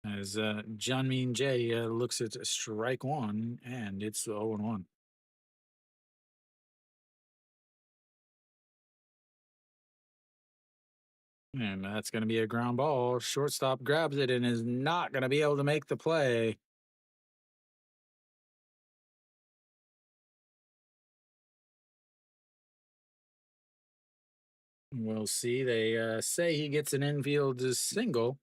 As Jeonmin Jae looks at strike one, and it's 0-1. And that's going to be a ground ball. Shortstop grabs it and is not going to be able to make the play. We'll see. They say he gets an infield single.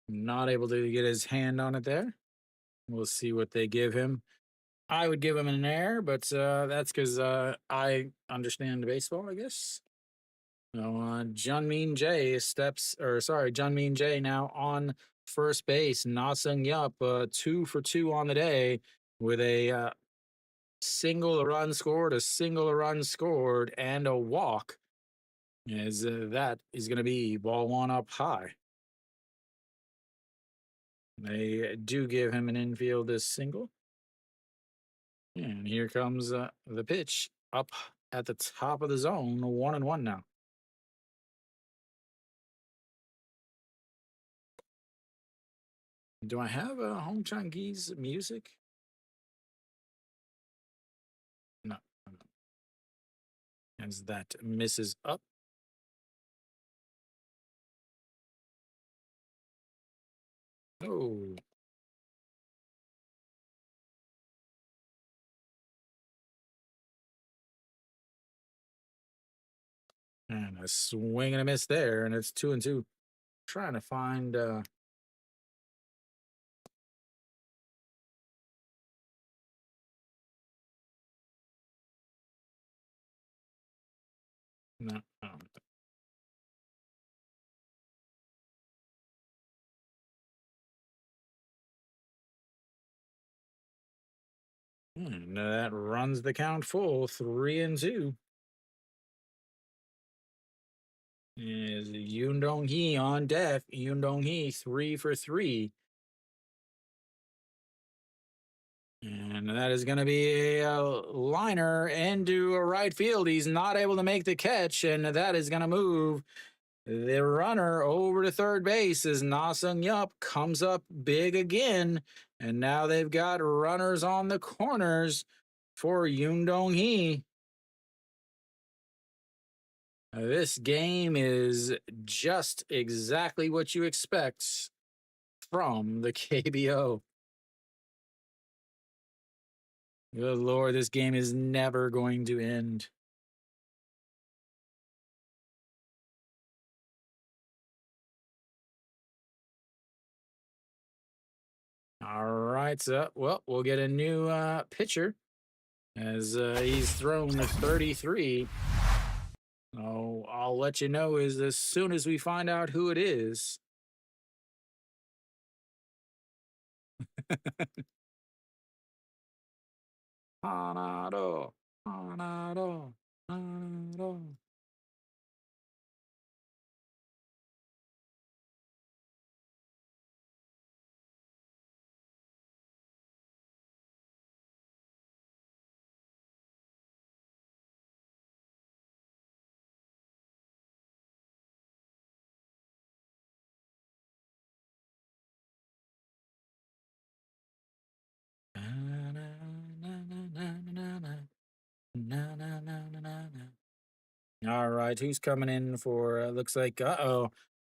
Not able to get his hand on it there. We'll see what they give him. I would give him an air, but that's because I understand baseball, I guess. So Jeonmin Jae now on first base. Na Sung Yup, 2 for 2 on the day with a single run scored, a single run scored, and a walk. As that is going to be ball one up high. They do give him an infield as single. And here comes the pitch up at the top of the zone, 1-1 now. Do I have Hong Chang-gi's music? No. As that misses up. Oh. And a swing and a miss there, and it's 2-2. Trying to find no. And that runs the count full, 3-2. Is Yoon Dong Hee on deck? Yoon Dong Hee 3 for 3. And that is going to be a liner into a right field. He's not able to make the catch, and that is going to move The runner over to third base is Na Sung Yup, comes up big again, and now they've got runners on the corners for Yoon Dong Hee. This game is just exactly what you expect from the KBO. Good Lord, this game is never going to end. All right, so well, we'll get a new pitcher as he's thrown 33. Oh, I'll let you know as soon as we find out who it is. Hanado, Hanado, Hanado. Na, na, na, na, na, na, na, na, na, na, na. All right, who's coming in for? Looks like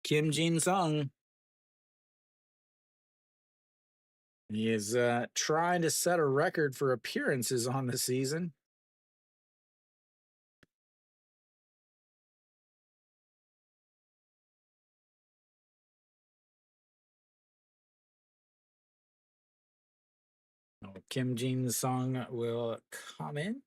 Kim Jin Sung. He is trying to set a record for appearances on the season. Oh, Kim Jin Sung will come in.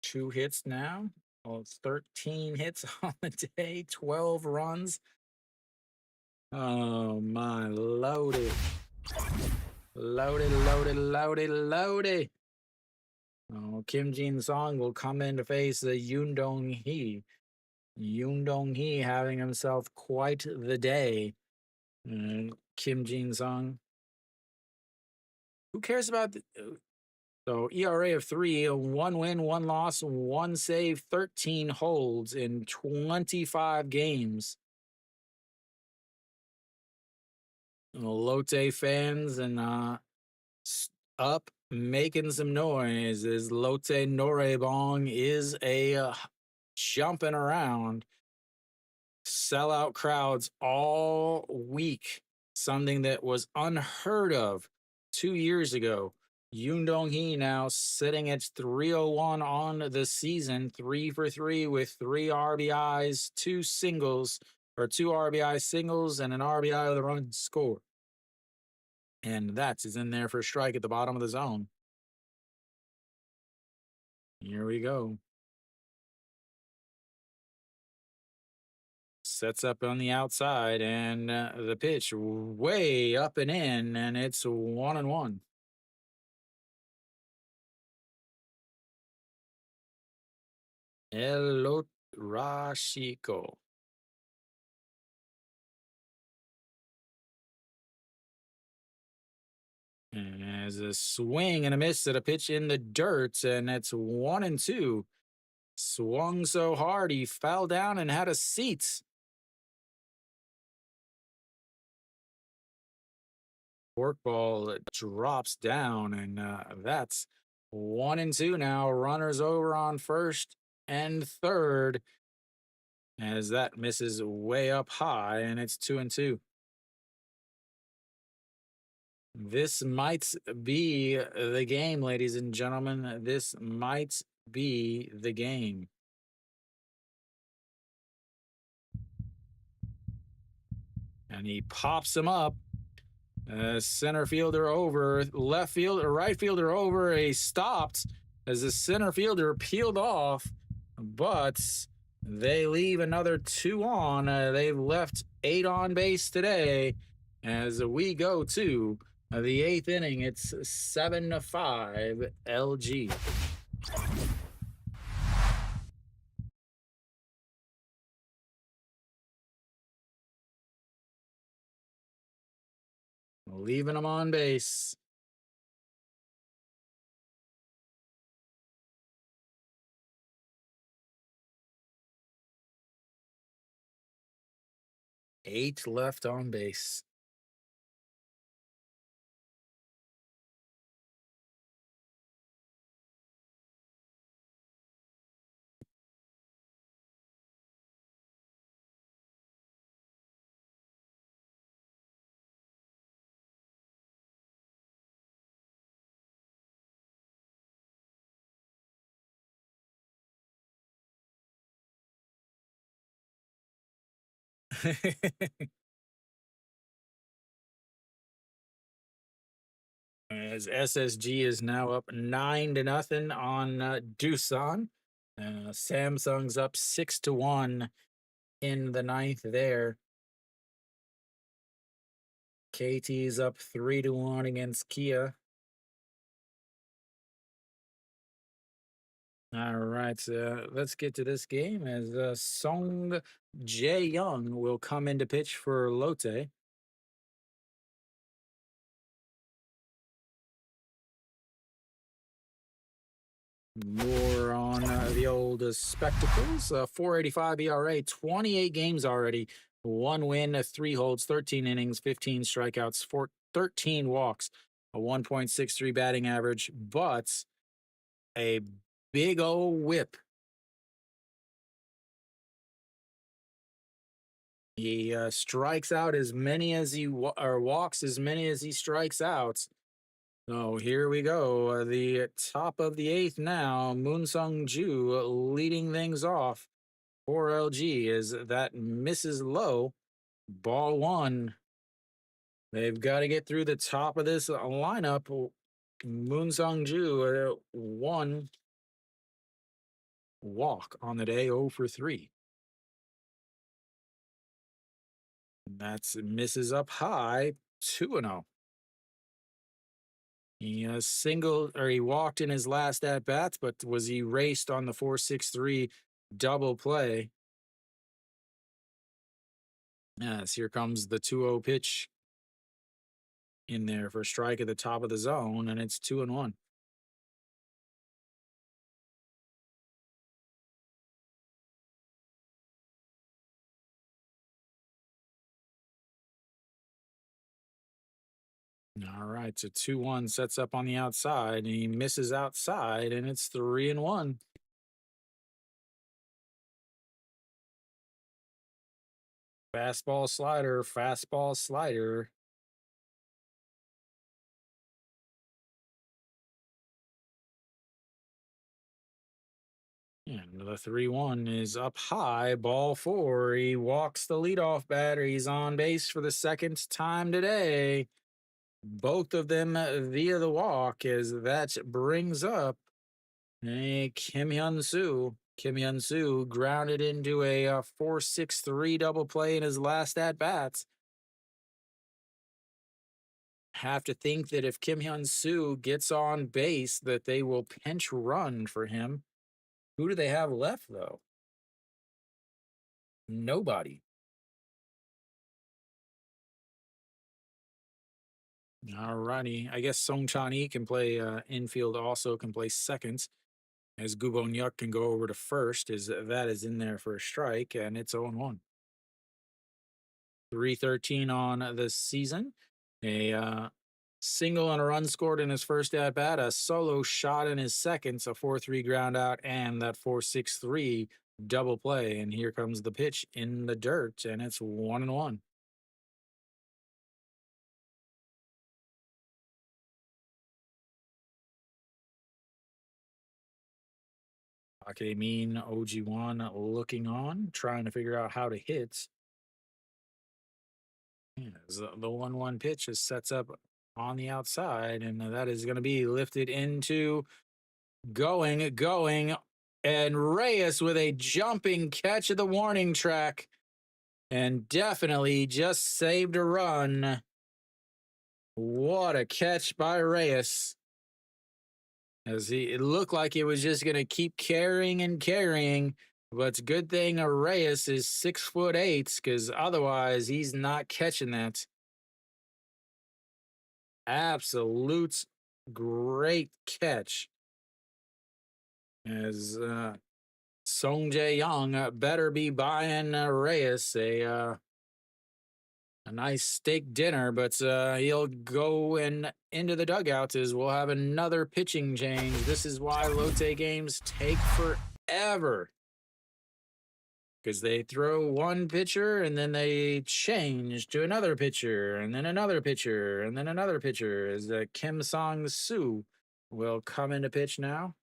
2 hits now. Well, it's 13 hits on the day, 12 runs. Oh my, loaded. Loaded, loaded, loaded, loaded. Oh, Kim Jin Song will come in to face the Yoon Dong Hee. Yoon Dong Hee having himself quite the day. Kim Jin Song. Who cares about the, so ERA of 3, 1 win, 1 loss, 1 save, 13 holds in 25 games. Lotte fans and up making some noise as Lotte Norebong is a jumping around. Sellout crowds all week, something that was unheard of 2 years ago. Yoon Dong Hee now sitting at 301 on the season, 3 for 3 with 3 RBIs, 2 singles, or 2 RBI singles, and an RBI with a run scored. And that's is in there for a strike at the bottom of the zone. Here we go. Sets up on the outside, and the pitch way up and in, and it's 1-1. El Rashiko. And as a swing and a miss at a pitch in the dirt, and it's 1-2. Swung so hard he fell down and had a seat. Forkball drops down, and that's 1-2 now. Runners over on first and third, as that misses way up high, and it's 2-2. This might be the game, ladies and gentlemen. This might be the game. And he pops him up. Center fielder over, left fielder, right fielder over. He stopped as the center fielder peeled off, but they leave another 2 on. They've left 8 on base today as we go to the 8th inning. It's 7-5 LG. Leaving them on base. 8 left on base. As SSG is now up 9-0 on Doosan. Samsung's up 6-1 in the ninth there. KT's up 3-1 against Kia. All right, let's get to this game as Song Jae-young will come into pitch for Lotte. More on the old spectacles. 4.85 ERA, 28 games already. 1 win, 3 holds, 13 innings, 15 strikeouts, 13 walks, a 1.63 batting average, but a big old whip. He strikes out as many as he or walks as many as he strikes out. So here we go. The top of the eighth now. Moon Sung Ju leading things off for LG as that misses low. Ball one. They've got to get through the top of this lineup. Moon Sung Ju, 1 walk on the day, 0 for 3. That's misses up high, 2-0. He singled or he walked in his last at bats, but was erased on the 4-6-3 double play. Yes, here comes the 2-0 pitch in there for a strike at the top of the zone, and it's 2-1. All right, so 2-1 sets up on the outside, and he misses outside, and it's 3-1. Fastball slider, fastball slider. And the 3-1 is up high, ball 4. He walks the leadoff batter. He's on base for the second time today. Both of them via the walk, as that brings up Kim Hyun Soo. Kim Hyun Soo grounded into a 4-6-3 double play in his last at bats. Have to think that if Kim Hyun Soo gets on base, that they will pinch run for him. Who do they have left though? Nobody. All righty. I guess Song Chan-hee can play infield, also can play second, as Gubon Yuk can go over to first, as that is in there for a strike, and it's 0-1. 313 on the season. A single and a run scored in his first at bat, a solo shot in his second, a 4-3 ground out, and that 4-6-3 double play. And here comes the pitch in the dirt, and it's 1-1. Okay, mean OG1 looking on, trying to figure out how to hit. Yeah, the 1-1 pitch is sets up on the outside, and that is going to be lifted into going, and Reyes with a jumping catch at the warning track, and definitely just saved a run. What a catch by Reyes. As it looked like it was just going to keep carrying and carrying. But it's a good thing Reyes is 6'8", because otherwise he's not catching that. Absolute great catch. As Song Jae-young better be buying Reyes a nice steak dinner, but he'll go and into the dugout as we'll have another pitching change. This is why Lotte games take forever because they throw one pitcher and then they change to another pitcher and then another pitcher and then another pitcher. As Kim Song Soo will come into pitch now.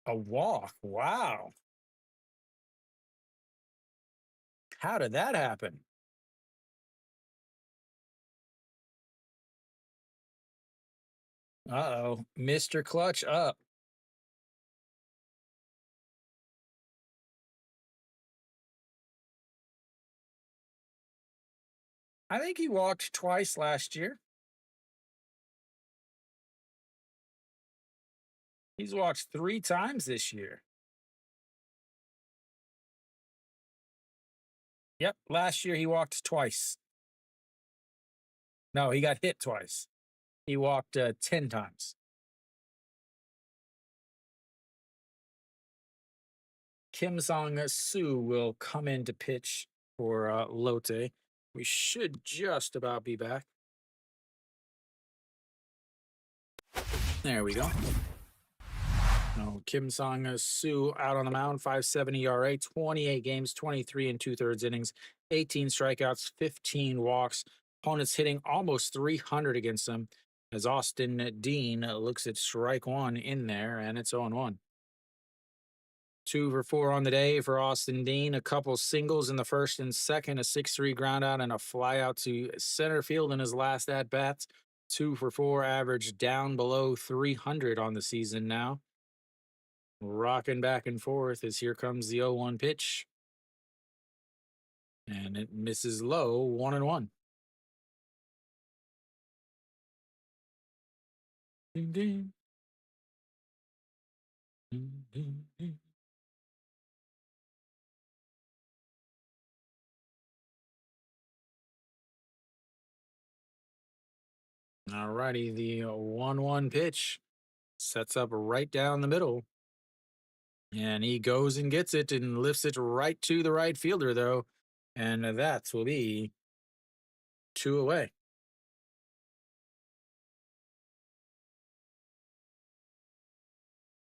A walk. Wow. How did that happen? Uh-oh. Mr. Clutch up. I think he walked twice last year. He's walked 3 times this year. Yep, last year he walked twice. No, he got hit twice. He walked 10 times. Kim Song Soo will come in to pitch for Lotte. We should just about be back. There we go. No, Kim Song Soo out on the mound, 5.70 ERA, 28 games, 23 and 2/3 innings, 18 strikeouts, 15 walks. Opponents hitting almost 300 against them as Austin Dean looks at strike one in there, and it's 0-1. 2 for 4 on the day for Austin Dean. A couple singles in the first and second, a 6-3 ground out, and a fly out to center field in his last at bats. 2 for 4, average down below 300 on the season now. Rocking back and forth as here comes the 0-1 pitch. And it misses low, 1-1. Ding, ding. Ding, ding, ding. All righty, the 1-1 pitch sets up right down the middle. And he goes and gets it and lifts it right to the right fielder, though. And that will be 2 away.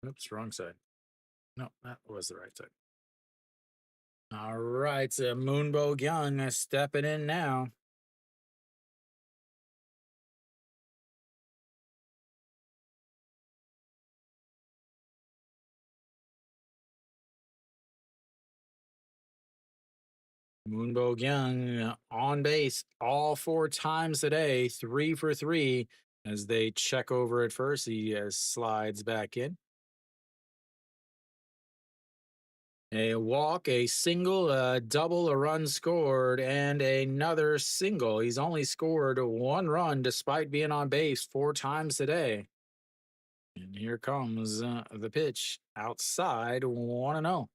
Oops, wrong side. No, that was the right side. All right, Moonbo Young stepping in now. Moonbo Young on base all 4 times today, 3 for 3. As they check over at first, he slides back in. A walk, a single, a double, a run scored, and another single. He's only scored 1 run despite being on base 4 times today. And here comes the pitch outside 1-0.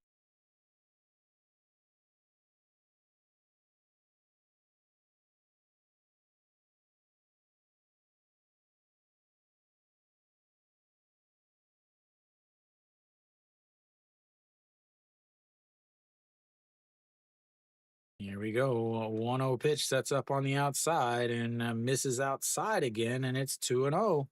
Here we go. 1-0 pitch sets up on the outside and misses outside again, and it's 2-0.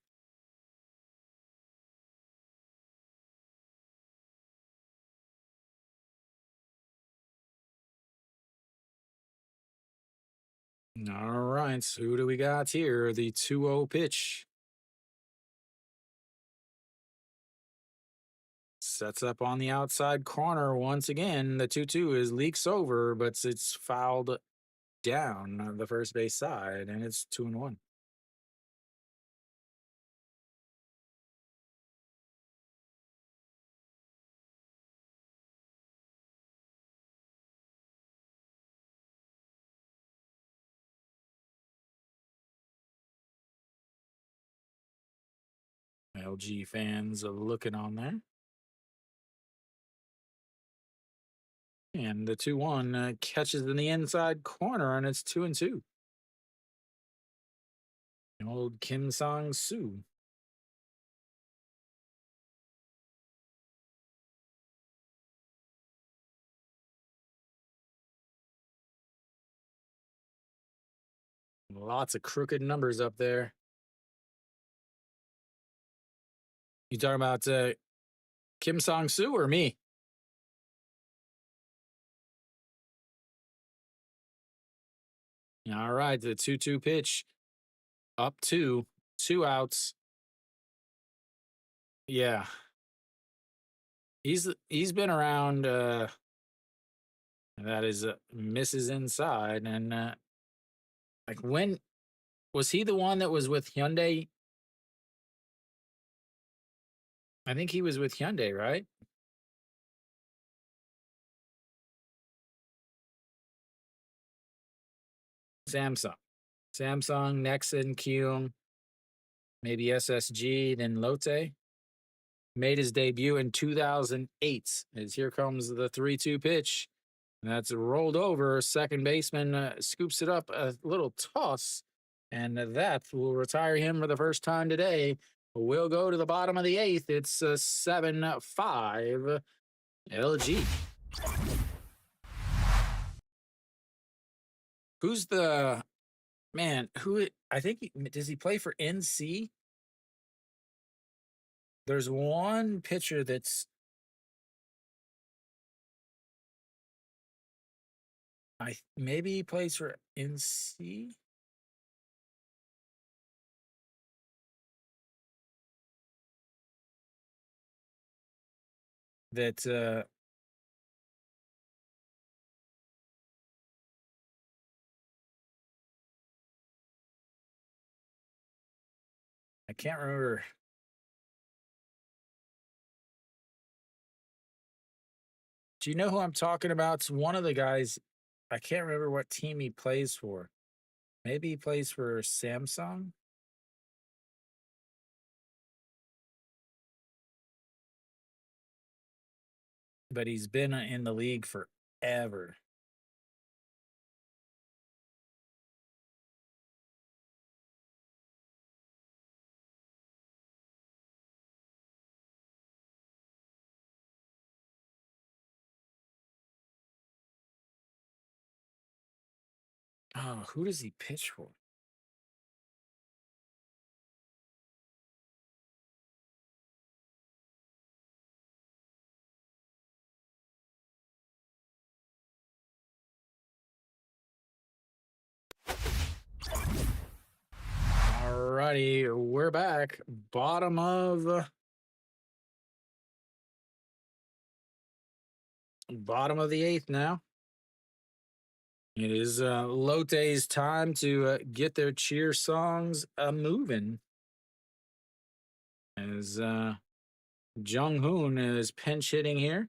All right, so who do we got here? The 2-0 pitch sets up on the outside corner once again. The 2-2 is leaks over, but it's fouled down the first base side, and it's 2-1. LG fans are looking on there. And the 2-1 catches in the inside corner, and it's 2-2. Old Kim Sang Soo. Lots of crooked numbers up there. You talking about Kim Sang Soo or me? All right, the 2-2 pitch. Up 2 outs. Yeah. He's been around that is misses inside and like when was he the one that was with Hyundai? I think he was with Hyundai, right? Samsung. Samsung, Nexon, Kyung, maybe SSG, then Lotte. Made his debut in 2008. As here comes the 3-2 pitch. That's rolled over. Second baseman scoops it up, a little toss, and that will retire him for the first time today. We'll go to the bottom of the eighth. It's 7-5 LG. Who's the man? Who I think does he play for NC? There's one pitcher that's maybe he plays for NC. That I can't remember. Do you know who I'm talking about? It's one of the guys. I can't remember what team he plays for. Maybe he plays for Samsung, but he's been in the league forever. Oh, who does he pitch for? Alrighty, we're back. Bottom of the eighth now. It is Lotte's time to get their cheer songs moving. As Jung Hoon is pinch hitting here.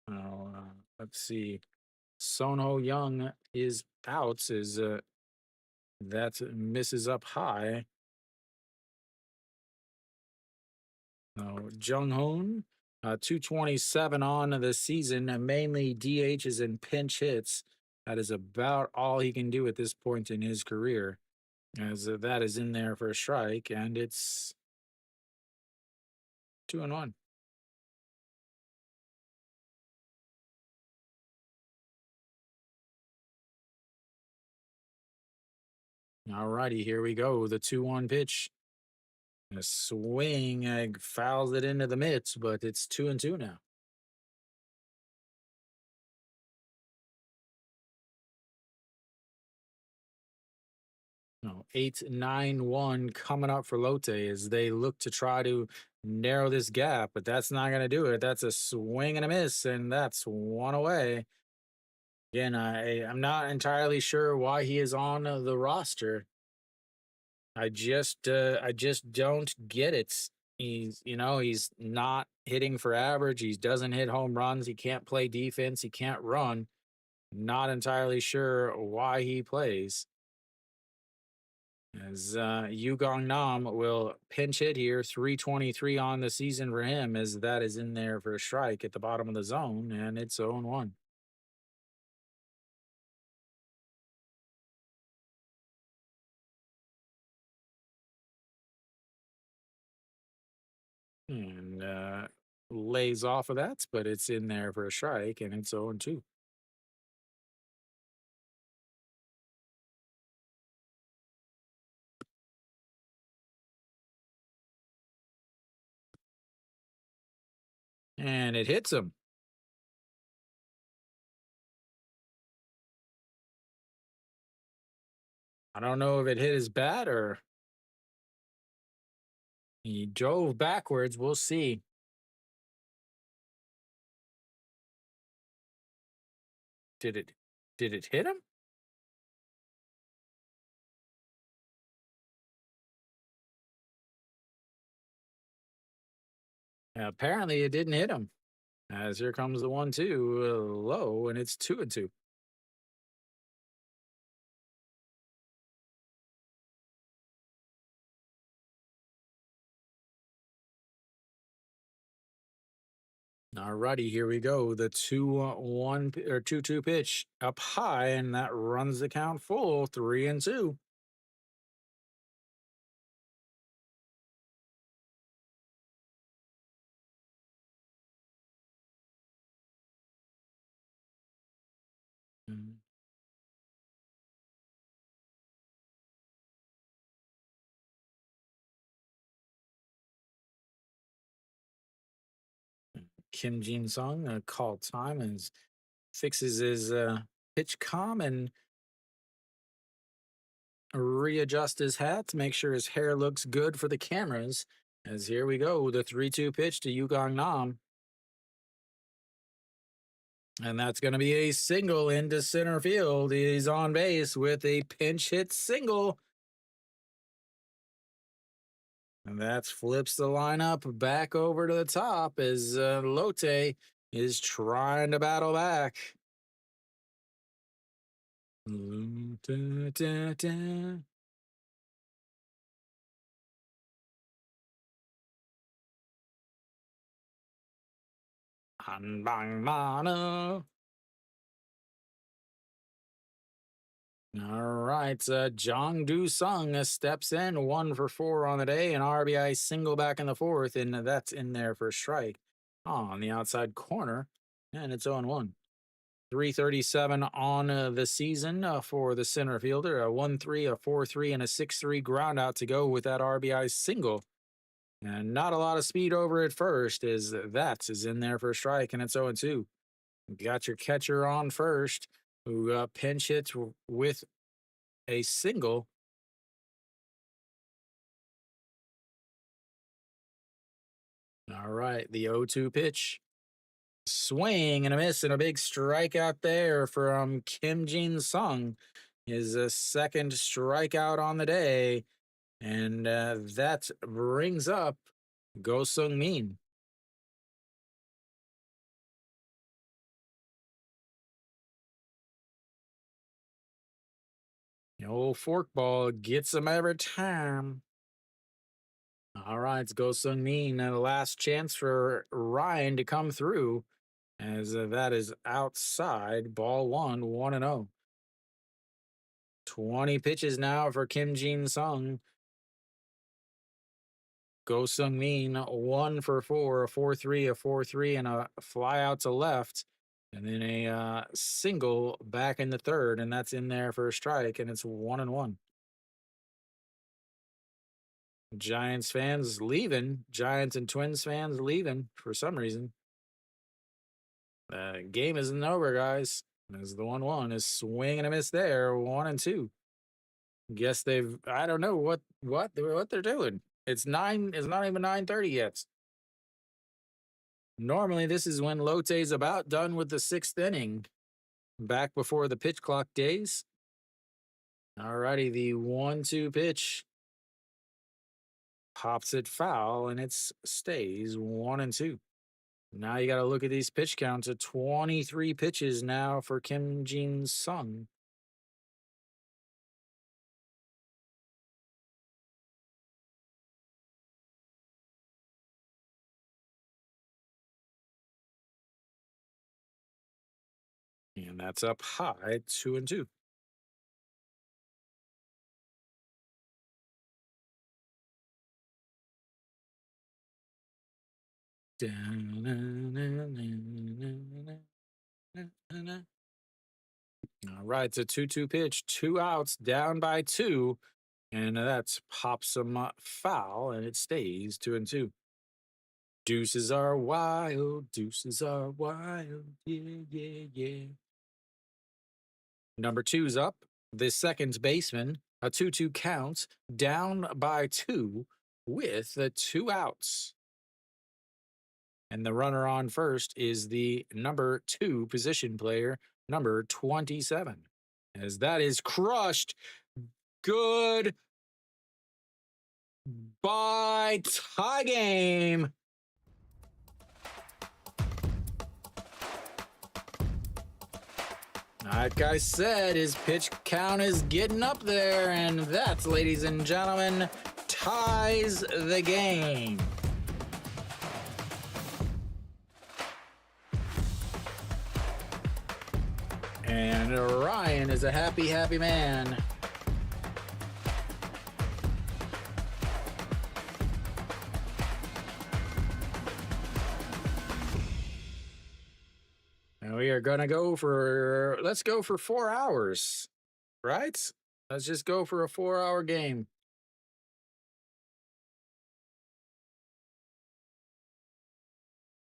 Oh, let's see. Sono Young is out as that misses up high. No, Jung Hoon, 227 on the season, mainly DHs and pinch hits. That is about all he can do at this point in his career, as that is in there for a strike, and it's 2-1. All righty, here we go. The 2-1 pitch. A swing fouls it into the mitts, but it's 2-2 now. No, 8-9-1 coming up for Lotte as they look to try to narrow this gap, but that's not going to do it. That's a swing and a miss, and that's one away. Again, I'm not entirely sure why he is on the roster. I just don't get it. He's not hitting for average. He doesn't hit home runs. He can't play defense. He can't run. Not entirely sure why he plays. As Yugong Nam will pinch hit here, 323 on the season for him, as that is in there for a strike at the bottom of the zone, and it's 0-1. And lays off of that, but it's in there for a strike, and it's 0-2. And it hits him. I don't know if it hit his bat or he drove backwards. We'll see. Did it did it hit him? Apparently it didn't hit him. As here comes the 1-2 low, and it's 2-2. Alrighty, here we go. The 2-1 or 2-2 pitch up high, and that runs the count full, 3-2. Kim Jin Sung call time and fixes his pitch com and readjust his hat to make sure his hair looks good for the cameras. As here we go, the 3-2 pitch to Yugong Nam. And that's going to be a single into center field. He's on base with a pinch hit single. And that flips the lineup back over to the top as Lotte is trying to battle back. Da, da, da. Hanbang Mana. All right, Jong Do Sung steps in, 1 for 4 on the day, an RBI single back in the fourth, and that's in there for a strike on the outside corner, and it's 0-1. 337 on the season for the center fielder, a 1-3, a 4-3, and a 6-3 ground out to go with that RBI single. And not a lot of speed over at first, is that is in there for a strike, and it's 0-2. Got your catcher on first, who pinch hits with a single. All right, the 0-2 pitch. Swing and a miss and a big strikeout there from Kim Jin Sung. His second strikeout on the day. And that brings up Go Sung Min. The old forkball gets him every time. All right, it's Go Sung Min. The last chance for Ryan to come through, as that is outside. Ball one, 1-0. 20 pitches now for Kim Jin Sung. Go Sung Min, 1 for 4, a 4-3, a 4-3, and a fly out to left. And then a single back in the third, and that's in there for a strike, and it's 1-1. Giants fans leaving. Giants and Twins fans leaving for some reason. The game isn't over, guys. As the 1-1 is swing and a miss there, 1-2. Guess they've, I don't know what they're doing. It's not even 9:30 yet. Normally, this is when Lotte's about done with the sixth inning, back before the pitch clock days. Alrighty, the 1-2 pitch pops it foul, and it stays 1-2. Now you got to look at these pitch counts of 23 pitches now for Kim Jin Sung. And that's up high, 2-2. All right, it's a 2-2 pitch, 2 outs, down by 2, and that's pops him foul, and it stays 2-2. Deuces are wild, deuces are wild, yeah, yeah, yeah. Number two's up. The second baseman, a 2-2 count, down by 2 with the 2 outs. And the runner on first is the number 2 position player, number 27. As that is crushed. Good bye, tie game. Like I said, his pitch count is getting up there, and that, ladies and gentlemen, ties the game. And Ryan is a happy, happy man. And we are going to let's go for 4 hours, right? Let's just go for a 4-hour game.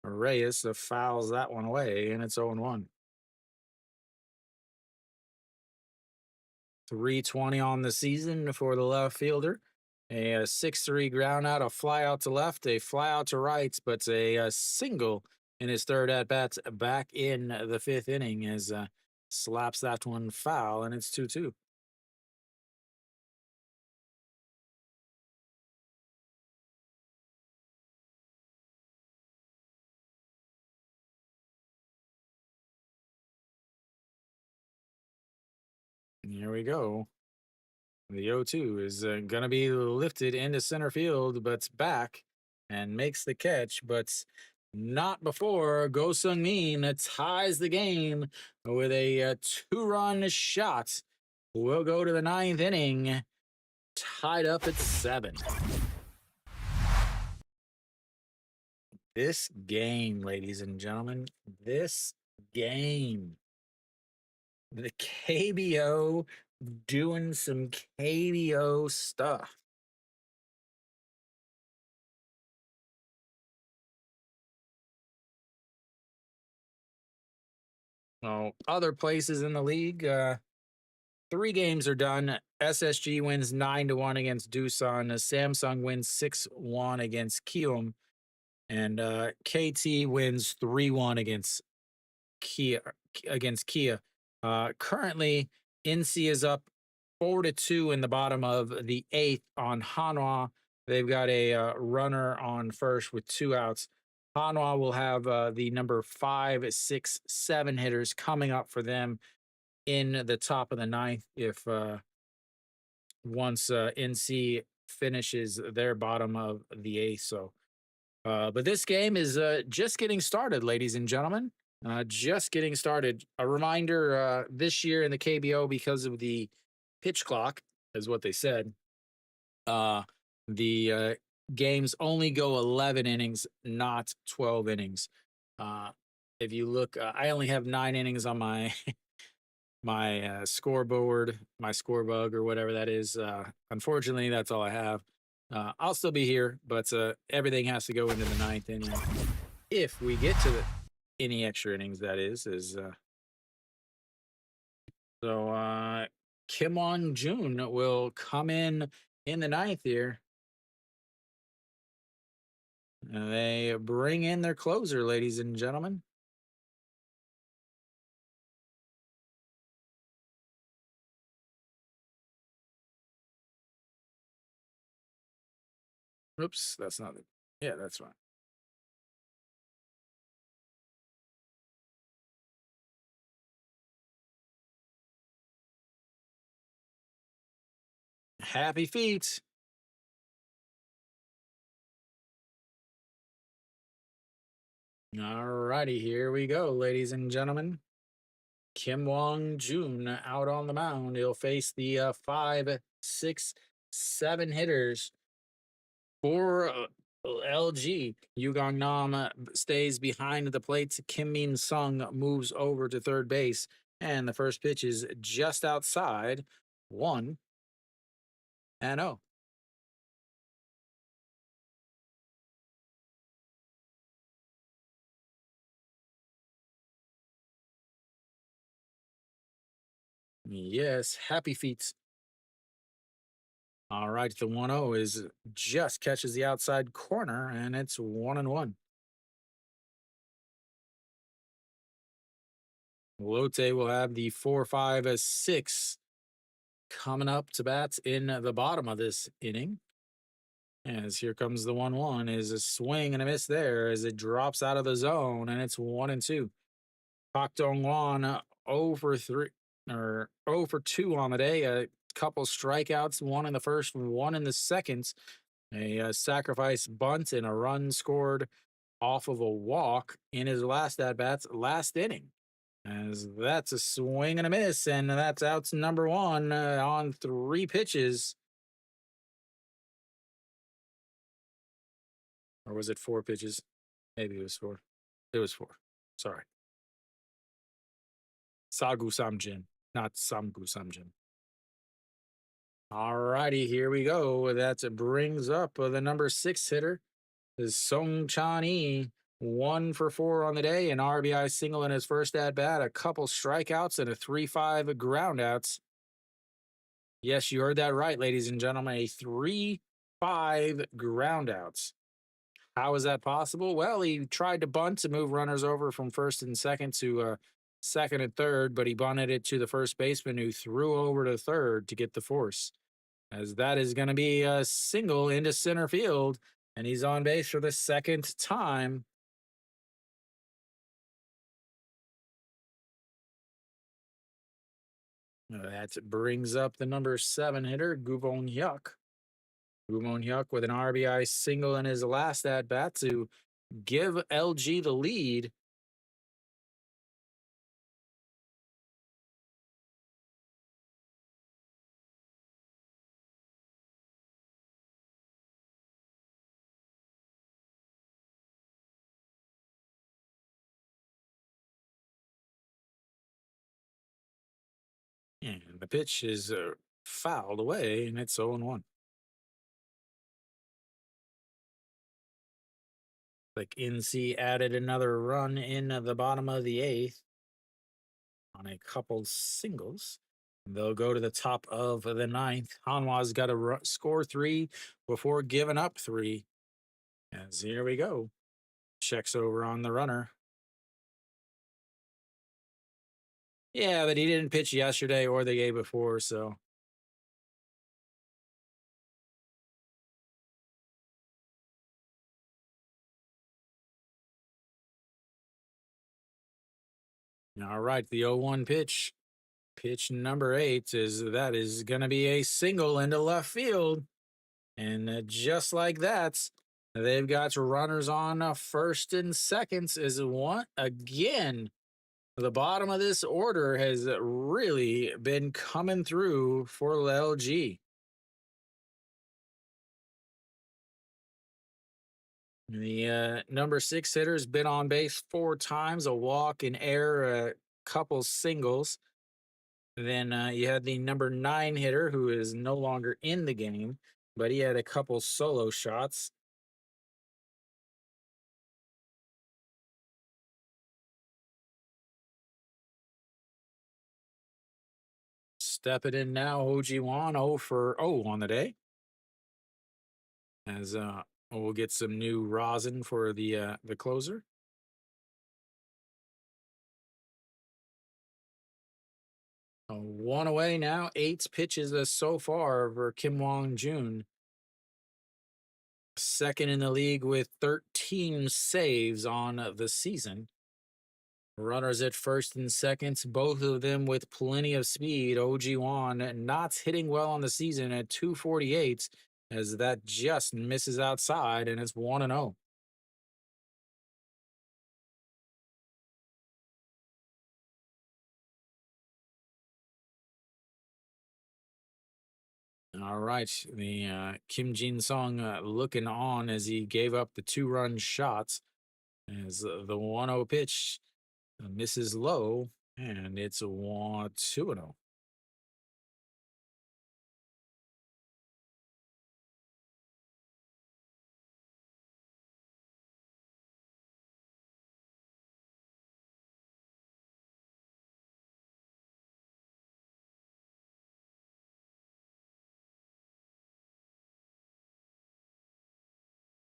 Reyes fouls that one away, and it's 0-1. 320 on the season for the left fielder. A 6-3 ground out, a fly out to left, a fly out to right, but a single in his third at bat back in the 5th inning as slaps that one foul, and it's 2-2. Here we go. The 0-2 is going to be lifted into center field, but back and makes the catch, but not before Go Sung Min ties the game with a 2-run shot. We'll go to the 9th inning, tied up at 7. This game, ladies and gentlemen, this game. The KBO doing some KBO stuff. Oh, other places in the league, 3 games are done. SSG wins 9-1 against Doosan. Samsung wins 6-1 against Kium, and KT wins 3-1 against Kia. Currently, NC is up 4-2 in the bottom of the 8th on Hanwha. They've got a runner on first with 2 outs. Hanwha will have the number 5, 6, 7 hitters coming up for them in the top of the 9th if once NC finishes their bottom of the 8th. So, but this game is just getting started, ladies and gentlemen. Just getting started. A reminder this year in the KBO, because of the pitch clock, is what they said. The games only go 11 innings, not 12 innings. If you look, I only have 9 innings on my my scoreboard, my scorebug or whatever that is. Unfortunately, that's all I have. I'll still be here, but everything has to go into the 9th inning. If we get to any extra innings, that is so Kim Won Jun will come in the 9th here. They bring in their closer, ladies and gentlemen. Oops, that's not it. Yeah, that's fine. Happy feet. All righty, here we go, ladies and gentlemen. Kim Wong Jun out on the mound. He'll face the 5, 6, 7 hitters for LG. Yugong Nam stays behind the plate. Kim Min Sung moves over to third base. And the first pitch is just outside 1-0. Yes, happy feet. All right, the 1-0 is just catches the outside corner, and it's 1-1. Lotte will have the 4-5-6 coming up to bat in the bottom of this inning. As here comes the 1-1, is a swing and a miss there as it drops out of the zone, and it's 1-2. Pak Dong Wan 0 for 3 or 0 for 2 on the day. A couple strikeouts, one in the first, one in the second. A sacrifice bunt and a run scored off of a walk in his last at bats, last inning. As that's a swing and a miss, and that's outs number one on 3 pitches. Or was it 4 pitches? Maybe it was 4. It was 4. Sorry. Sagu Samjin, not Samgu Samjin. All righty, here we go. That brings up the number 6 hitter, is Song Chan Yi. 1 for 4 on the day, an RBI single in his first at bat, a couple strikeouts, and a 3-5 groundouts. Yes, you heard that right, ladies and gentlemen. A 3-5 groundouts. How is that possible? Well, he tried to bunt to move runners over from first and second to second and third, but he bunted it to the first baseman who threw over to third to get the force. As that is going to be a single into center field, and he's on base for the second time. That brings up the number 7 hitter, Gubong Hyuk. Gubong Hyuk with an RBI single in his last at bat to give LG the lead. And the pitch is fouled away, and it's 0-1. Like NC added another run in the bottom of the 8th on a couple singles. They'll go to the top of the 9th. Hanwha's got to score 3 before giving up 3. As here we go. Checks over on the runner. Yeah, but he didn't pitch yesterday or the day before, so. All right, the 0-1 pitch. Pitch number 8 is going to be a single into left field. And just like that, they've got runners on first and seconds. Is one again. The bottom of this order has really been coming through for LG. The number 6 hitter has been on base 4 times, a walk, an error, a couple singles. Then you had the number 9 hitter who is no longer in the game, but he had a couple solo shots. Stepping in now, Ojiwan 0 for 0 on the day. As we'll get some new rosin for the closer. One away now, 8 pitches so far for Kim Wong Jun. Second in the league with 13 saves on the season. Runners at first and second, both of them with plenty of speed. OG Wan not hitting well on the season at 248, as that just misses outside, and it's 1-0. All right. The Kim Jin Sung looking on as he gave up the 2-run shots as the 1-0 pitch misses low, and it's a 2-0.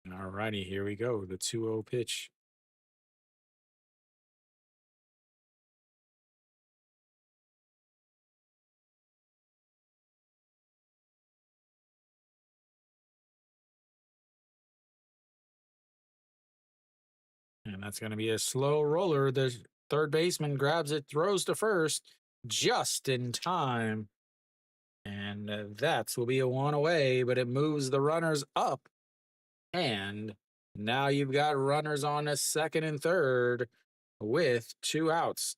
All righty, here we go. The 2-0 pitch. And that's going to be a slow roller. The third baseman grabs it, throws to first just in time. And that will be a 1 away, but it moves the runners up. And now you've got runners on a second and third with 2 outs.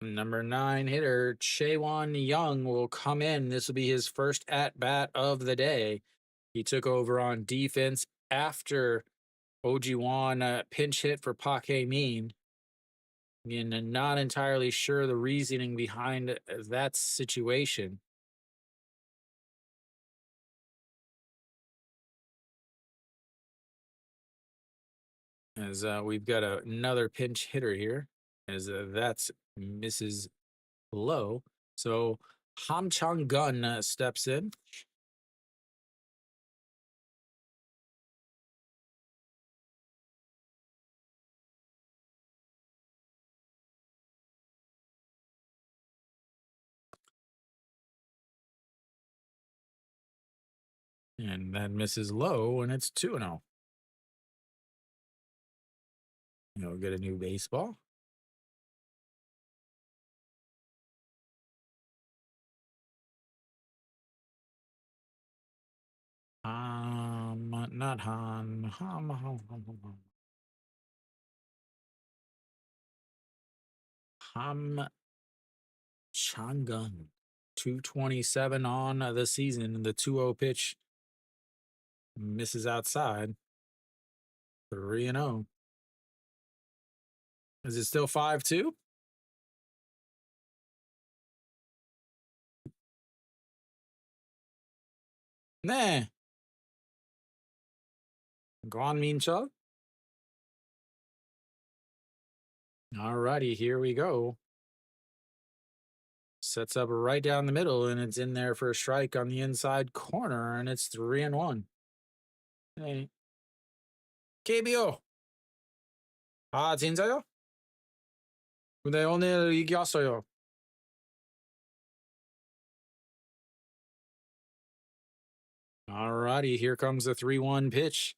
Number 9 hitter, Chaewon Young, will come in. This will be his first at bat of the day. He took over on defense after Ojiwan pinch hit for Park Hae-min. And not entirely sure the reasoning behind that situation. As we've got another pinch hitter here, as that's misses low. So Ham Chang Gun steps in. And that misses low, and it's 2-0. You'll get a new baseball. Not Ham Changun. 227 on the season. The 2-0 pitch misses outside. 3-0. Is it still 5-2? Nah. Guan Min Chul. All righty, here we go. Sets up right down the middle, and it's in there for a strike on the inside corner, and it's 3-1. Hey. KBO. 아, 진짜요? 네, 오늘 이겼어요. All righty, here comes the 3-1 pitch.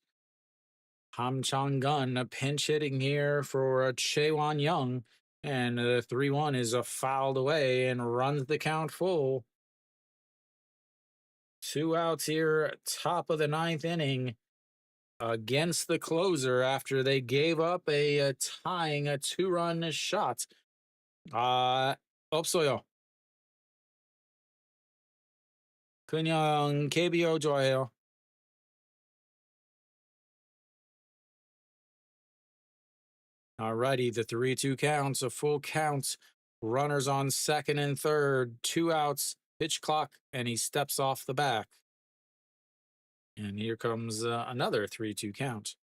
Ham Chang Gun pinch hitting here for Chaewon Young, and the 3-1 is fouled away and runs the count full. 2 outs here, top of the 9th inning against the closer after they gave up a tying a 2-run shot. 없어요. 그냥 KBO 좋아해요. Alrighty, the 3-2 counts, a full count. Runners on second and third, 2 outs, pitch clock, and he steps off the back. And here comes another 3-2 count.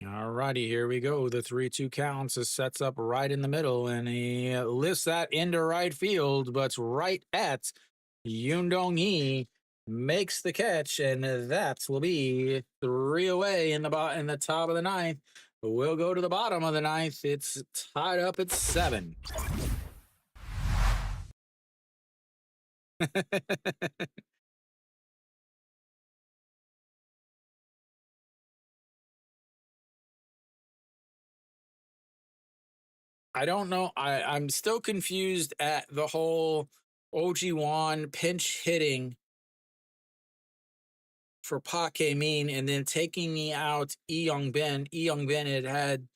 All righty, here we go. The 3-2 counts. Sets up right in the middle, and he lifts that into right field, but right at Yoon Dong-hee makes the catch, and that will be 3 away in the top of the 9th. We'll go to the bottom of the 9th. It's tied up at 7. I don't know. I'm still confused at the whole OG1 pinch hitting for Park Min and then taking me out E Young Ben. E Young Ben had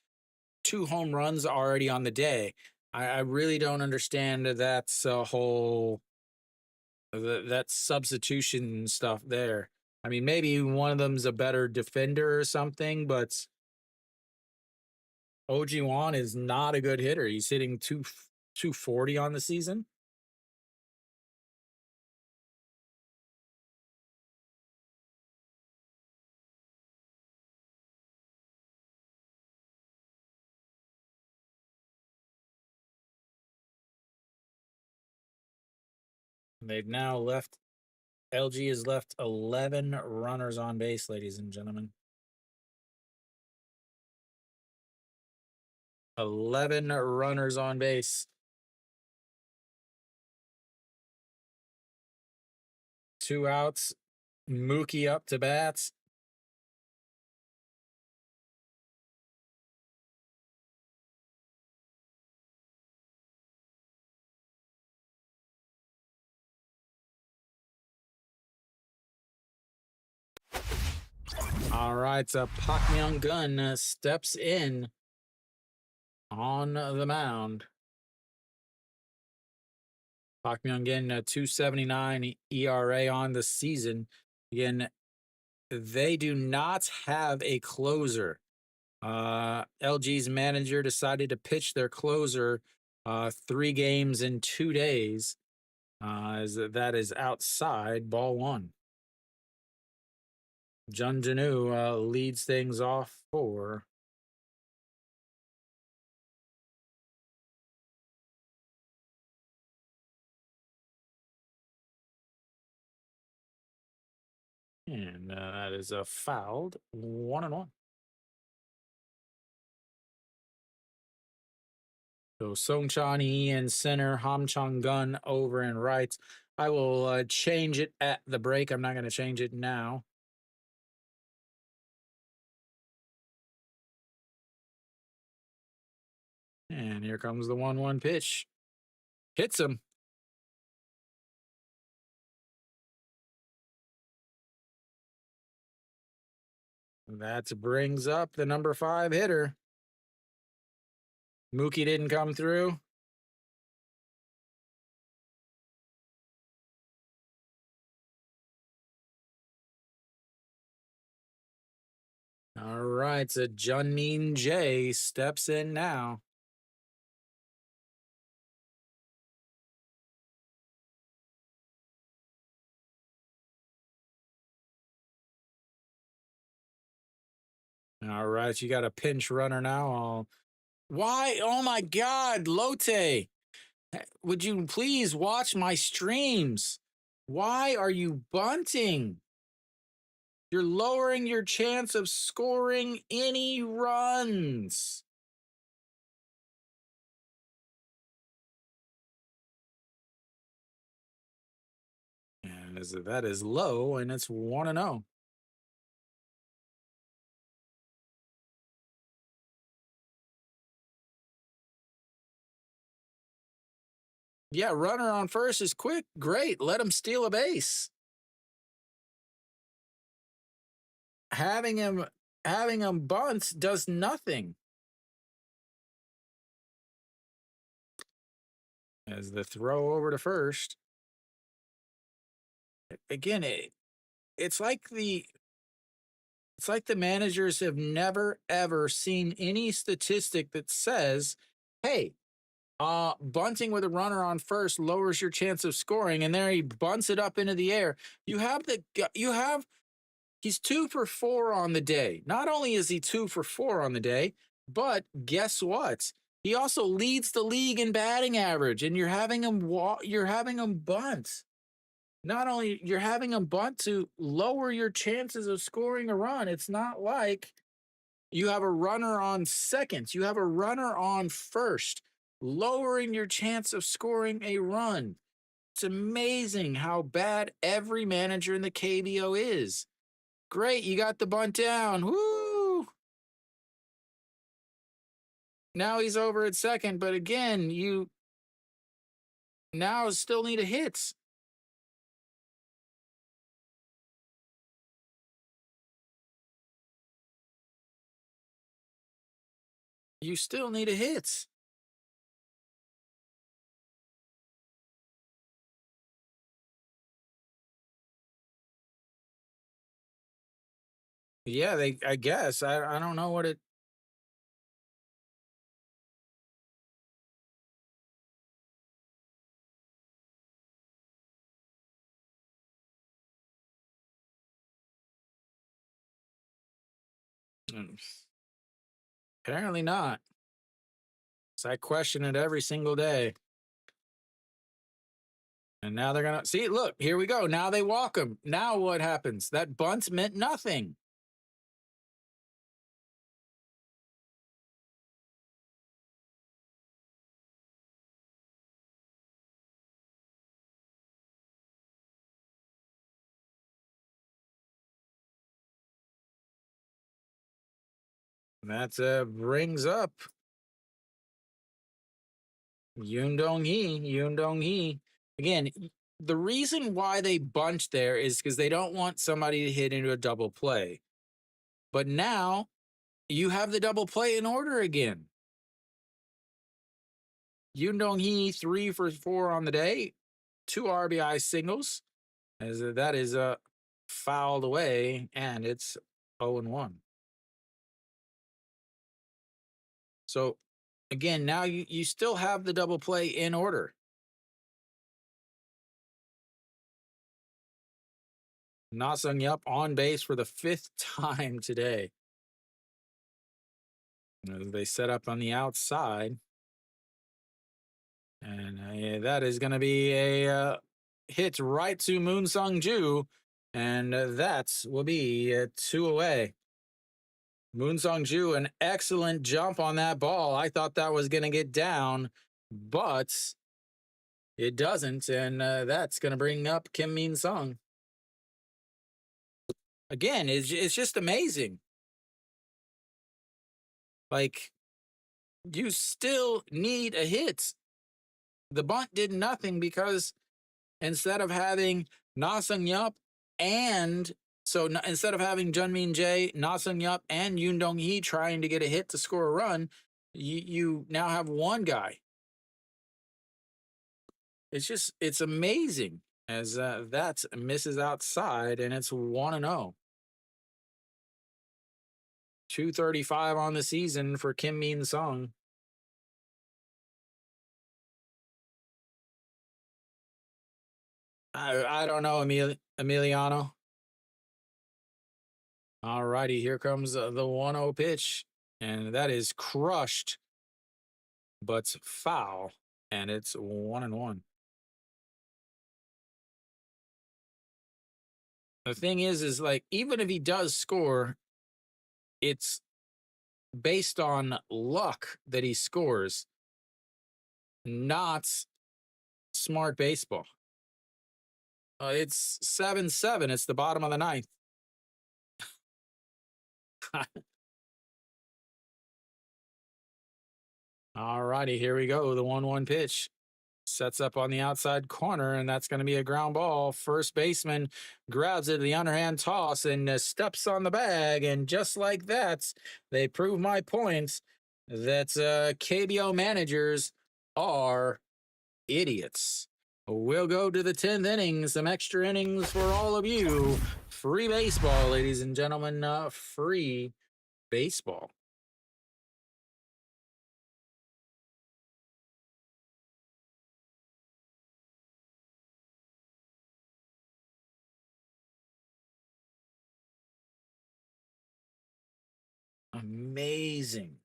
2 home runs already on the day. I really don't understand that's a whole that substitution stuff there. I mean, maybe one of them's a better defender or something, but OG Wan is not a good hitter. He's hitting 240 on the season. They've now left LG has left 11 runners on base, ladies and gentlemen. 11 runners on base. 2 outs. Mookie up to bats. All right, so Park Myung Gun steps in on the mound. Park Myung Gun, 2.79 ERA on the season. Again, they do not have a closer. LG's manager decided to pitch their closer 3 games in 2 days. As that is outside ball 1. Jun Janu leads things off for and that is a fouled 1-1. So Song Chan Yi in center, Ham Chong Gun over in right. I will change it at the break. I'm not going to change it now. And here comes the 1-1 pitch. Hits him. That brings up the number 5 hitter. Mookie didn't come through. All right, so Junmin J steps in now. All right, you got a pinch runner now. Why? Oh my God, Lotte. Would you please watch my streams? Why are you bunting? You're lowering your chance of scoring any runs. And that is low, and it's 1-0. Yeah, runner on first is quick. Great. Let him steal a base. Having him bunt does nothing. As the throw over to first. Again, it's like the managers have never ever seen any statistic that says, "Hey, bunting with a runner on first lowers your chance of scoring," and there he bunts it up into the air. He's 2 for 4 on the day. Not only is he 2 for 4 on the day, but guess what? He also leads the league in batting average, and you're having him bunt. Not only you're having him bunt to lower your chances of scoring a run. It's not like you have a runner on second. You have a runner on first, lowering your chance of scoring a run. It's amazing how bad every manager in the KBO is. Great, you got the bunt down. Woo! Now he's over at second, but again, you now still need a hit. You still need a hit. Yeah, they. I guess I don't know what it. Mm, apparently not. So I question it every single day. And now they're gonna see. Look, here we go. Now they walk him. Now what happens? That bunt meant nothing. That brings up Yoon Dong Hee. Yoon Dong Hee. Again, the reason why they bunched there is because they don't want somebody to hit into a double play. But now you have the double play in order again. Yoon Dong Hee 3 for 4 on the day, 2 RBI singles, as that is fouled away, and it's 0-1. So again, now you still have the double play in order. Na Sung Yup on base for the 5th time today. They set up on the outside, and yeah, that is going to be a hit right to Moon Sung Ju, and that will be 2 away. Moon Sung Ju, an excellent jump on that ball. I thought that was going to get down, but it doesn't, and that's going to bring up Kim Min Sung. Again, it's just amazing. Like, you still need a hit. The bunt did nothing because instead of having Na Sung Yup and instead of having Junmin Jae, Na Sung Yup, and Yoon Dong Hee trying to get a hit to score a run, you now have one guy. It's amazing as that misses outside and it's 1-0. 235 on the season for Kim Min Sung. I don't know, Emiliano. All righty, here comes the 1-0 pitch, and that is crushed, but foul, and it's 1-1. The thing is like even if he does score, it's based on luck that he scores, not smart baseball. It's 7-7. It's the bottom of the ninth. All righty, here we go. The 1-1 pitch sets up on the outside corner, and that's going to be a ground ball. First baseman grabs it, the underhand toss, and steps on the bag. And just like that, they prove my point that KBO managers are idiots. We'll go to the 10th inning, some extra innings for all of you. Free baseball, ladies and gentlemen. Free baseball. Amazing.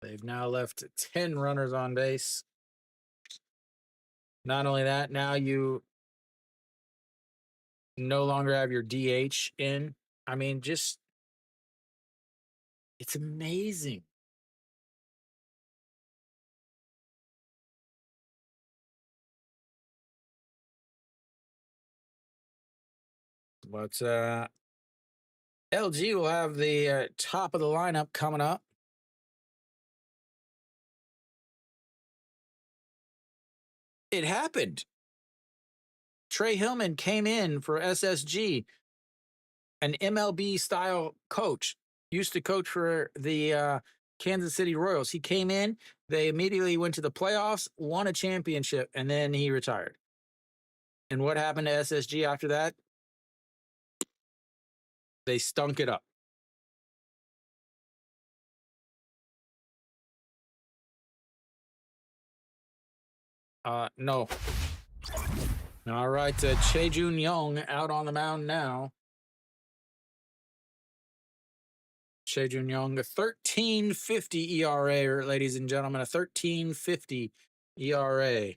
They've now left 10 runners on base. Not only that, now you no longer have your DH in. I mean, just it's amazing. But LG will have the top of the lineup coming up. It happened. Trey Hillman came in for SSG, an MLB style coach, used to coach for the Kansas City Royals. He came in, they immediately went to the playoffs, won a championship, and then he retired. And what happened to SSG after that? They stunk it up. No. All right, Choi-Jun Young out on the mound now. Choi-Jun Young, a 13.50 ERA, ladies and gentlemen, a 13.50 ERA.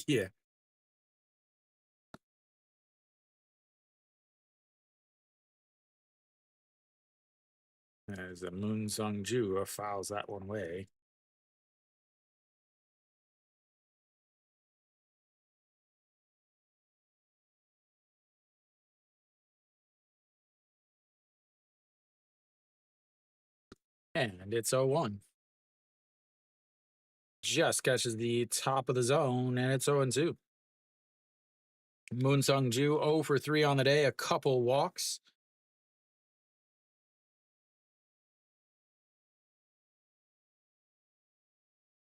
Yeah. As a Moon Sung Ju fouls that one away. And it's 0-1. Just catches the top of the zone, and it's 0-2. Moon Sung Ju 0 for 3 on the day, a couple walks.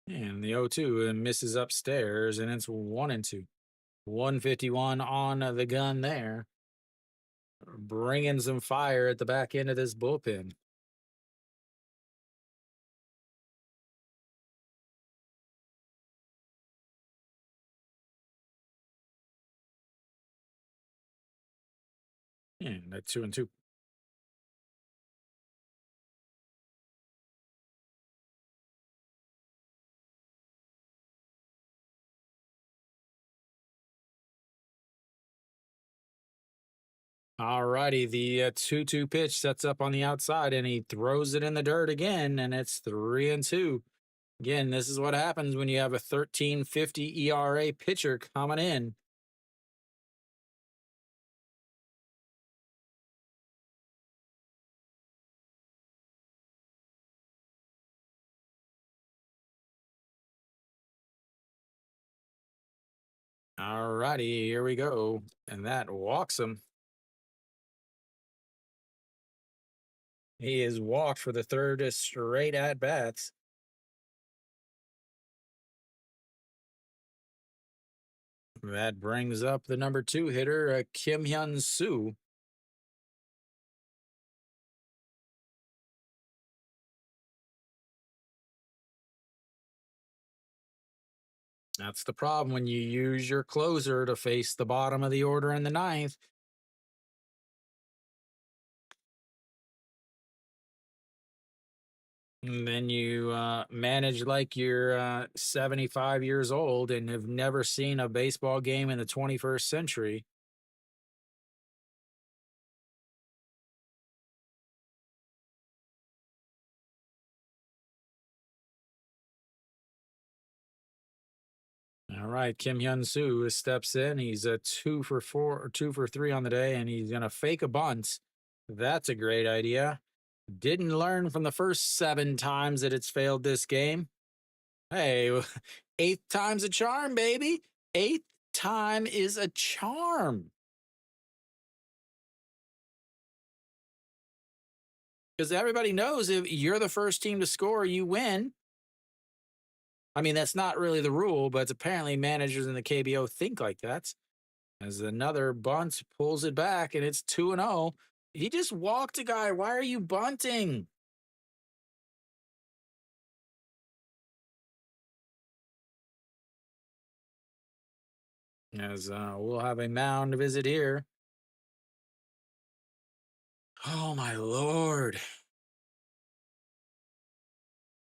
And the 0-2 misses upstairs, and it's 1-2. 151 on the gun there. Bringing some fire at the back end of this bullpen. And that's 2-2. All righty, the 2-2 pitch sets up on the outside, and he throws it in the dirt again, and it's 3-2. Again, this is what happens when you have a 13.50 ERA pitcher coming in. All righty, here we go. And that walks him. He is walked for the third straight at bats. That brings up the number 2 hitter, Kim Hyun Soo. That's the problem when you use your closer to face the bottom of the order in the ninth. And then you manage like you're 75 years old and have never seen a baseball game in the 21st century. All right, Kim Hyun Soo steps in. He's a 2 for 4 or 2 for 3 on the day, and he's gonna fake a bunt. That's a great idea. Didn't learn from the first 7 times that it's failed this game. Hey, eighth time's a charm, baby. Eighth time is a charm. Because everybody knows if you're the first team to score, you win. I mean, that's not really the rule, but apparently managers in the KBO think like that. As another bunt pulls it back, and it's 2-0. He just walked a guy. Why are you bunting? As we'll have a mound visit here. Oh my lord!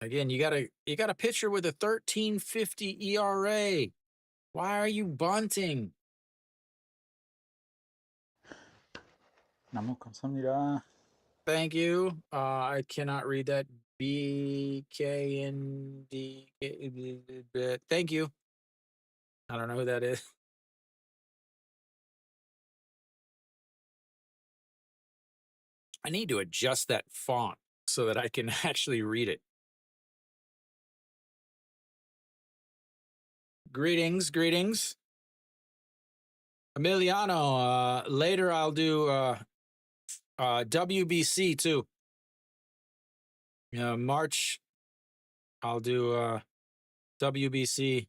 Again, you got a pitcher with a 13.50 ERA. Why are you bunting? 너무 감사합니다. Thank you. I cannot read that. BKND. Thank you. I don't know who that is. I need to adjust that font so that I can actually read it. Greetings, greetings. Emiliano, later I'll do WBC too. March, I'll do WBC.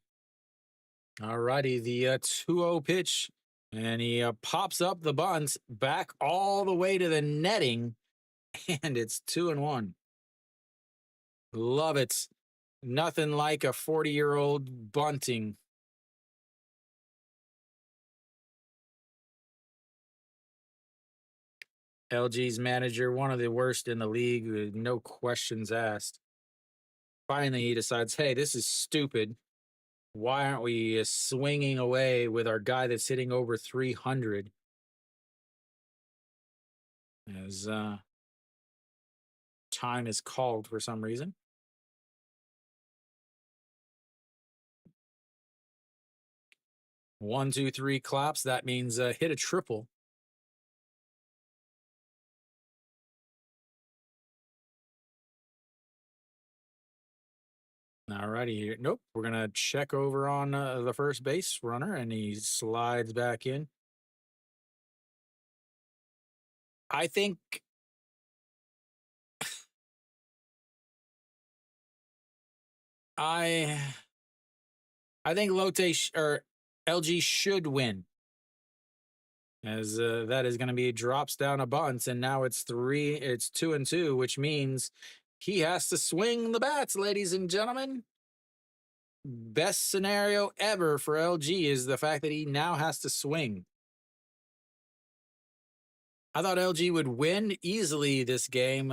Alrighty, the 2-0 pitch. And he pops up the bunt back all the way to the netting. And it's 2-1. Love it. Nothing like a 40-year-old bunting. LG's manager, one of the worst in the league, with no questions asked. Finally, he decides, hey, this is stupid. Why aren't we swinging away with our guy that's hitting over 300? As time is called for some reason. 1, 2, 3 claps. That means hit a triple. Alrighty here. Nope. We're going to check over on the first base runner, and he slides back in. I think I think Lotte or LG should win, as that is going to be drops down a bunt, and now it's 2-2, which means he has to swing the bats, ladies and gentlemen. Best scenario ever for LG is the fact that he now has to swing. I thought LG would win easily this game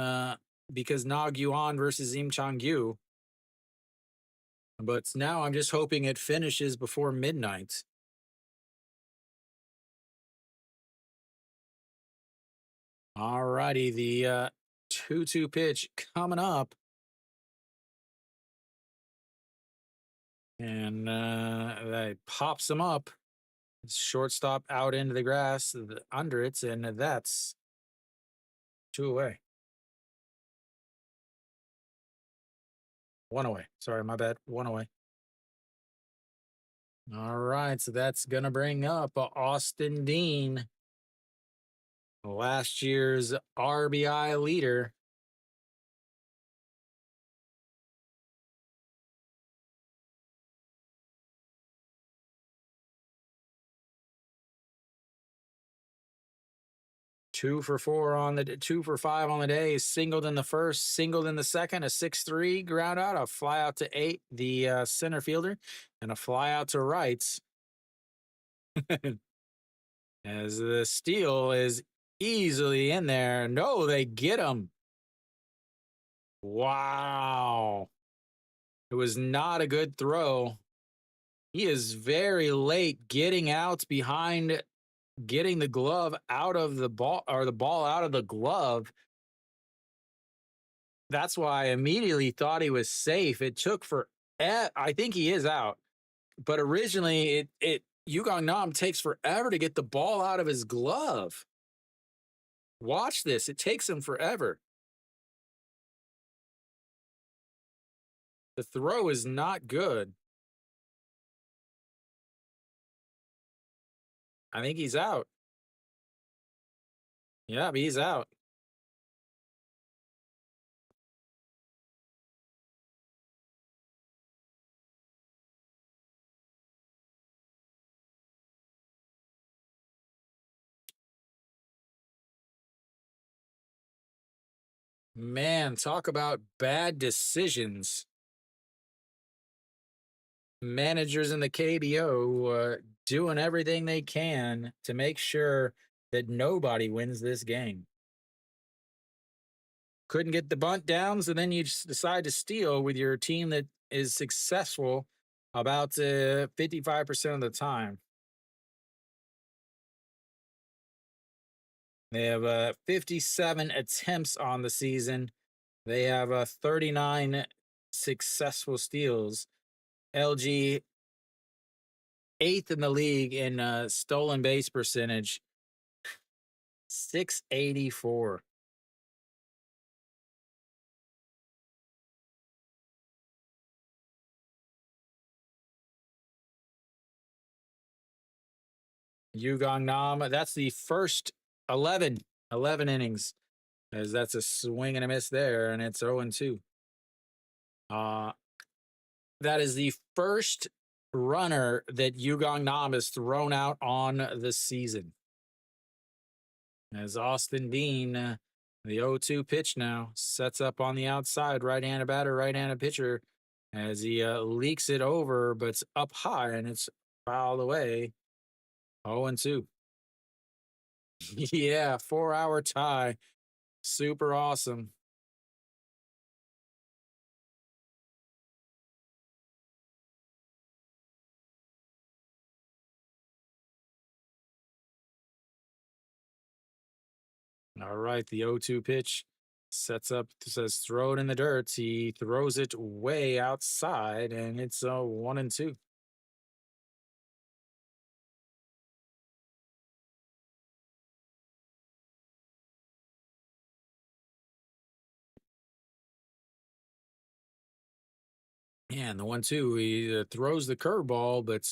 becauseNog Yuan versus Im Chang-gyu. But now I'm just hoping it finishes before midnight. Alrighty, the 2-2 pitch coming up. And that pops him up. Shortstop out into the grass under it, and that's 2 away. 1 away. Sorry, my bad. 1 away. All right, so that's going to bring up Austin Dean, last year's RBI leader. Two for five on the day. Singled in the first, singled in the second, a 6-3 ground out, a fly out to 8, the center fielder, and a fly out to rights. As the steal is easily in there. No, they get him. Wow. It was not a good throw. He is very late getting out behind, getting the glove out of the ball, or the ball out of the glove. That's why I immediately thought he was safe. It took for, I think he is out. But originally, Yugong Nam takes forever to get the ball out of his glove. Watch this. It takes him forever. The throw is not good. I think he's out. Yeah, he's out. Man, talk about bad decisions. Managers in the KBO doing everything they can to make sure that nobody wins this game. Couldn't get the bunt down, so then you just decide to steal with your team that is successful About 55% of the time. They have 57 attempts on the season. They have 39 successful steals. LG eighth in the league in stolen base percentage, 684. Yugong Nam, that's the first 11 innings, as that's a swing and a miss there, and it's 0 2. That is the first runner that Yugong Nam has thrown out on the season. As Austin Dean, the 0-2 pitch now, sets up on the outside, right-handed batter, right-handed pitcher, as he leaks it over, but it's up high and it's fouled away. 0-2. Yeah, 4-hour tie. Super awesome. All right, the 0-2 pitch sets up, says throw it in the dirt. He throws it way outside, and it's 1-2. Yeah, and the 1-2, he throws the curveball, but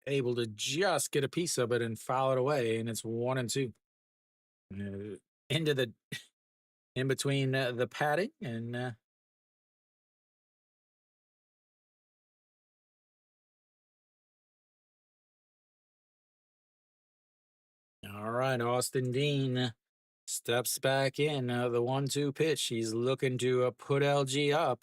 able to just get a piece of it and foul it away, and it's 1-2. Into the in between the padding and all right, Austin Dean steps back in the 1-2 pitch. He's looking to put LG up,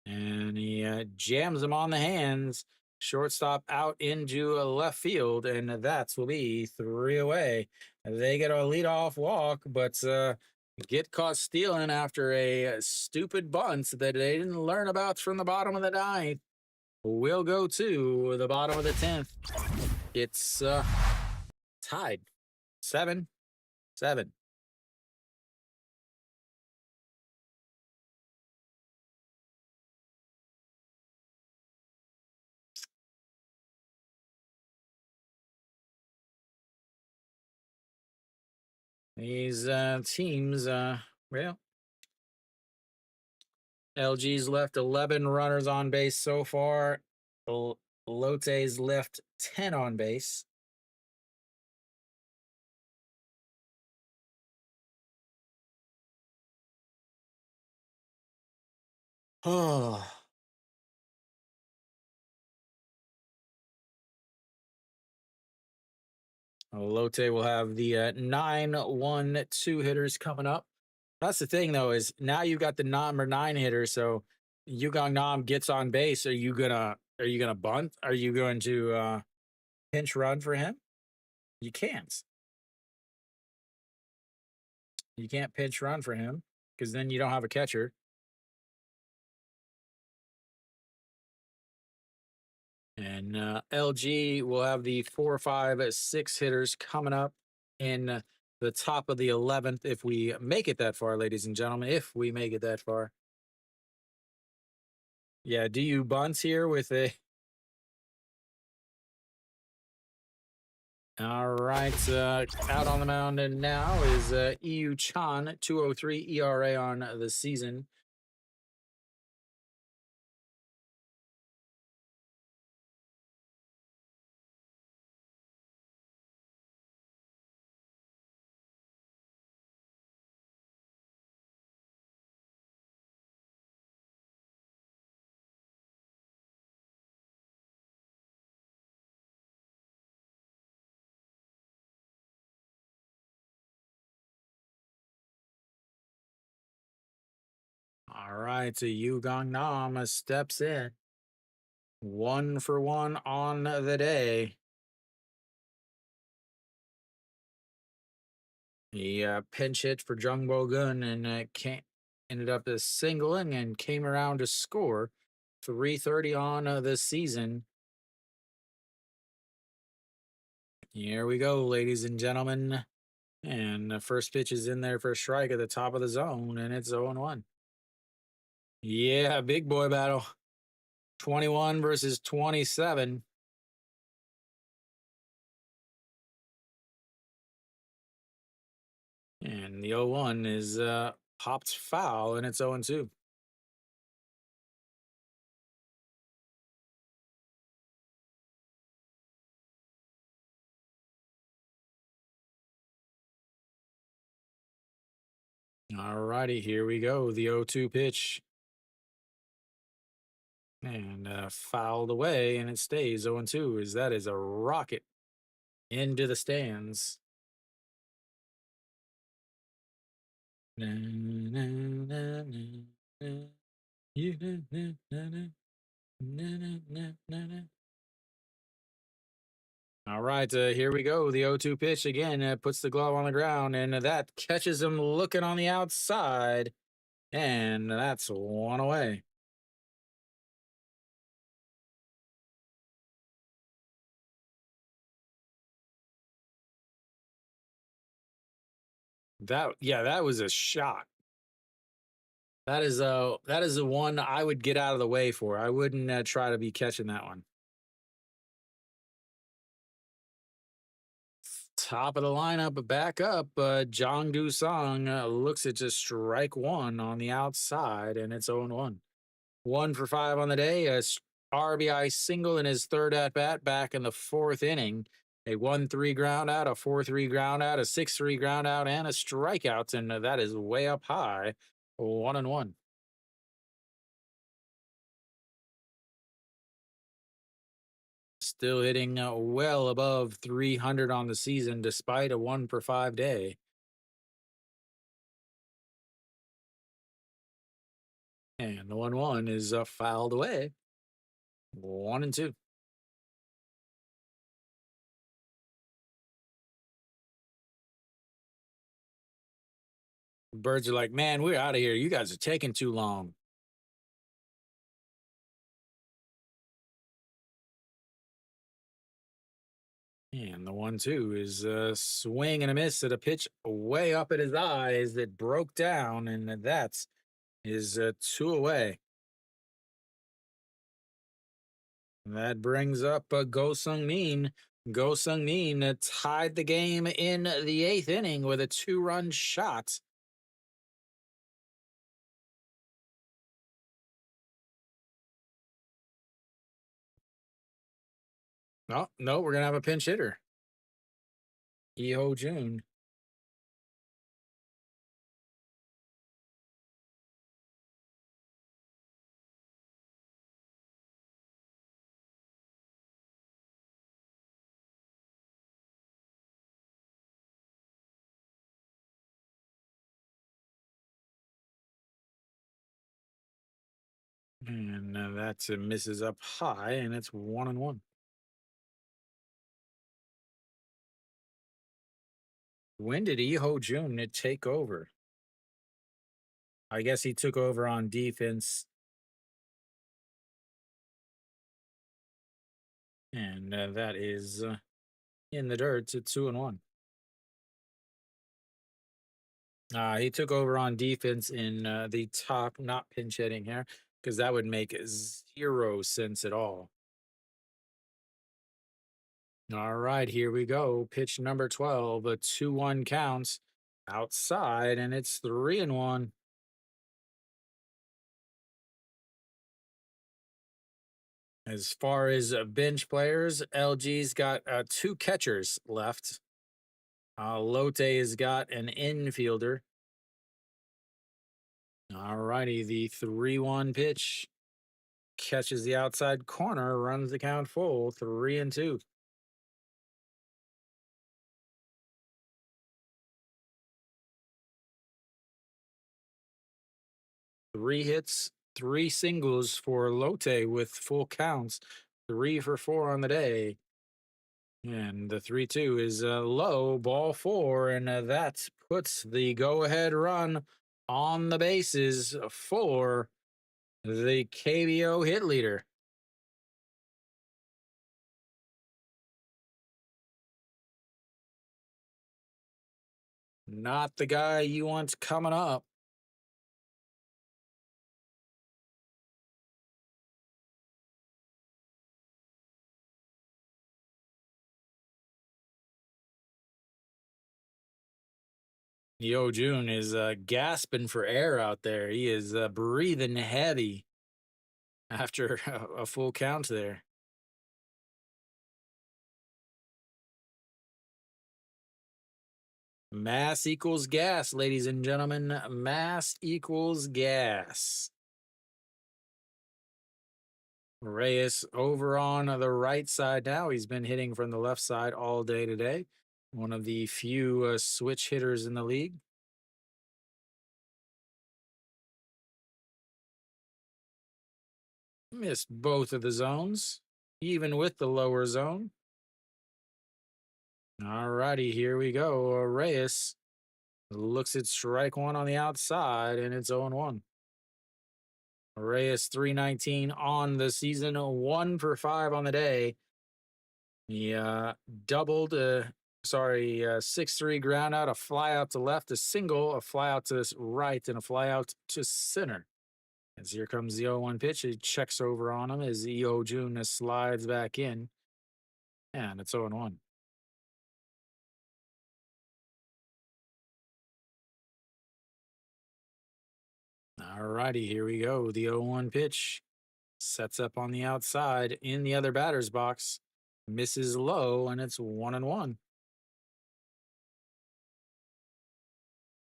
and he jams him on the hands. Shortstop out into left field, and that will be 3 away. They get a leadoff walk, but get caught stealing after a stupid bunt that they didn't learn about from the bottom of the ninth. We'll go to the bottom of the 10th. It's tied 7-7. These teams, well, LG's left 11 runners on base so far. Lotte's left 10 on base. Oh, Lotte will have the 9-1-2 hitters coming up. That's the thing, though, is now you've got the number 9 hitter. So Yugong Nam gets on base. Are you gonna bunt? Are you going to pinch run for him? You can't. You can't pinch run for him because then you don't have a catcher. And LG will have the 4, 5, 6 hitters coming up in the top of the 11th if we make it that far, ladies and gentlemen. If we make it that far. Yeah, do you bunt here with a. All right, out on the mound and now is EU Chan, 203 ERA on the season. All right, so Yugong Nam steps in. 1 for 1 on the day. He pinch hit for Jung Bo Gun and ended up as singling and came around to score. 3:30 on this season. Here we go, ladies and gentlemen. And the first pitch is in there for a strike at the top of the zone, and it's 0-1. Yeah, big boy battle. 21 versus 27. And the 0-1 is popped foul, and it's 0-2. All righty, here we go. The 0-2 pitch. And fouled away, and it stays 0-2. As that is a rocket into the stands. Na, na, na, na, na. You, na, na, na, na, na, na, na, na. All right, here we go. The 0-2 pitch again puts the glove on the ground, and that catches him looking on the outside. And that's one away. That was a shot. That is the one I would get out of the way for. I wouldn't try to be catching that one. Top of the lineup, back up. Jong Song looks at just strike one on the outside, and it's 0-1. 1 for 5 on the day. RBI single in his third at bat back in the fourth inning. A 1-3 ground out, a 4-3 ground out, a 6-3 ground out, and a strikeout. And that is way up high. 1-1. Still hitting well above 300 on the season despite a 1 for 5 day. And the 1-1 is fouled away. 1-2. Birds are like, man, we're out of here. You guys are taking too long. And the 1-2 is a swing and a miss at a pitch way up at his eyes that broke down, and that's is 2 away. And that brings up Go Sung Min. Go Sung Min tied the game in the 8th inning with a 2-run shot. Oh, no, we're going to have a pinch hitter. Eho June. And that misses up high, and it's 1-1. When did Eho June take over? I guess he took over on defense. And that is in the dirt to 2-1. He took over on defense in the top, not pinch hitting here, because that would make 0 sense at all. All right, here we go. Pitch number 12, a 2-1 counts outside, and it's 3-1. As far as bench players, LG's got 2 catchers left. Lotte has got an infielder. All righty, the 3-1 pitch catches the outside corner, runs the count full, 3-2. 3 hits, 3 singles for Lotte with full counts, 3 for 4 on the day. And the 3-2 is low, ball 4, and that puts the go-ahead run on the bases for the KBO hit leader. Not the guy you want coming up. Yo June is gasping for air out there. He is breathing heavy after a full count there. Mass equals gas, ladies and gentlemen. Mass equals gas. Reyes over on the right side now. He's been hitting from the left side all day today. One of the few switch hitters in the league. Missed both of the zones, even with the lower zone. All righty, here we go. Reyes looks at strike one on the outside, and it's 0-1. Reyes 319 on the season, 1 for 5 on the day. He doubled, 6-3 ground out, a fly out to left, a single, a fly out to right, and a fly out to center. As here comes the 0-1 pitch, he checks over on him as EO June slides back in, and it's 0-1. All righty, here we go. The 0-1 pitch sets up on the outside in the other batter's box, misses low, and it's 1-1.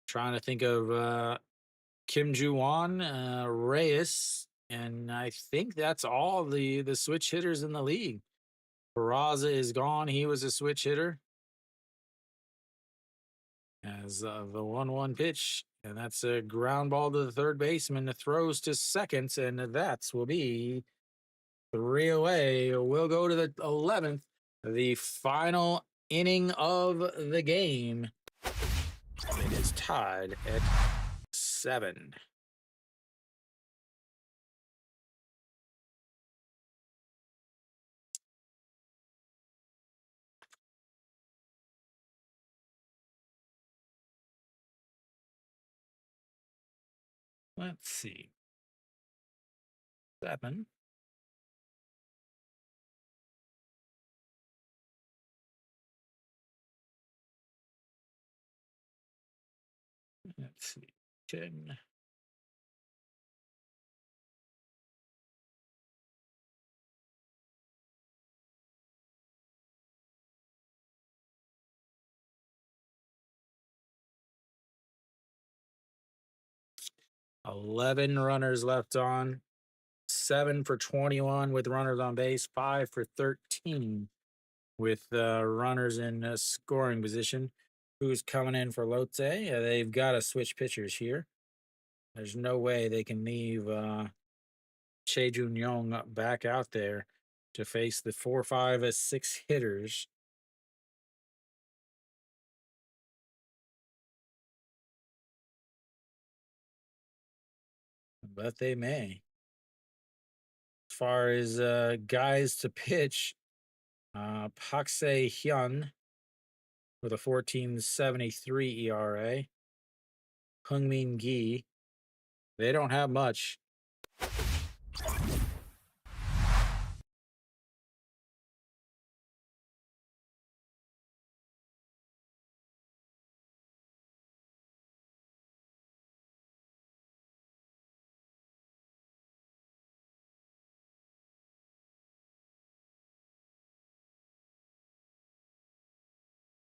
Trying to think of Kim Ju-won, Reyes, and I think that's all the switch hitters in the league. Peraza is gone. He was a switch hitter. As the 1-1 pitch, and that's a ground ball to the third baseman. The throws to second, and that will be 3 away. We'll go to the 11th, the final inning of the game. It is tied at 7. Let's see. 7. Let's see. 10. Eleven runners left on. 7 for 21 with runners on base. 5 for 13 with runners in scoring position. Who's coming in for Lotte? They've got to switch pitchers here. There's no way they can leave Che Jun Young back out there to face the 4, 5, 6 hitters. But they may. As far as guys to pitch, Pak Se Hyun with a 14.73 ERA. Hung Min Gi. They don't have much.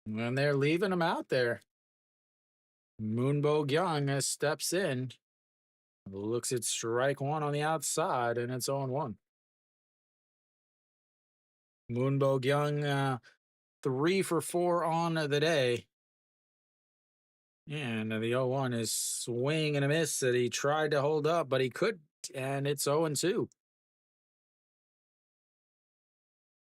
And they're leaving him out there. Moonbo Gyung steps in, looks at strike one on the outside, and it's 0-1. Moonbo Gyung 3 for 4 on the day. And the 0-1 is swing and a miss that he tried to hold up, but he couldn't, and it's 0-2.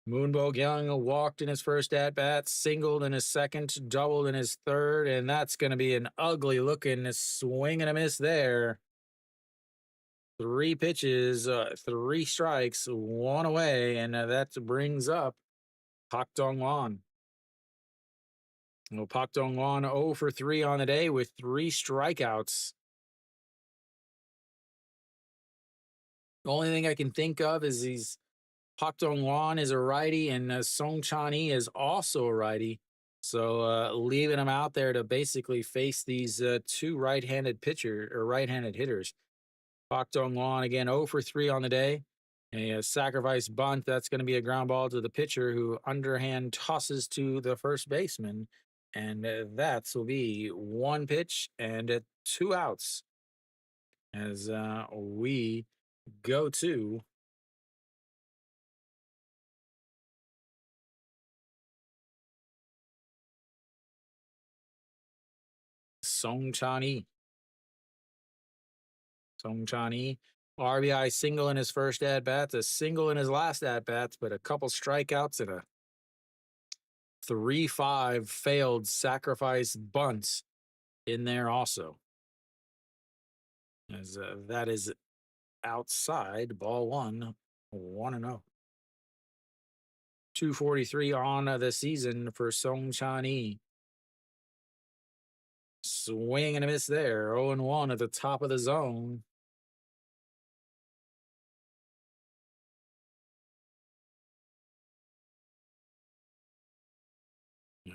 Moonbo Gyung walked in his first at-bat, singled in his second, doubled in his third, and that's going to be an ugly-looking swing and a miss there. 3 pitches, 3 strikes, 1 away, and that brings up Pak Dong-won. Well, Pak Dong-won 0 for 3 on the day with 3 strikeouts. The only thing I can think of is Pak Dong-won is a righty, and Song Chan-yi is also a righty. So leaving him out there to basically face these 2 right-handed pitcher or right-handed hitters. Pak Dong-won again 0 for 3 on the day. A sacrifice bunt, that's going to be a ground ball to the pitcher who underhand tosses to the first baseman. And that will be 1 pitch and 2 outs as we go to Song Chan-yi. Song Chan-yi, RBI single in his first at bats, a single in his last at bats, but a couple strikeouts and a 3-5 failed sacrifice bunts in there also. As that is outside ball 1, 1-0. 243 on the season for Song Chan-yi. Swing and a miss there. 0-1 at the top of the zone.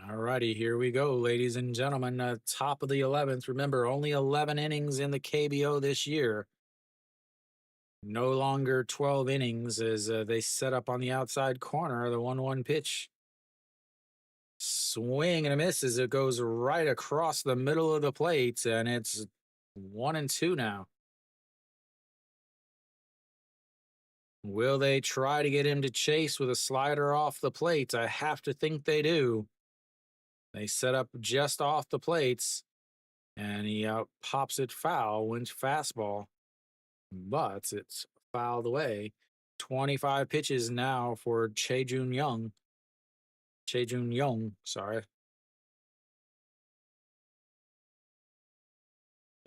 All righty, here we go, ladies and gentlemen. Top of the 11th. Remember, only 11 innings in the KBO this year. No longer 12 innings as they set up on the outside corner of the 1-1 pitch. Swing and a miss as it goes right across the middle of the plate, and it's 1-2 now. Will they try to get him to chase with a slider off the plate? I have to think they do. They set up just off the plates, and he pops it foul, wins fastball, but it's fouled away. 25 pitches now for Chejun Yong, sorry.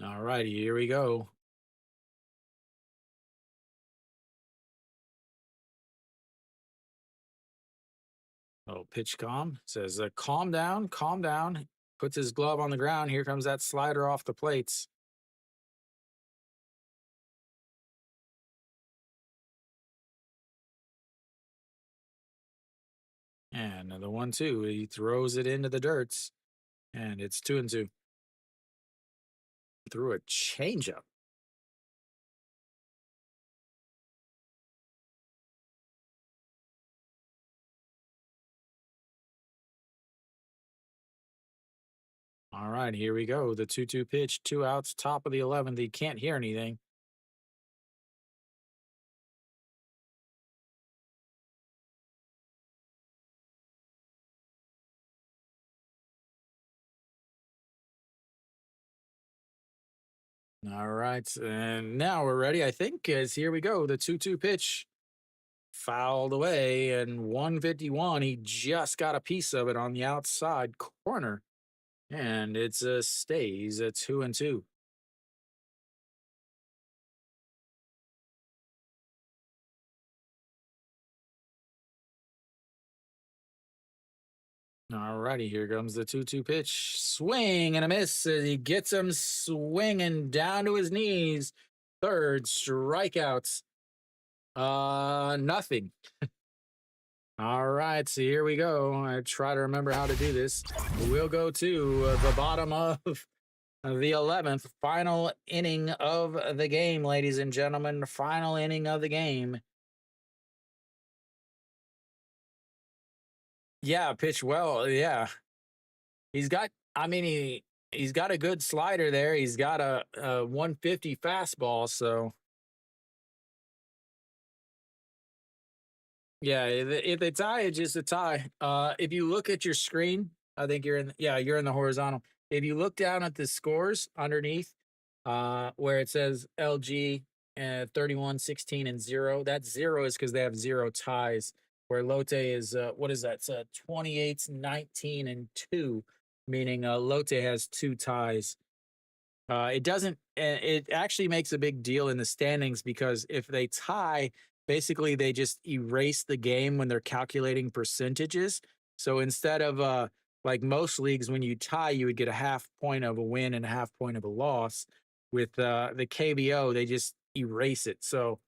All righty, here we go. Oh, pitch calm. Says, calm down, calm down. Puts his glove on the ground. Here comes that slider off the plates. And the 1-2, he throws it into the dirts. And it's 2-2. Threw a changeup. All right, here we go. The 2-2 pitch, 2 outs, top of the 11th. He can't hear anything. All right, and now we're ready, I think, as here we go. The 2-2 pitch fouled away, and 151. He just got a piece of it on the outside corner, and it's stays at 2-2. All righty, here comes the 2-2 pitch. Swing and a miss as he gets him swinging down to his knees. Third strikeouts. Nothing. All right, so here we go. I try to remember how to do this. We'll go to the bottom of the 11th, final inning of the game, ladies and gentlemen. Final inning of the game. Yeah, pitch well. Yeah, he's got. I mean, he's got a good slider there. He's got a 150 fastball. So yeah, if they tie, it's just a tie. If you look at your screen, I think you're in. Yeah, you're in the horizontal. If you look down at the scores underneath, where it says LG 31, 16, and 0, that 0 is because they have 0 ties. Where Lotte is what is that? It's 28, 19, and 2, meaning Lotte has 2 ties. It doesn't. It actually makes a big deal in the standings because if they tie, basically they just erase the game when they're calculating percentages. So instead of like most leagues, when you tie, you would get a half point of a win and a half point of a loss. With the KBO, they just erase it. So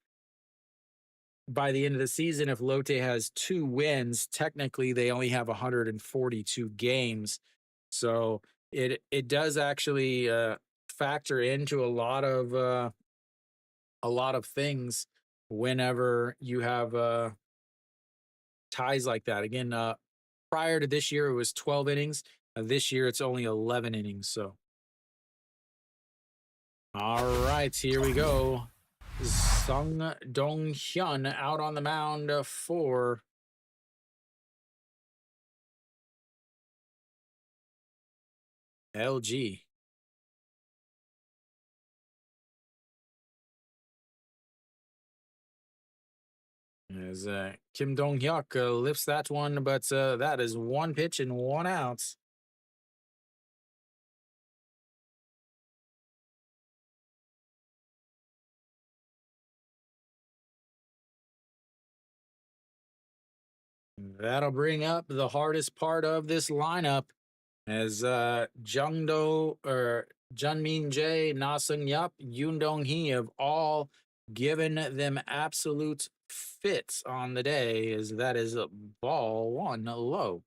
by the end of the season, if Lotte has 2 wins, technically they only have 142 games. So it does actually factor into a lot of things whenever you have ties like that. Again, prior to this year, it was 12 innings. This year, it's only 11 innings. So, all right, here we go. Sung Dong Hyun out on the mound for LG. As Kim Dong Hyuk lifts that one, but that is one pitch and one out. That'll bring up the hardest part of this lineup as Jungdo or Junmin Jae, Na Sung Yup, Yoon Dong Hee have all given them absolute fits on the day, as that is ball one low.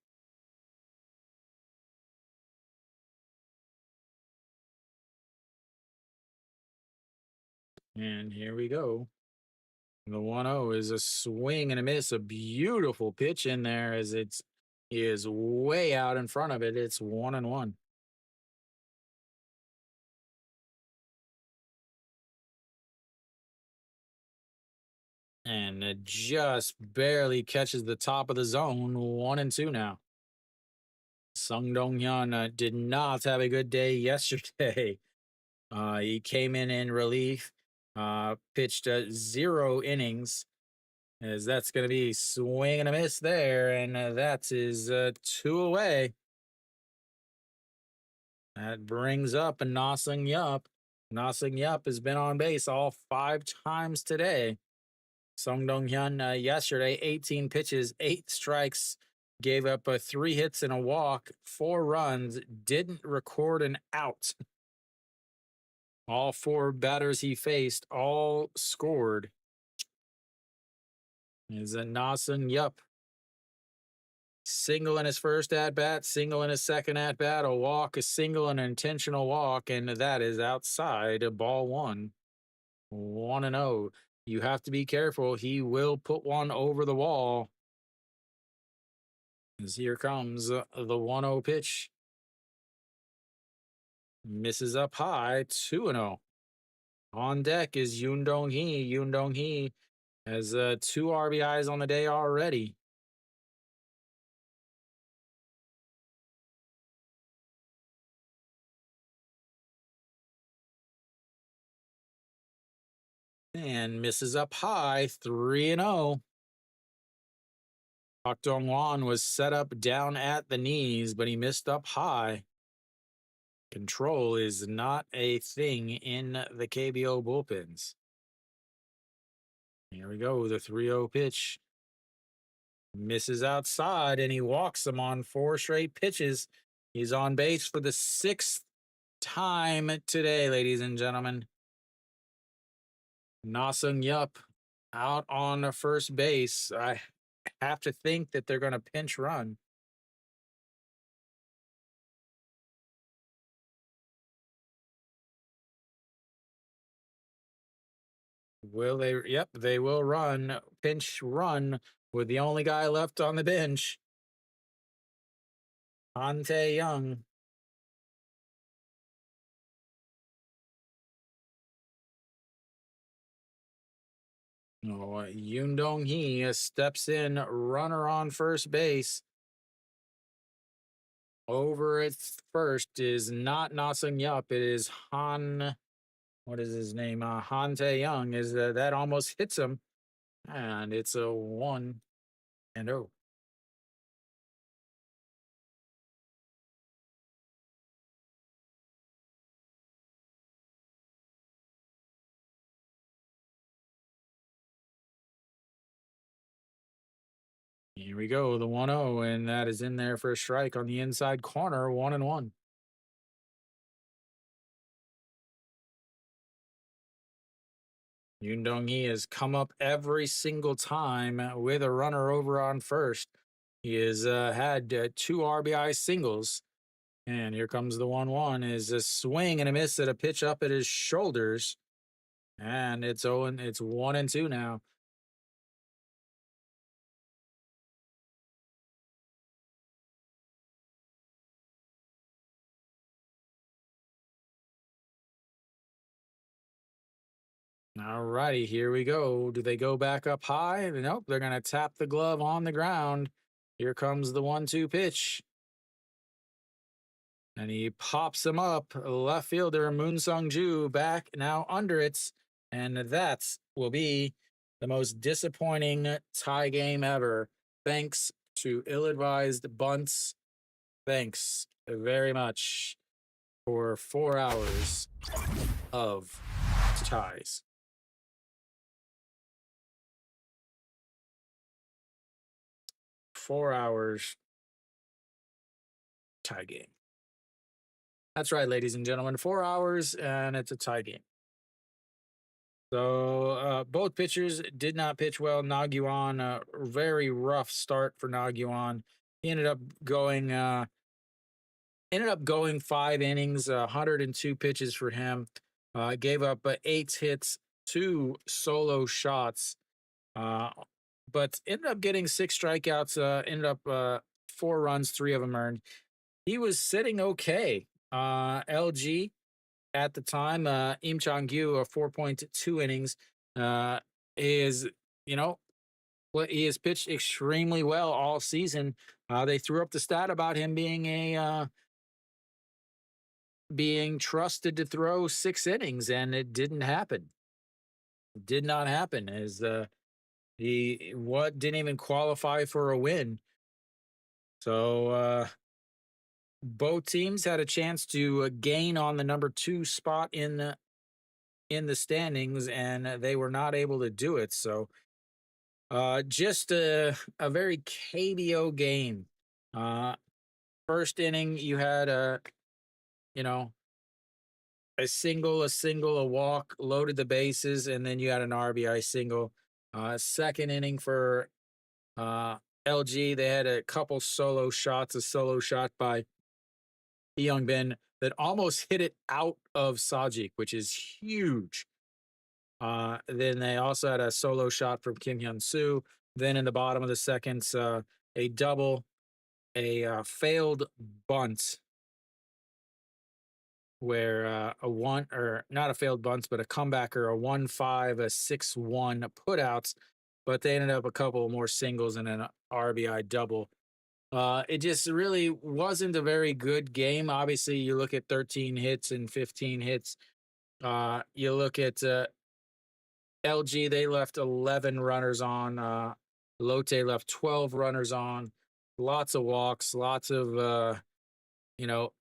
And here we go. The 1-0 is a swing and a miss, a beautiful pitch in there as it's he is way out in front of it. It's 1-1. And it just barely catches the top of the zone. 1-2 now. Sung Dong Hyun did not have a good day yesterday. He came in relief, pitched 0 innings, as that's going to be swing and a miss there, and that is 2 away. That brings up a Nosung Yup. Nosung Yup has been on base all 5 times today. Sung Dong Hyun yesterday, 18 pitches, 8 strikes, gave up 3 hits and a walk, 4 runs, didn't record an out. All 4 batters he faced all scored. Is a Nasun Yup. Single in his first at bat, single in his second at bat, a walk, a single, and an intentional walk, and that is outside of ball one. 1-0. You have to be careful. He will put one over the wall. As here comes the 1-0 pitch. Misses up high, 2-0. On deck is Yoon Dong Hee. Yoon Dong Hee has 2 RBIs on the day already. And misses up high, 3-0. Park Dong Won was set up down at the knees, but he missed up high. Control is not a thing in the KBO bullpens. Here we go, the 3-0 pitch. Misses outside, and he walks him on 4 straight pitches. He's on base for the 6th time today, ladies and gentlemen. Nasung Yup out on first base. I have to think that they're going to pinch run. Will they? Yep, they will run. Pinch run with the only guy left on the bench. Ante Young. Oh, Yoon Dong Hee steps in, runner on first base. Over at first is not Nasung Yup. It is Han. What is his name? Han Tae Young. Is that almost hits him, and it's a 1-0. Here we go, the 1-0, and that is in there for a strike on the inside corner, 1-1. Yoon Dong Hee has come up every single time with a runner over on first. He has had two RBI singles. And here comes the 1-1 is a swing and a miss at a pitch up at his shoulders. And it's 1-2 now. All righty, here we go. Do they go back up high? Nope, they're going to tap the glove on the ground. Here comes the 1-2 pitch. And he pops him up. Left fielder Moon Sung Ju back now under it. And that will be the most disappointing tie game ever. Thanks to ill advised bunts. Thanks very much for 4 hours of ties. Four hours tie game. That's right, ladies and gentlemen. 4 hours and it's a tie game. So both pitchers did not pitch well. Nagyuan, a very rough start for Nagyuan. He ended up going 5 innings, 102 pitches for him. Gave up 8 hits, 2 solo shots, but ended up getting 6 strikeouts. Ended up 4 runs, 3 of them earned. He was sitting okay. LG at the time, Im Chang-gyu, 4.2 innings, is, he has pitched extremely well all season. They threw up the stat about him being trusted to throw 6 innings, and it didn't happen. It did not happen. As he didn't even qualify for a win. So both teams had a chance to gain on the number 2 spot in the standings, and they were not able to do it. So just a very KBO game. First inning, you had a single, a walk, loaded the bases, and then you had an RBI single. Second inning for LG, they had a couple solo shots, a solo shot by Young Bin that almost hit it out of Sajik, which is huge. Then they also had a solo shot from Kim Hyun Soo. Then in the bottom of the second, a double, a failed bunt where a one, or not a failed bunt, but a comebacker, a 1-5, a 6-1 putouts, but they ended up a couple more singles and an RBI double. It just really wasn't a very good game. Obviously, you look at 13 hits and 15 hits. You look at LG, they left 11 runners on. Lotte left 12 runners on. Lots of walks, lots of,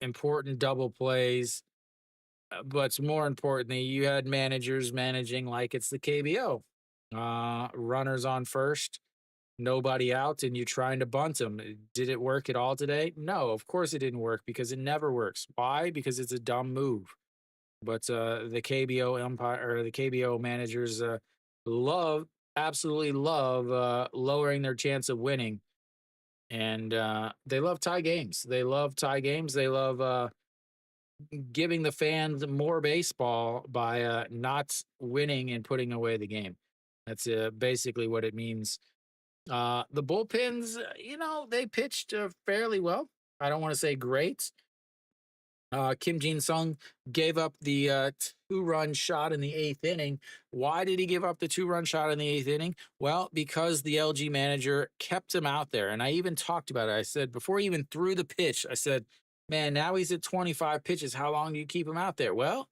important double plays. But more importantly, you had managers managing like it's the KBO. Runners on first, nobody out, and you're trying to bunt them. Did it work at all today? No, of course it didn't work, because it never works. Why? Because it's a dumb move. But the KBO empire, or the KBO managers, absolutely love lowering their chance of winning, and they love tie games. They love tie games. They love giving the fans more baseball by not winning and putting away the game. That's basically what it means. The bullpens, they pitched fairly well. I don't want to say great. Kim Jin-sung gave up the 2-run shot in the 8th inning. Why did he give up the 2-run shot in the 8th inning? Well, because the LG manager kept him out there. And I even talked about it. I said, before he even threw the pitch, I said, man, now he's at 25 pitches. How long do you keep him out there? Well,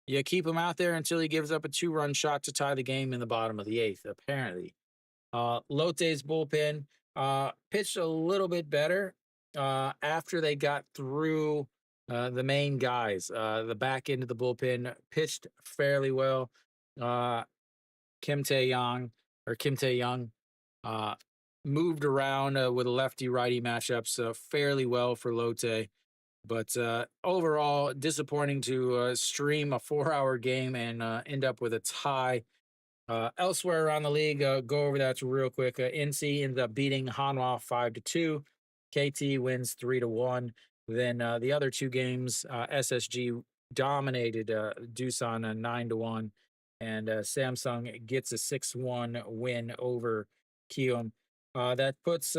you keep him out there until he gives up a 2-run shot to tie the game in the bottom of the 8th, apparently. Lotte's bullpen pitched a little bit better after they got through the main guys. The back end of the bullpen pitched fairly well. Kim Tae-young uh, moved around with lefty righty matchups fairly well for Lotte. But overall, disappointing to stream a 4 hour game and end up with a tie. Elsewhere around the league, go over that real quick. NC ended up beating Hanwha 5-2. KT wins 3-1. Then the other two games, SSG dominated Doosan 9-1, and Samsung gets a 6-1 win over Kium. That puts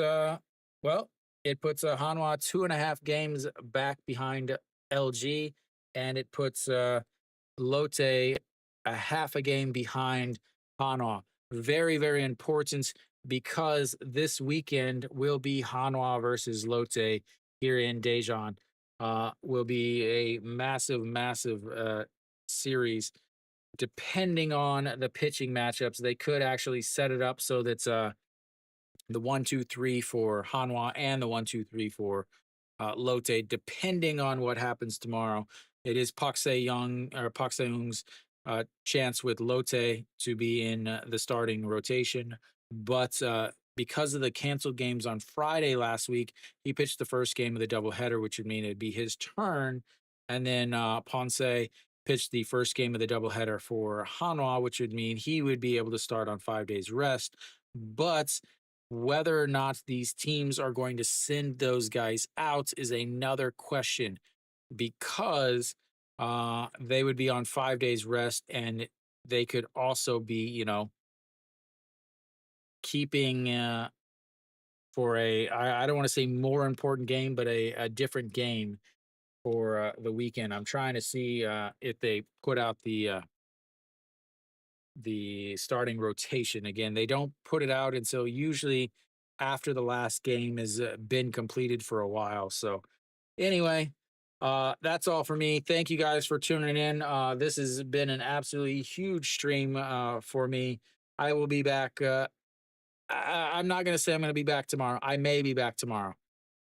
it puts Hanwha 2.5 games back behind LG, and it puts Lotte a half a game behind Hanwha. Very, very important because this weekend will be Hanwha versus Lotte here in Daejeon. Will be a massive, massive series. Depending on the pitching matchups, they could actually set it up so that's the 1-2-3 for Hanwha and the 1-2-3 for Lotte, depending on what happens tomorrow. It is Pak Se-young's chance with Lotte to be in the starting rotation. But because of the canceled games on Friday last week, he pitched the first game of the doubleheader, which would mean it'd be his turn. And then Ponce pitched the first game of the doubleheader for Hanwha, which would mean he would be able to start on 5 days rest. But whether or not these teams are going to send those guys out is another question, because they would be on 5 days rest, and they could also be, keeping for I don't want to say more important game, but a different game for the weekend. I'm trying to see if they put out the starting rotation again. They don't put it out until usually after the last game has been completed for a while. So anyway, that's all for me. Thank you guys for tuning in. This has been an absolutely huge stream for me. I will be back. I'm not going to say I'm going to be back tomorrow. I may be back tomorrow.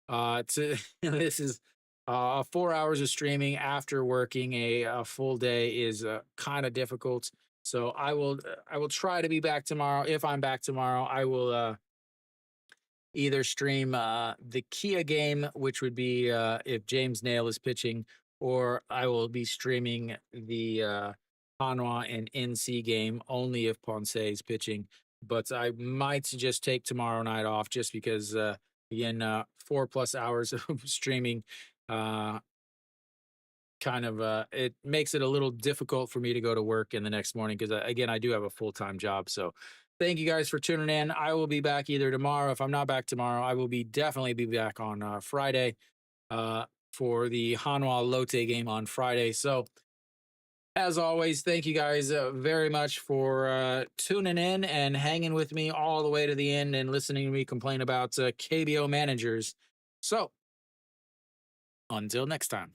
This is 4 hours of streaming after working a full day is kind of difficult. So I will try to be back tomorrow. If I'm back tomorrow, I will either stream the Kia game, which would be if James Nail is pitching, or I will be streaming the Hanwha and NC game only if Ponce is pitching. But I might just take tomorrow night off just because, again, 4+ hours of streaming kind of it makes it a little difficult for me to go to work in the next morning because again, I do have a full-time job. So thank you guys for tuning in. I will be back either tomorrow. If I'm not back tomorrow, I will be definitely be back on Friday for the Hanwha Lotte game on Friday. So as always, thank you guys very much for tuning in and hanging with me all the way to the end and listening to me complain about KBO managers. So until next time.